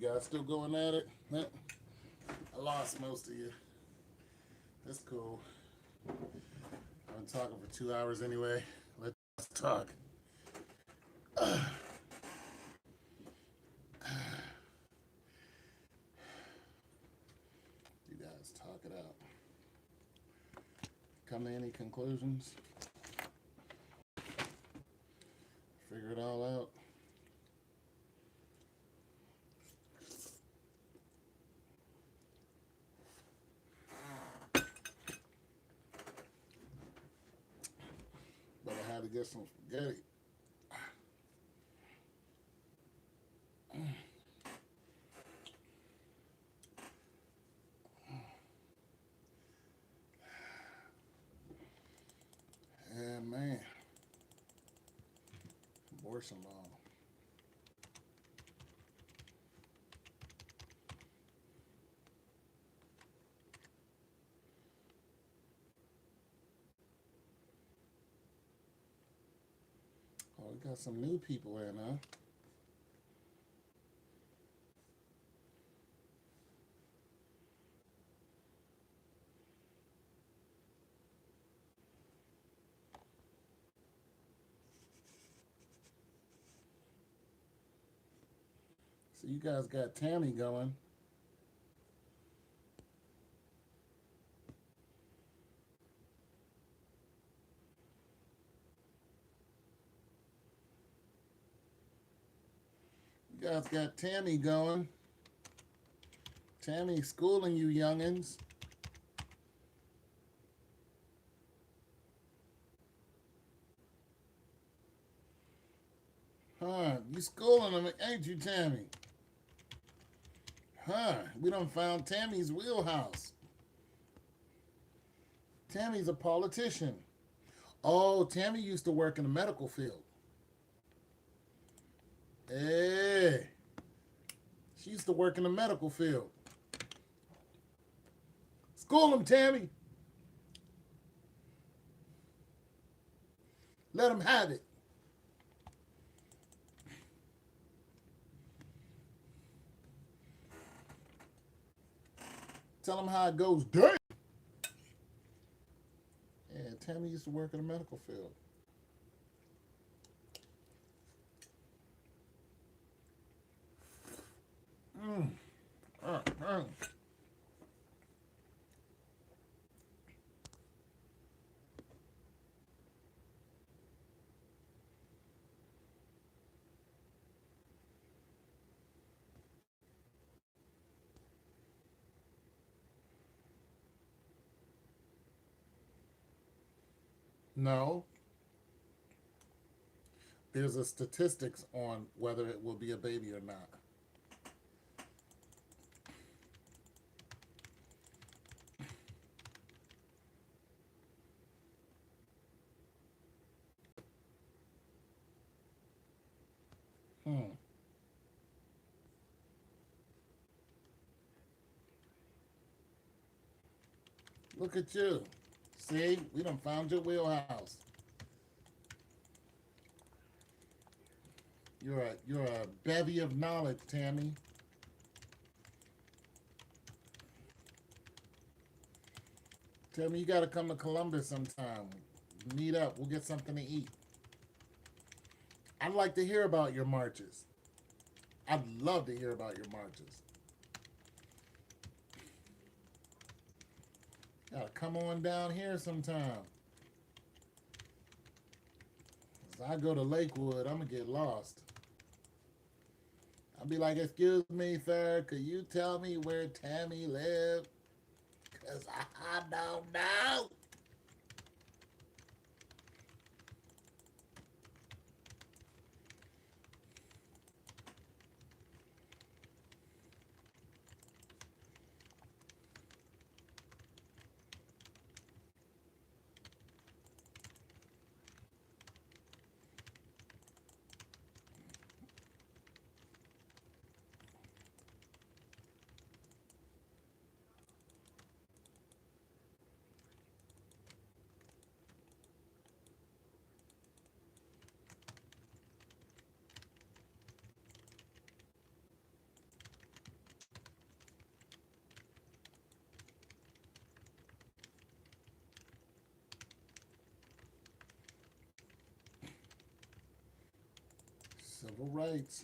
You guys still going at it? Huh? I lost most of you. That's cool. I've been talking for 2 hours anyway. Let's talk. You guys talk it out. Come to any conclusions? Figure it all out. But I had to get some spaghetti. And man, abortion law. Oh, we got some new people in, huh? So you guys got Tammy going. You guys got Tammy going. Tammy schooling you youngins. Huh? You schooling them, ain't you, Tammy? Huh? We done found Tammy's wheelhouse. Tammy's a politician. Oh, Tammy used to work in the medical field. Hey, she used to work in the medical field. School them, Tammy. Let them have it. Tell them how it goes. Damn. Yeah, Tammy used to work in the medical field. Mm. Mm. No, there's a statistics on whether it will be a baby or not. Hmm. Look at you. See, we done found your wheelhouse. You're a bevy of knowledge, Tammy. Tammy, you gotta come to Columbus sometime. Meet up. We'll get something to eat. I'd like to hear about your marches. I'd love to hear about your marches. Gotta come on down here sometime. As I go to Lakewood, I'm gonna get lost. I'll be like, excuse me, sir, could you tell me where Tammy lives? Cause I don't know. Civil rights.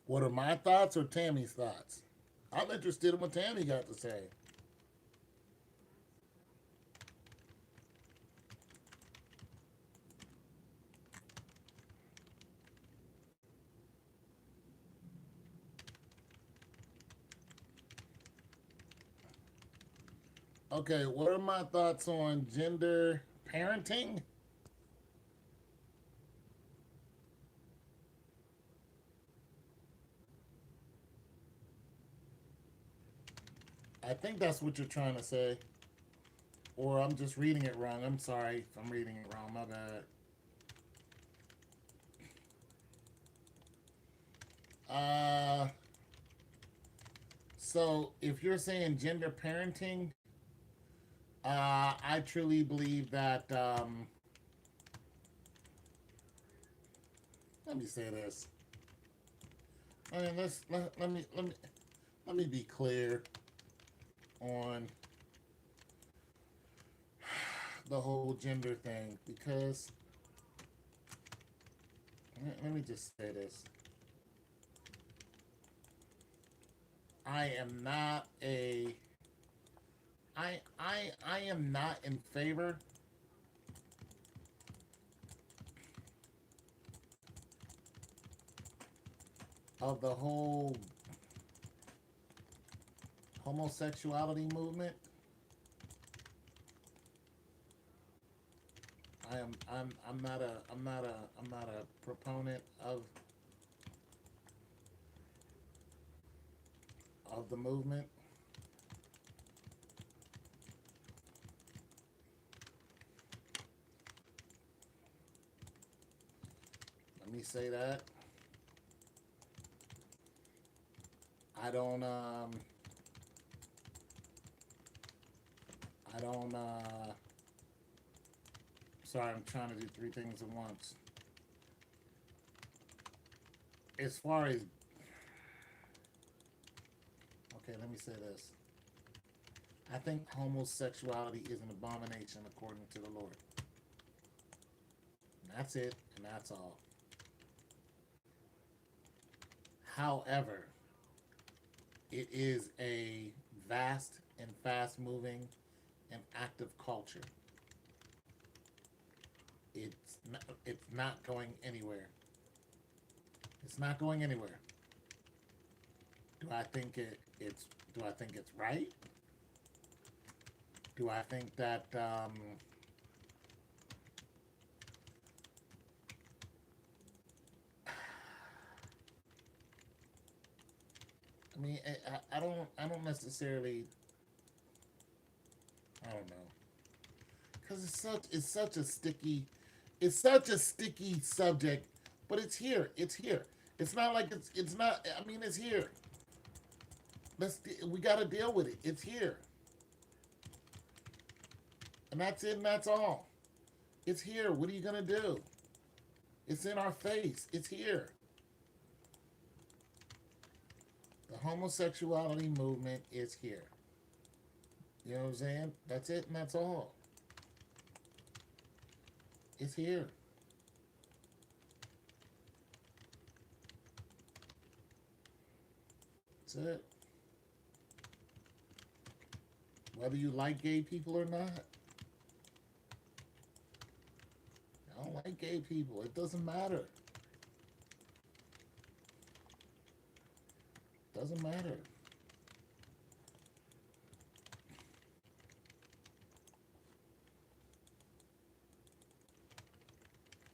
What are my thoughts or Tammy's thoughts? I'm interested in what Tammy got to say. Okay, what are my thoughts on gender parenting? I think that's what you're trying to say. Or I'm just reading it wrong. I'm sorry if I'm reading it wrong. My bad. Uh, so if you're saying gender parenting, I truly believe that. Let me say this. I mean, let me be clear on the whole gender thing because let me just say this. I am not a I am not in favor of the whole homosexuality movement. I'm not a proponent of the movement. Let me say that. I don't I don't sorry, I'm trying to do three things at once. As far as okay, let me say this. I think homosexuality is an abomination according to the Lord. And that's it, and that's all. However, it is a vast and fast moving and active culture. It's not going anywhere. It's not going anywhere. Do I think it's right? Do I think that I mean I don't necessarily I don't know because it's such a sticky subject, but it's here. It's here. It's not like it's not. I mean, it's here. We got to deal with it. It's here, and that's it, and that's all. It's here. What are you gonna do? It's in our face. It's here. The homosexuality movement is here. You know what I'm saying? That's it, and that's all. It's here. That's it. Whether you like gay people or not, I don't like gay people. It doesn't matter. It doesn't matter.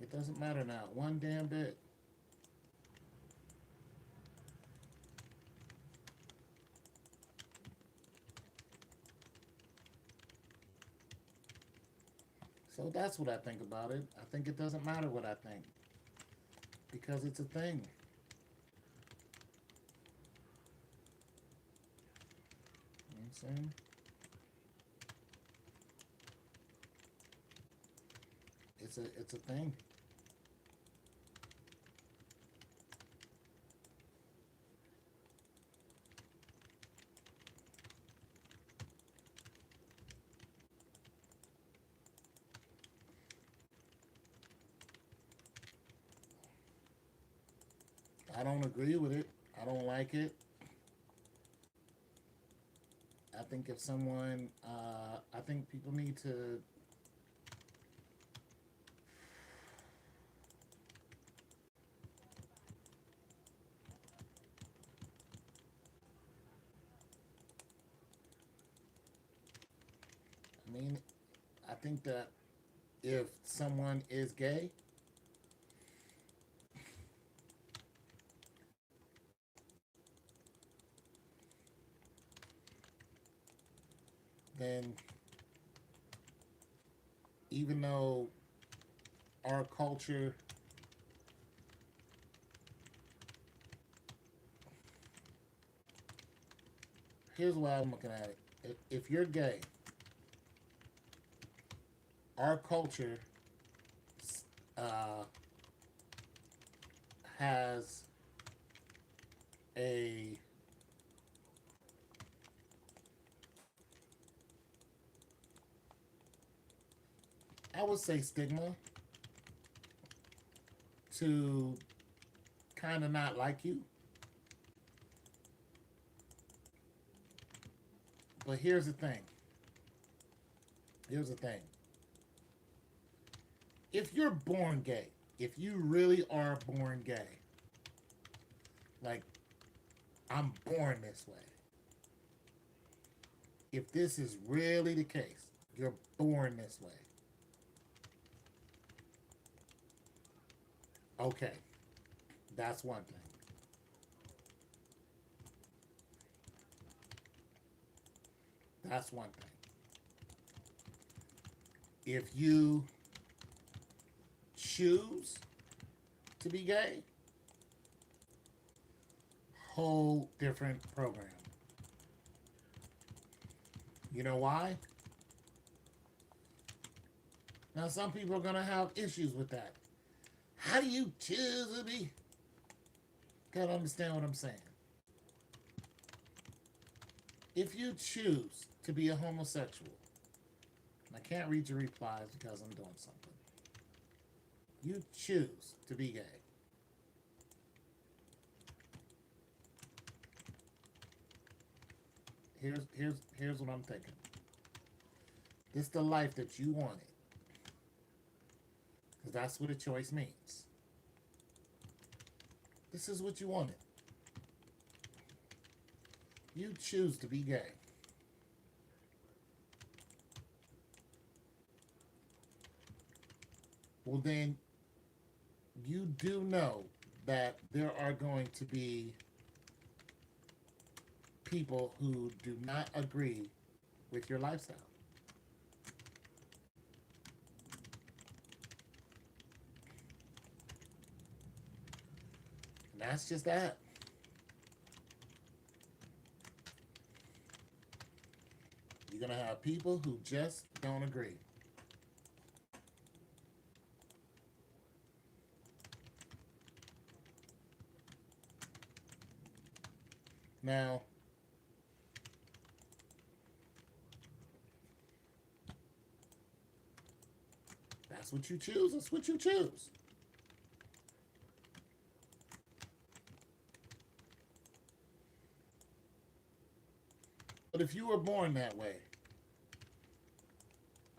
It doesn't matter now. One damn bit. So that's what I think about it. I think it doesn't matter what I think because it's a thing. You know what I'm saying? It's a thing. I don't agree with it. I don't like it. I think if someone, I think people need to. I mean, I think that if someone is gay, then even though our culture, here's why I'm looking at it. If you're gay, our culture uh, has a I would say stigma to kind of not like you. But here's the thing. Here's the thing. If you're born gay, if you really are born gay, like I'm born this way, if this is really the case, you're born this way. Okay, that's one thing. That's one thing. If you choose to be gay, whole different program. You know why? Now, some people are going to have issues with that. How do you choose to be? Gotta understand what I'm saying. If you choose to be a homosexual, and I can't read your replies because I'm doing something. You choose to be gay. Here's what I'm thinking. This is the life that you wanted. Because that's what a choice means. This is what you wanted. You choose to be gay. Well, then you do know that there are going to be people who do not agree with your lifestyle. And that's just that. You're going to have people who just don't agree. Now, that's what you choose. That's what you choose. But if you were born that way,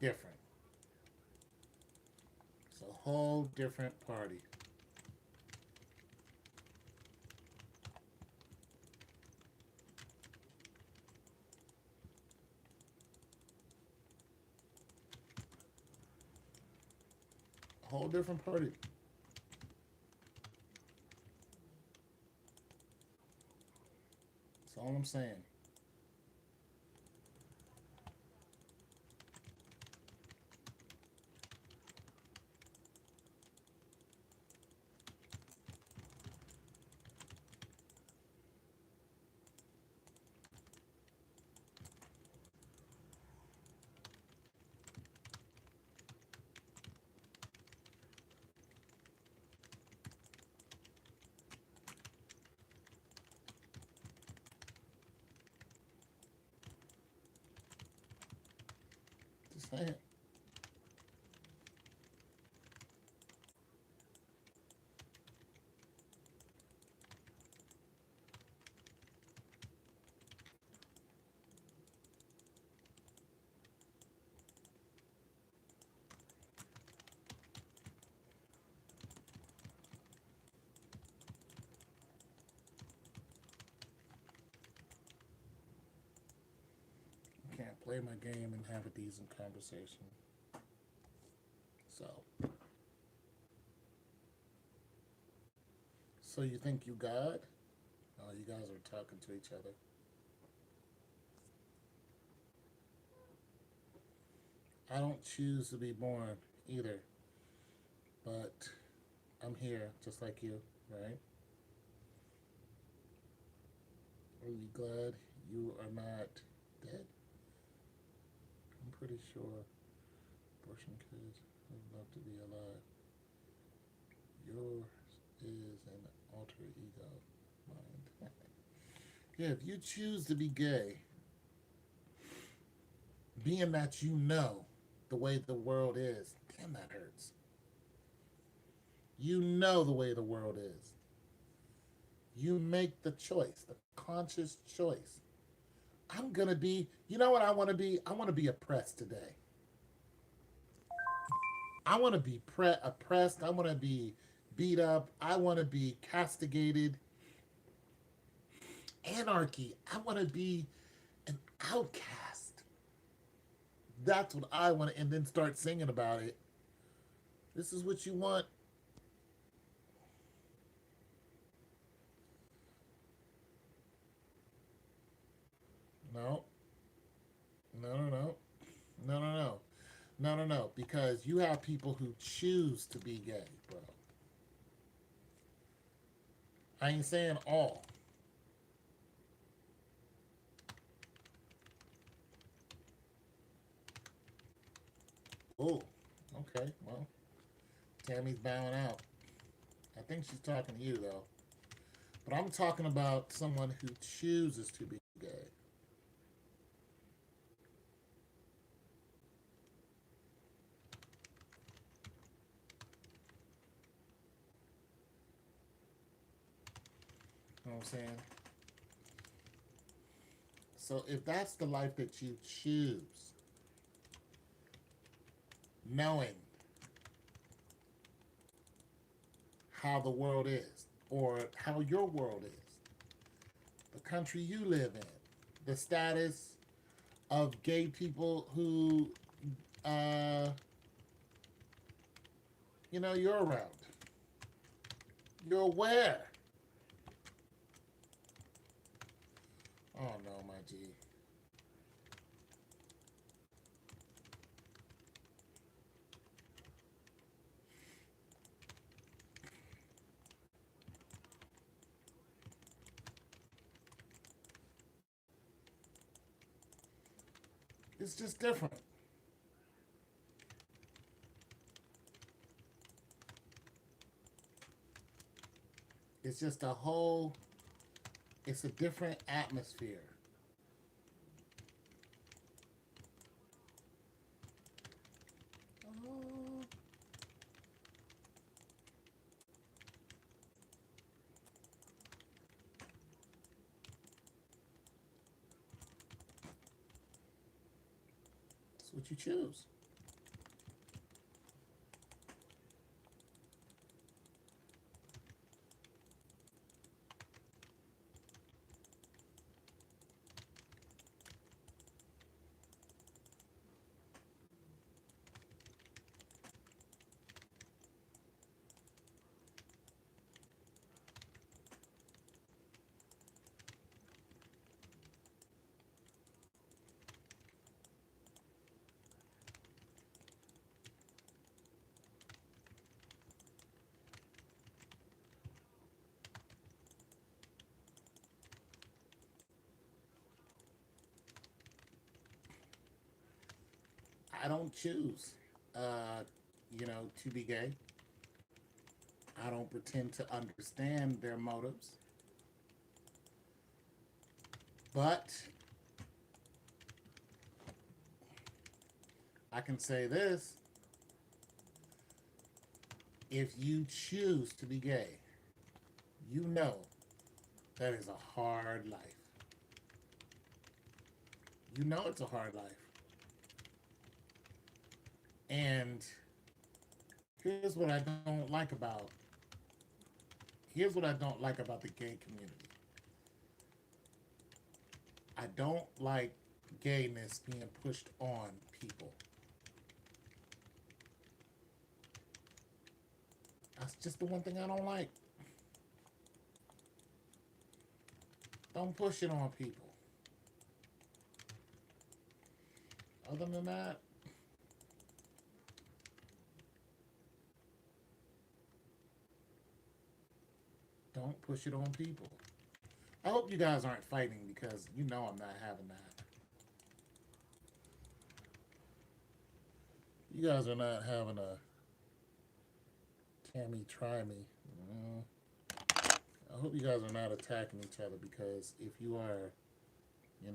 different. It's a whole different party. A whole different party. That's all I'm saying. Just saying. can't play my game and have a decent conversation. So, so you think you God? Oh, you guys are talking to each other. I don't choose to be born either, but I'm here just like you, right? Are you glad you are not dead? I'm pretty sure abortion kids would love to be alive. Yours is an alter ego mind. Yeah, if you choose to be gay, being that you know the way the world is, damn, that hurts. You know the way the world is. You make the choice, the conscious choice. I'm gonna be, you know what I wanna be? I wanna be oppressed today. I wanna be oppressed. I wanna be beat up. I wanna be castigated. Anarchy. I wanna be an outcast. That's what I wanna, and then start singing about it. This is what you want. No, no, no, no, no, no, no. No, no, no, because you have people who choose to be gay, bro. I ain't saying all. Oh, okay, well, Tammy's bowing out. I think she's talking to you, though. But I'm talking about someone who chooses to be gay. You know what I'm saying? So if that's the life that you choose, knowing how the world is, or how your world is, the country you live in, the status of gay people who, uh, you're around, you're aware. Oh no, my G. It's just different. It's just a whole, it's a different atmosphere. Oh, it's what you choose. I don't choose, uh, to be gay. I don't pretend to understand their motives. But I can say this: if you choose to be gay, you know that is a hard life. You know it's a hard life. And here's what I don't like about here's what I don't like about the gay community. I don't like gayness being pushed on people. That's just the one thing I don't like. Don't push it on people. Other than that, don't push it on people. I hope you guys aren't fighting because you know I'm not having that. You guys are not having a Tammy try me. I hope you guys are not attacking each other because if you are, we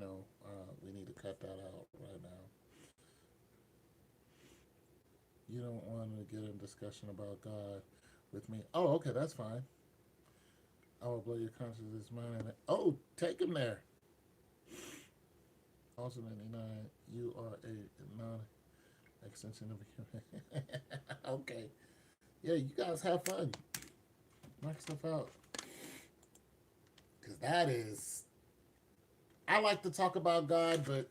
need to cut that out right now. You don't want to get in discussion about God with me. Oh, okay, that's fine. I will blow your conscience this mind. Oh, take him there. Also, 99, you are a non-extension of a human. Okay. Yeah, you guys have fun. Knock stuff out. Because that is... I like to talk about God, but...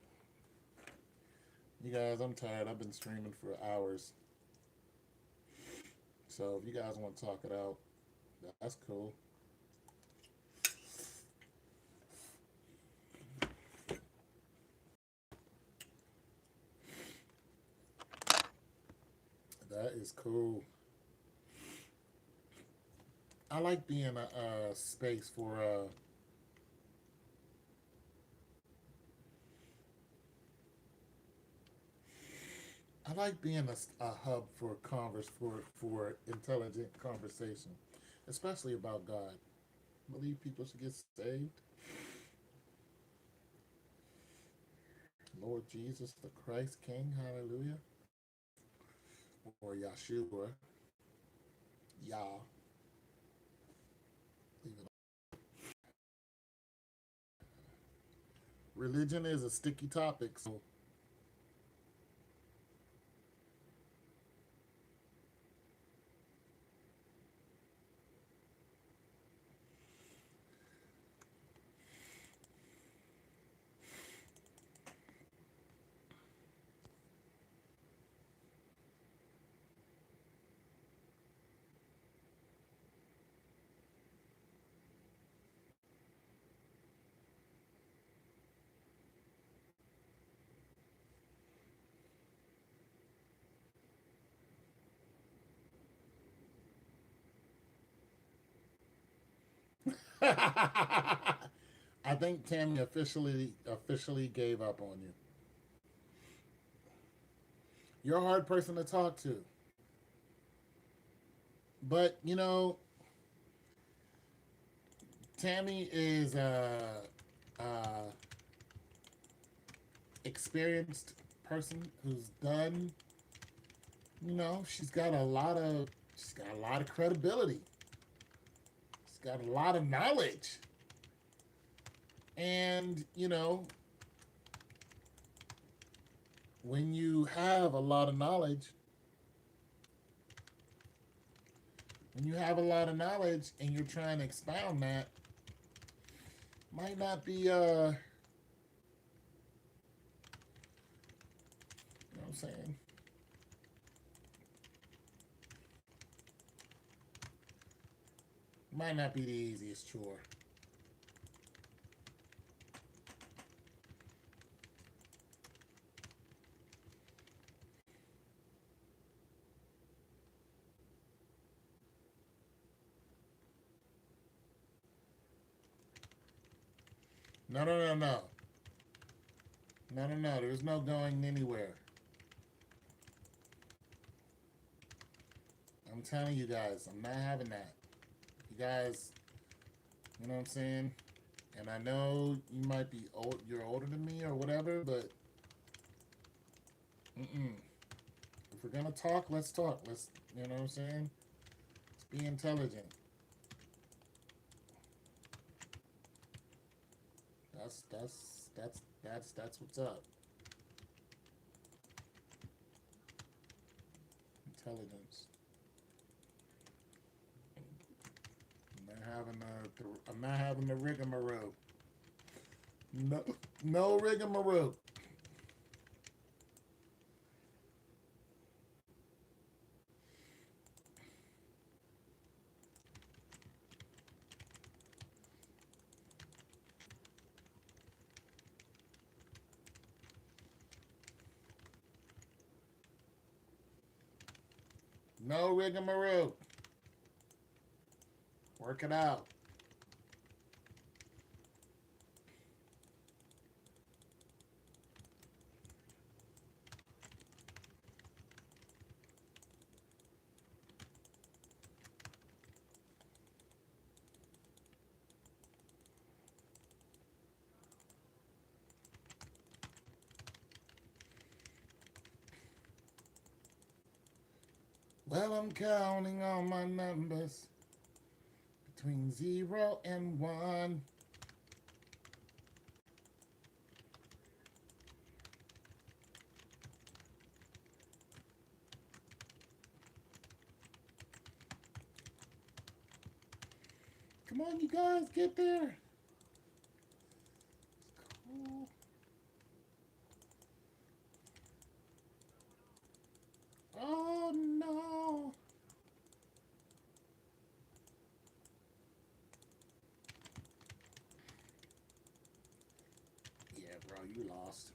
You guys, I'm tired. I've been streaming for hours. So if you guys want to talk it out, that's cool. That is cool. I like being a space for I like being a hub for for intelligent conversation, especially about God. I believe people should get saved. Lord Jesus, the Christ King, hallelujah. Or Yahshua, Yah. Leave it. Religion is a sticky topic, so I think Tammy officially gave up on you. You're a hard person to talk to. But, Tammy is a experienced person who's done, she's got a lot of credibility. She's got a lot of knowledge. And, when you have a lot of knowledge, and you're trying to expound that, might not be, you know what I'm saying? Might not be the easiest chore. No, no, no, no. No, no, no. There's no going anywhere. I'm telling you guys, I'm not having that. You guys, you know what I'm saying? And I know you might be old, you're older than me or whatever, but if we're gonna talk, let's talk. Let's, you know what I'm saying? Let's be intelligent. That's what's up. Intelligence. I'm not having the rigmarole. No, no rigmarole. No rigmarole. Work it out. Well, I'm counting all my numbers between 0 and 1. Come on, you guys, get there. Cool. Oh no. Yeah, bro, you lost.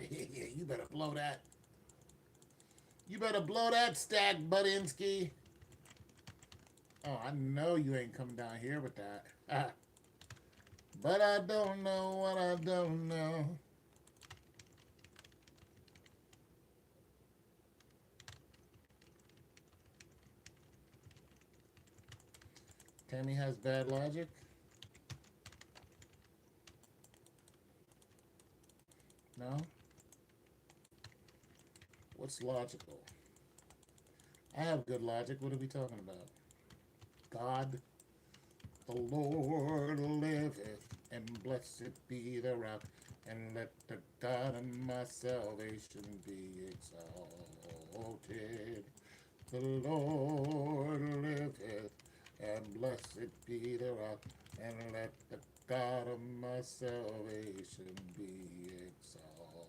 Yeah, you better blow that. You better blow that stack, Budinsky. Oh, I know you ain't coming down here with that. But I don't know what I don't know. Tammy has bad logic. No? What's logical? I have good logic. What are we talking about? God, the Lord liveth, and blessed be the rock, and let the God of my salvation be exalted. The Lord liveth, and blessed be the rock, and let the God of my salvation be exalted.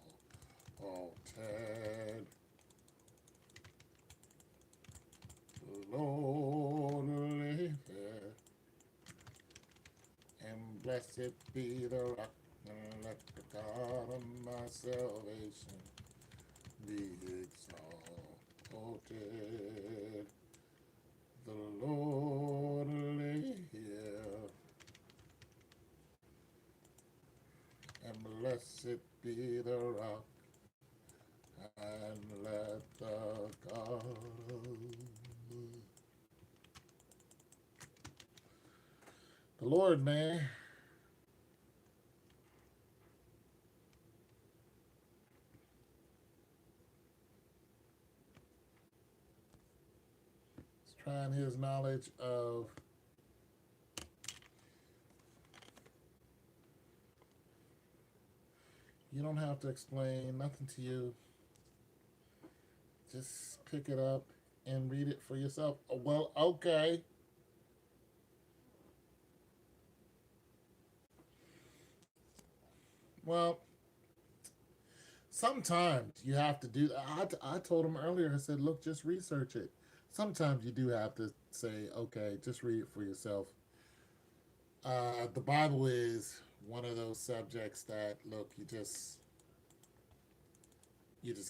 The Lord liveth, and blessed be the rock, and let the God of my salvation be exalted. The Lord liveth, and blessed be the rock, and let the God the Lord, man. He's trying his knowledge of you don't have to explain nothing to you. Just pick it up and read it for yourself. Oh, well, okay. Well, sometimes you have to do. I told him earlier. I said, look, just research it. Sometimes you do have to say, okay, just read it for yourself. The Bible is one of those subjects that look, you just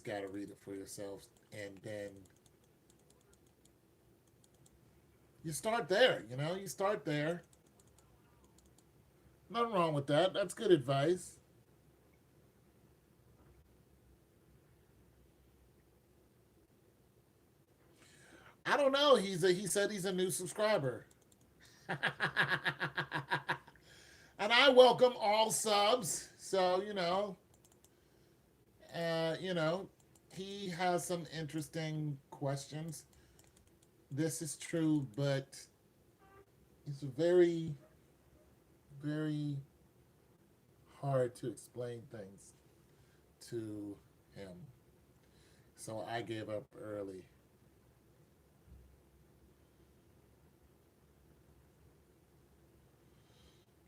got to read it for yourself, and then you start there. You start there. Nothing wrong with that. That's good advice. I don't know. He said he's a new subscriber. And I welcome all subs. So, uh, you know, he has some interesting questions. This is true, but it's very, very hard to explain things to him. So I gave up early.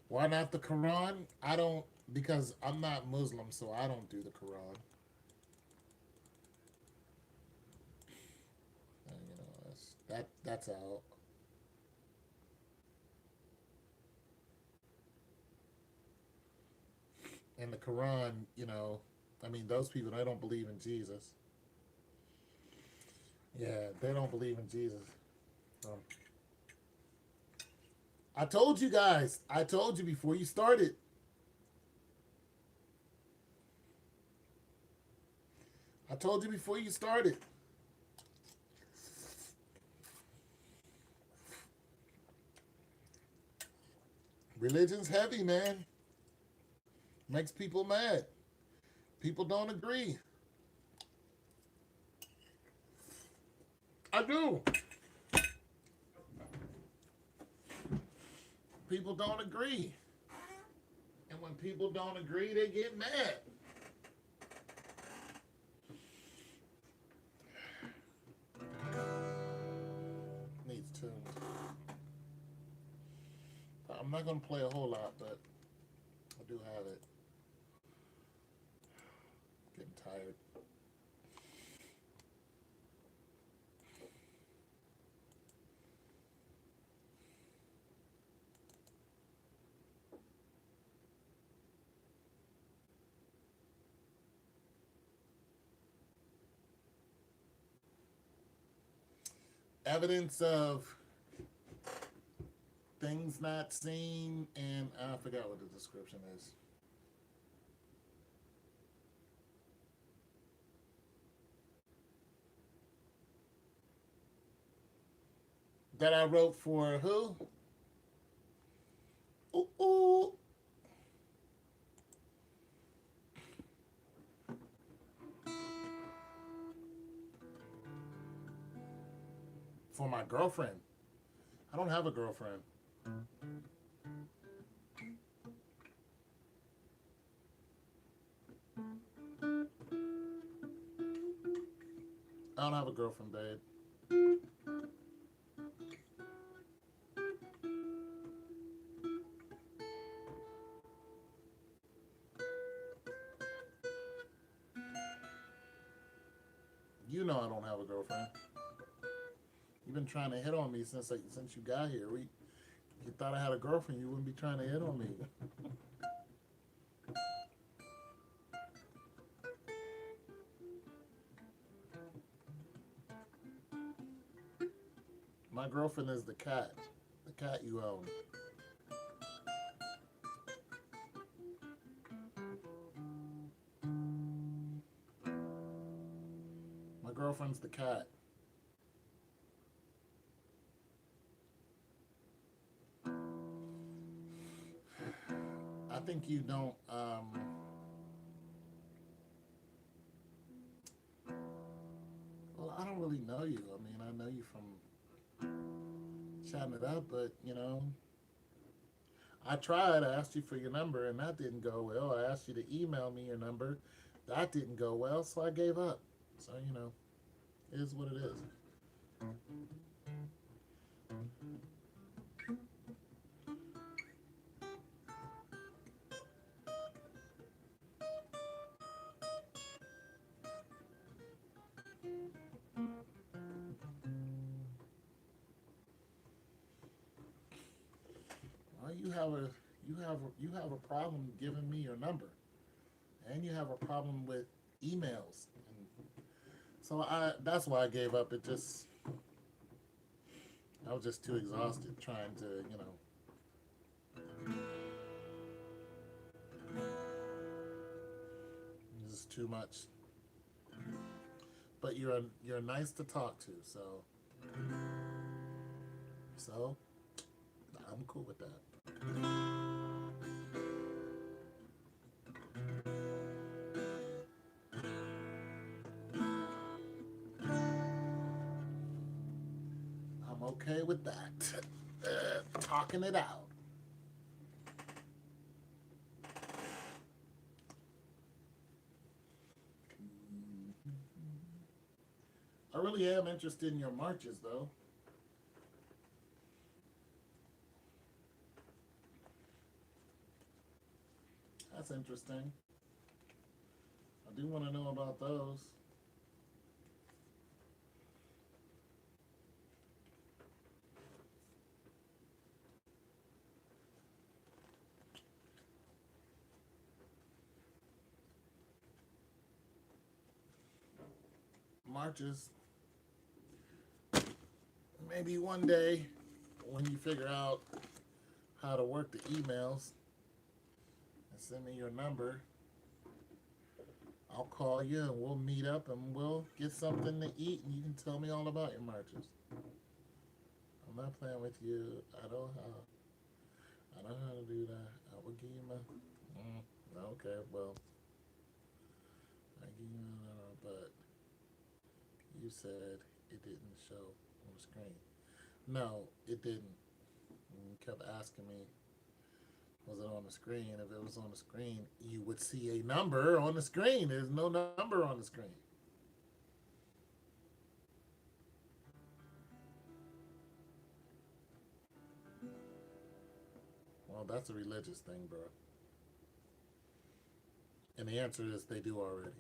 Why not the Quran? I don't because I'm not Muslim, so I don't do the Quran. That's out. And the Quran, I mean, those people they don't believe in Jesus. Yeah, they don't believe in Jesus. So, I told you guys. I told you before you started. I told you before you started. Religion's heavy, man. Makes people mad. People don't agree. I do. People don't agree. And when people don't agree, they get mad. Needs tunes. I'm not going to play a whole lot, but I do have it. Getting tired. Evidence of things not seen, and I forgot what the description is. That I wrote for who? Ooh, ooh. For my girlfriend. I don't have a girlfriend. I don't have a girlfriend, babe. You know I don't have a girlfriend. You've been trying to hit on me since you got here. You thought I had a girlfriend, you wouldn't be trying to hit on me. My girlfriend is the cat you own. My girlfriend's the cat. I think you don't. Well, I don't really know you. I mean, I know you from chatting it up, but I tried. I asked you for your number, and that didn't go well. I asked you to email me your number. That didn't go well, so I gave up. So, it is what it is. Well, you have a problem giving me your number, and you have a problem with emails. And so that's why I gave up. I was just too exhausted trying to, it's just too much. But you're nice to talk to, so I'm cool with that. I'm okay with that. Talking it out. I really am interested in your marches, though. That's interesting. I do want to know about those. Marches. maybe one day when you figure out how to work the emails and send me your number, I'll call you and we'll meet up and we'll get something to eat and you can tell me all about your marches. I'm not playing with you. I know how to do that. I will give you my. Okay, well, I give you my number, but you said it didn't show on the screen. No, it didn't. And you kept asking me, was it on the screen? If it was on the screen, you would see a number on the screen. There's no number on the screen. Well, that's a religious thing, bro. And the answer is they do already.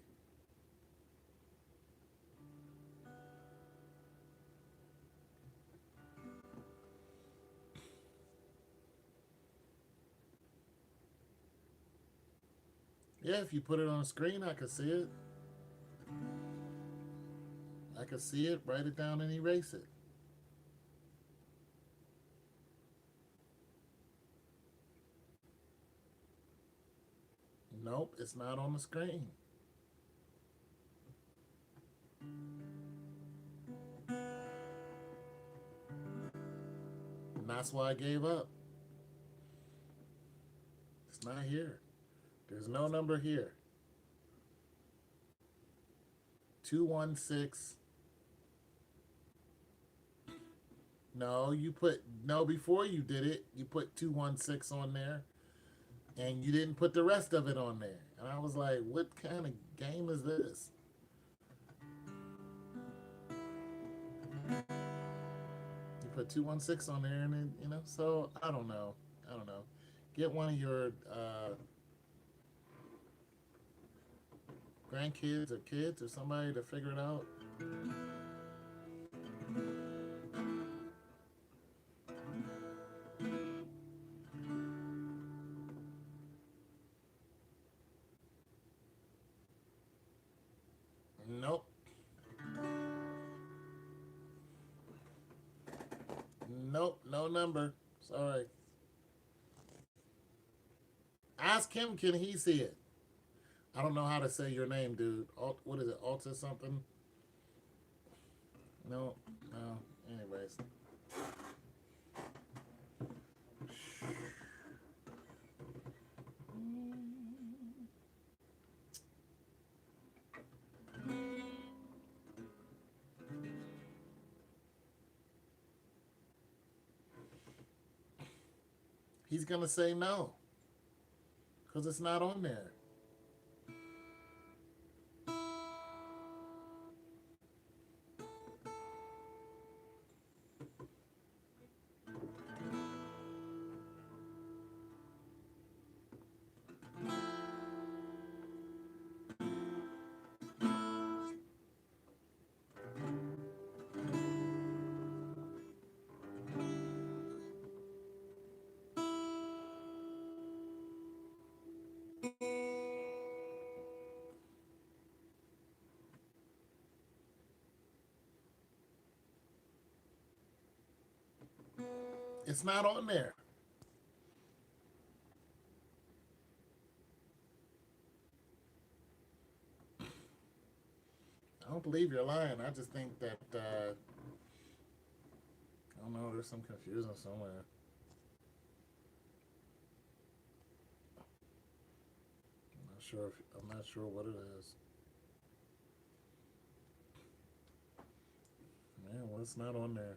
Yeah, if you put it on the screen, I could see it. I could see it, write it down, and erase it. Nope, it's not on the screen. And that's why I gave up. It's not here. There's no number here. 216. No, before you did it, you put 216 on there and you didn't put the rest of it on there. And I was like, what kind of game is this? You put 216 on there and then, so I don't know. Get one of your grandkids or kids or somebody to figure it out. Nope. Nope, no number. Sorry. Ask him, can he see it? I don't know how to say your name, dude. What is it? Alta something? No, no. Anyways. He's going to say no because it's not on there. It's not on there. I don't believe you're lying. I just think that, I don't know, there's some confusion somewhere. I'm not sure what it is. Man, well, it's not on there.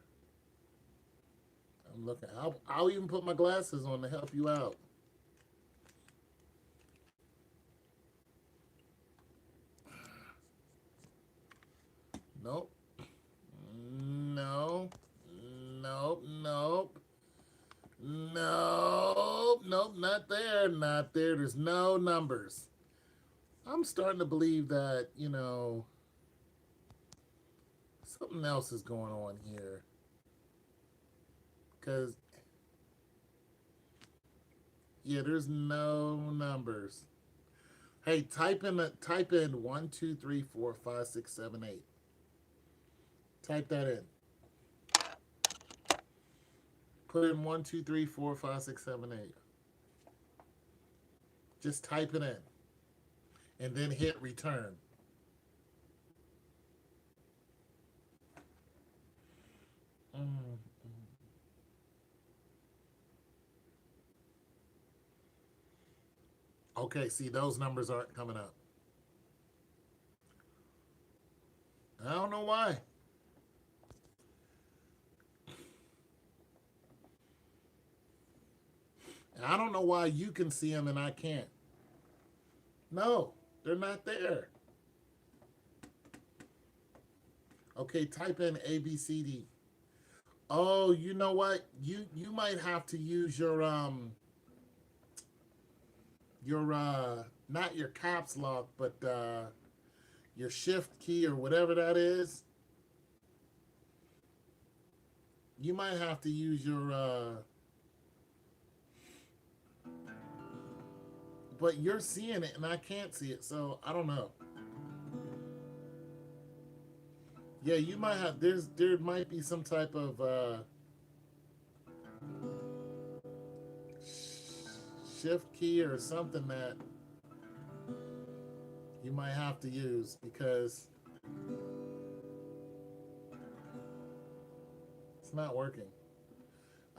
I'm looking. I'll even put my glasses on to help you out. Nope. No. Nope. Nope. Nope. Nope. Not there. Not there. There's no numbers. I'm starting to believe that, something else is going on here. Because, yeah, there's no numbers. Hey, type in 1, 2, 3, 4, 5, 6, 7, 8. Type that in. Put in 1, 2, 3, 4, 5, 6, 7, 8. Just type it in and then hit return. Mm. Okay, see, those numbers aren't coming up. I don't know why. And I don't know why you can see them and I can't. No, they're not there. Okay, type in ABCD. Oh, you know what? You might have to use your not your caps lock, but your shift key or whatever that is. You might have to use your but you're seeing it and I can't see it, so I don't know. Yeah, you might have there might be some type of shift key or something that you might have to use because it's not working.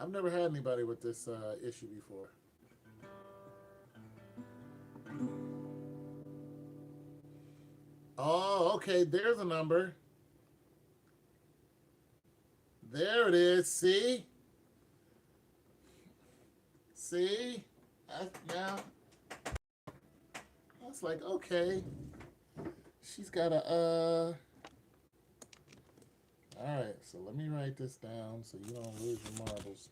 I've never had anybody with this issue before. Oh, okay. There's a number. There it is. See? See? Now, I was like, okay. She's got a, All right, so let me write this down so you don't lose your marbles.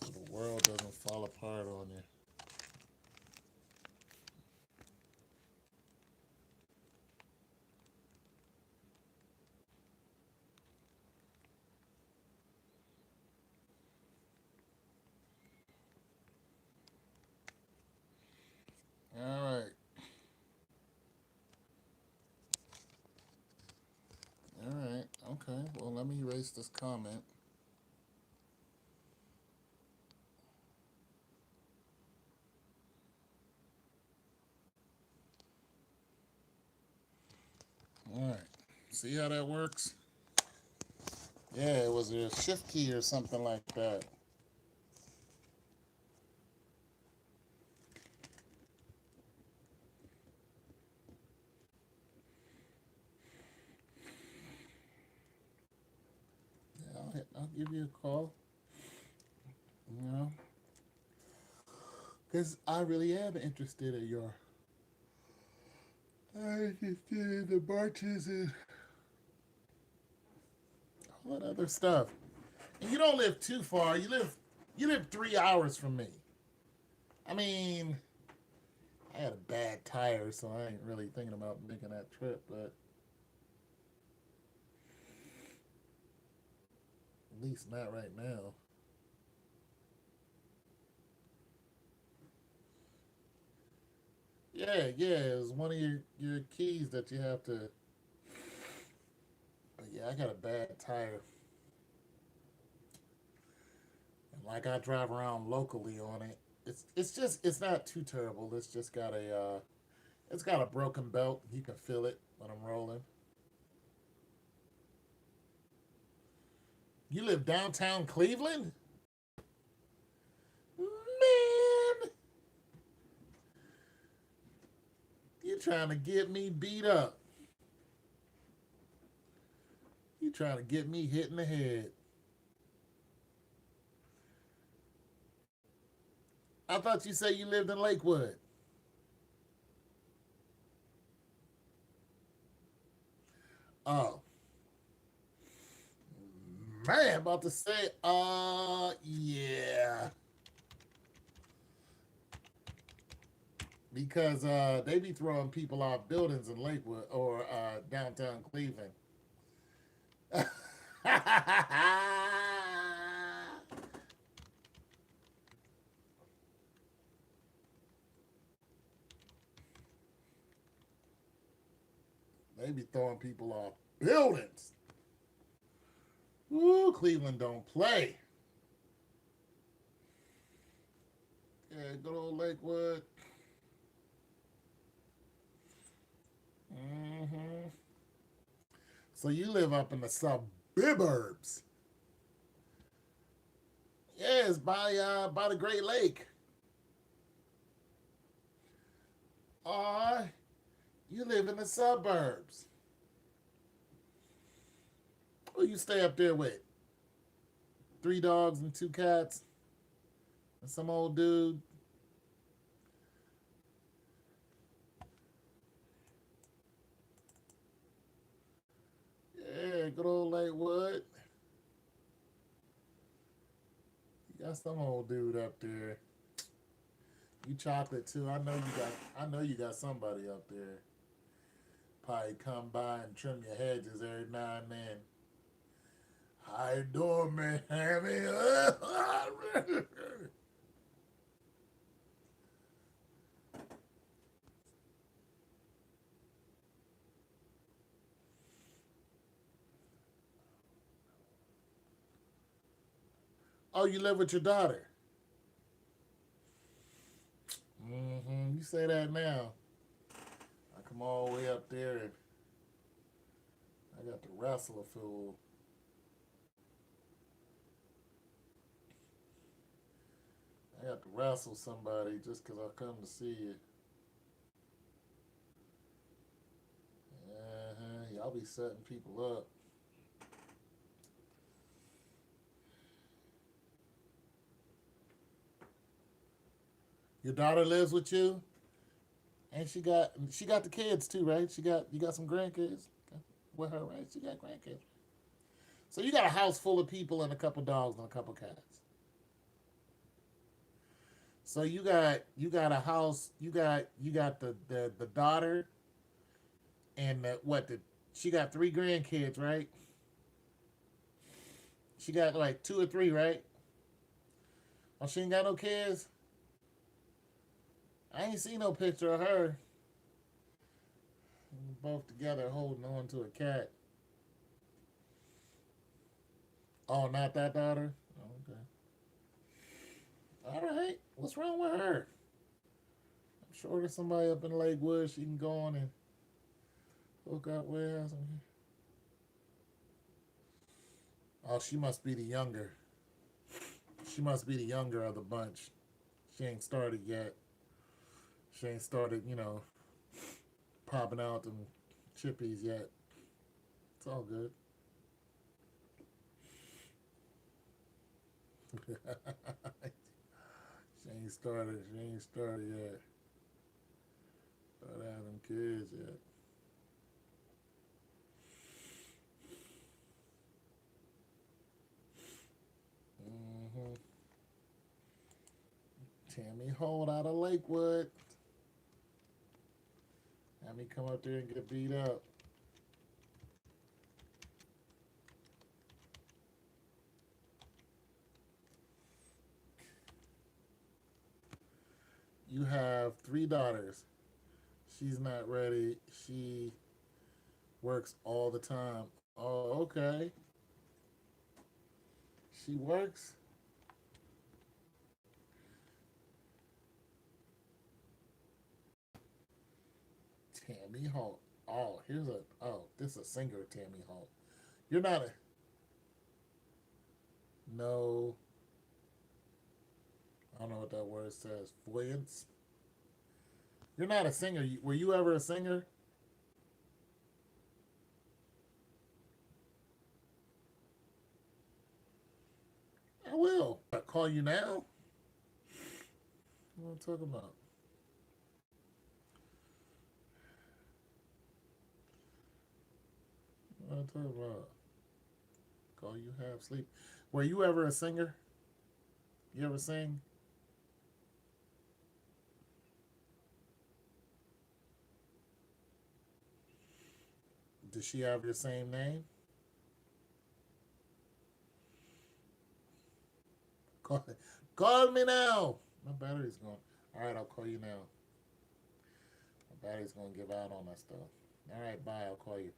So the world doesn't fall apart on you. All right. All right. Okay. Well, let me erase this comment. All right. See how that works? Yeah, it was a shift key or something like that. Yeah, I'll give you a call. You know, because I really am interested in your. I'm interested in the marches and all that other stuff. And you don't live too far. You live 3 hours from me. I mean, I had a bad tire, so I ain't really thinking about making that trip, but at least not right now. Yeah, yeah, it was one of your keys that you have to. But yeah, I got a bad tire. And like I drive around locally on it. It's not too terrible. It's got a broken belt. You can feel it when I'm rolling. You live downtown Cleveland? Man, you trying to get me beat up. You trying to get me hit in the head. I thought you said you lived in Lakewood. Oh, man, about to say, yeah. Because they be throwing people off buildings in Lakewood or downtown Cleveland. They be throwing people off buildings. Ooh, Cleveland don't play. Yeah, good old Lakewood. Mm-hmm. So you live up in the suburbs. Yeah, it's by the Great Lake. You live in the suburbs. Who you stay up there with? Three dogs and two cats? And some old dude? Yeah, good old Lakewood. You got some old dude up there. You chocolate too. I know you got somebody up there. Probably come by and trim your hedges every now and then. How you doing, man? Hammy? Oh, you live with your daughter. Mm-hmm. You say that now. I come all the way up there and I got to wrestle a fool. I got to wrestle somebody just 'cause I come to see you. Y'all be setting people up. Your daughter lives with you, and she got the kids too, right? You got some grandkids with her, right? She got grandkids. So you got a house full of people and a couple dogs and a couple cats. So you got a house. You got the daughter and the she got three grandkids, right? She got like two or three, right? Oh, she ain't got no kids. I ain't seen no picture of her. Both together holding on to a cat. Oh, not that daughter. Oh, okay. All right. What's wrong with her? I'm sure there's somebody up in Lakewood she can go on and hook up with. Or something. Oh, she must be the younger. She must be the younger of the bunch. She ain't started yet. She ain't started, popping out them chippies yet. It's all good. She ain't started. She ain't started yet. Started having them kids yet. Mm-hmm. Tammy Holt out of Lakewood. Have me come up there and get beat up. You have three daughters. She's not ready. She works all the time. Oh, okay. She works. Tammy Holt. This is a singer, Tammy Holt. You're not a no. I don't know what that word says. Voyance. You're not a singer. Were you ever a singer? I will. I call you now. What am I talking about? What am I talking about? Call you half sleep. Were you ever a singer? You ever sing? Does she have your same name? Call, call me now. My battery's gone. All right, I'll call you now. My battery's gonna give out on that stuff. All right, bye. I'll call you.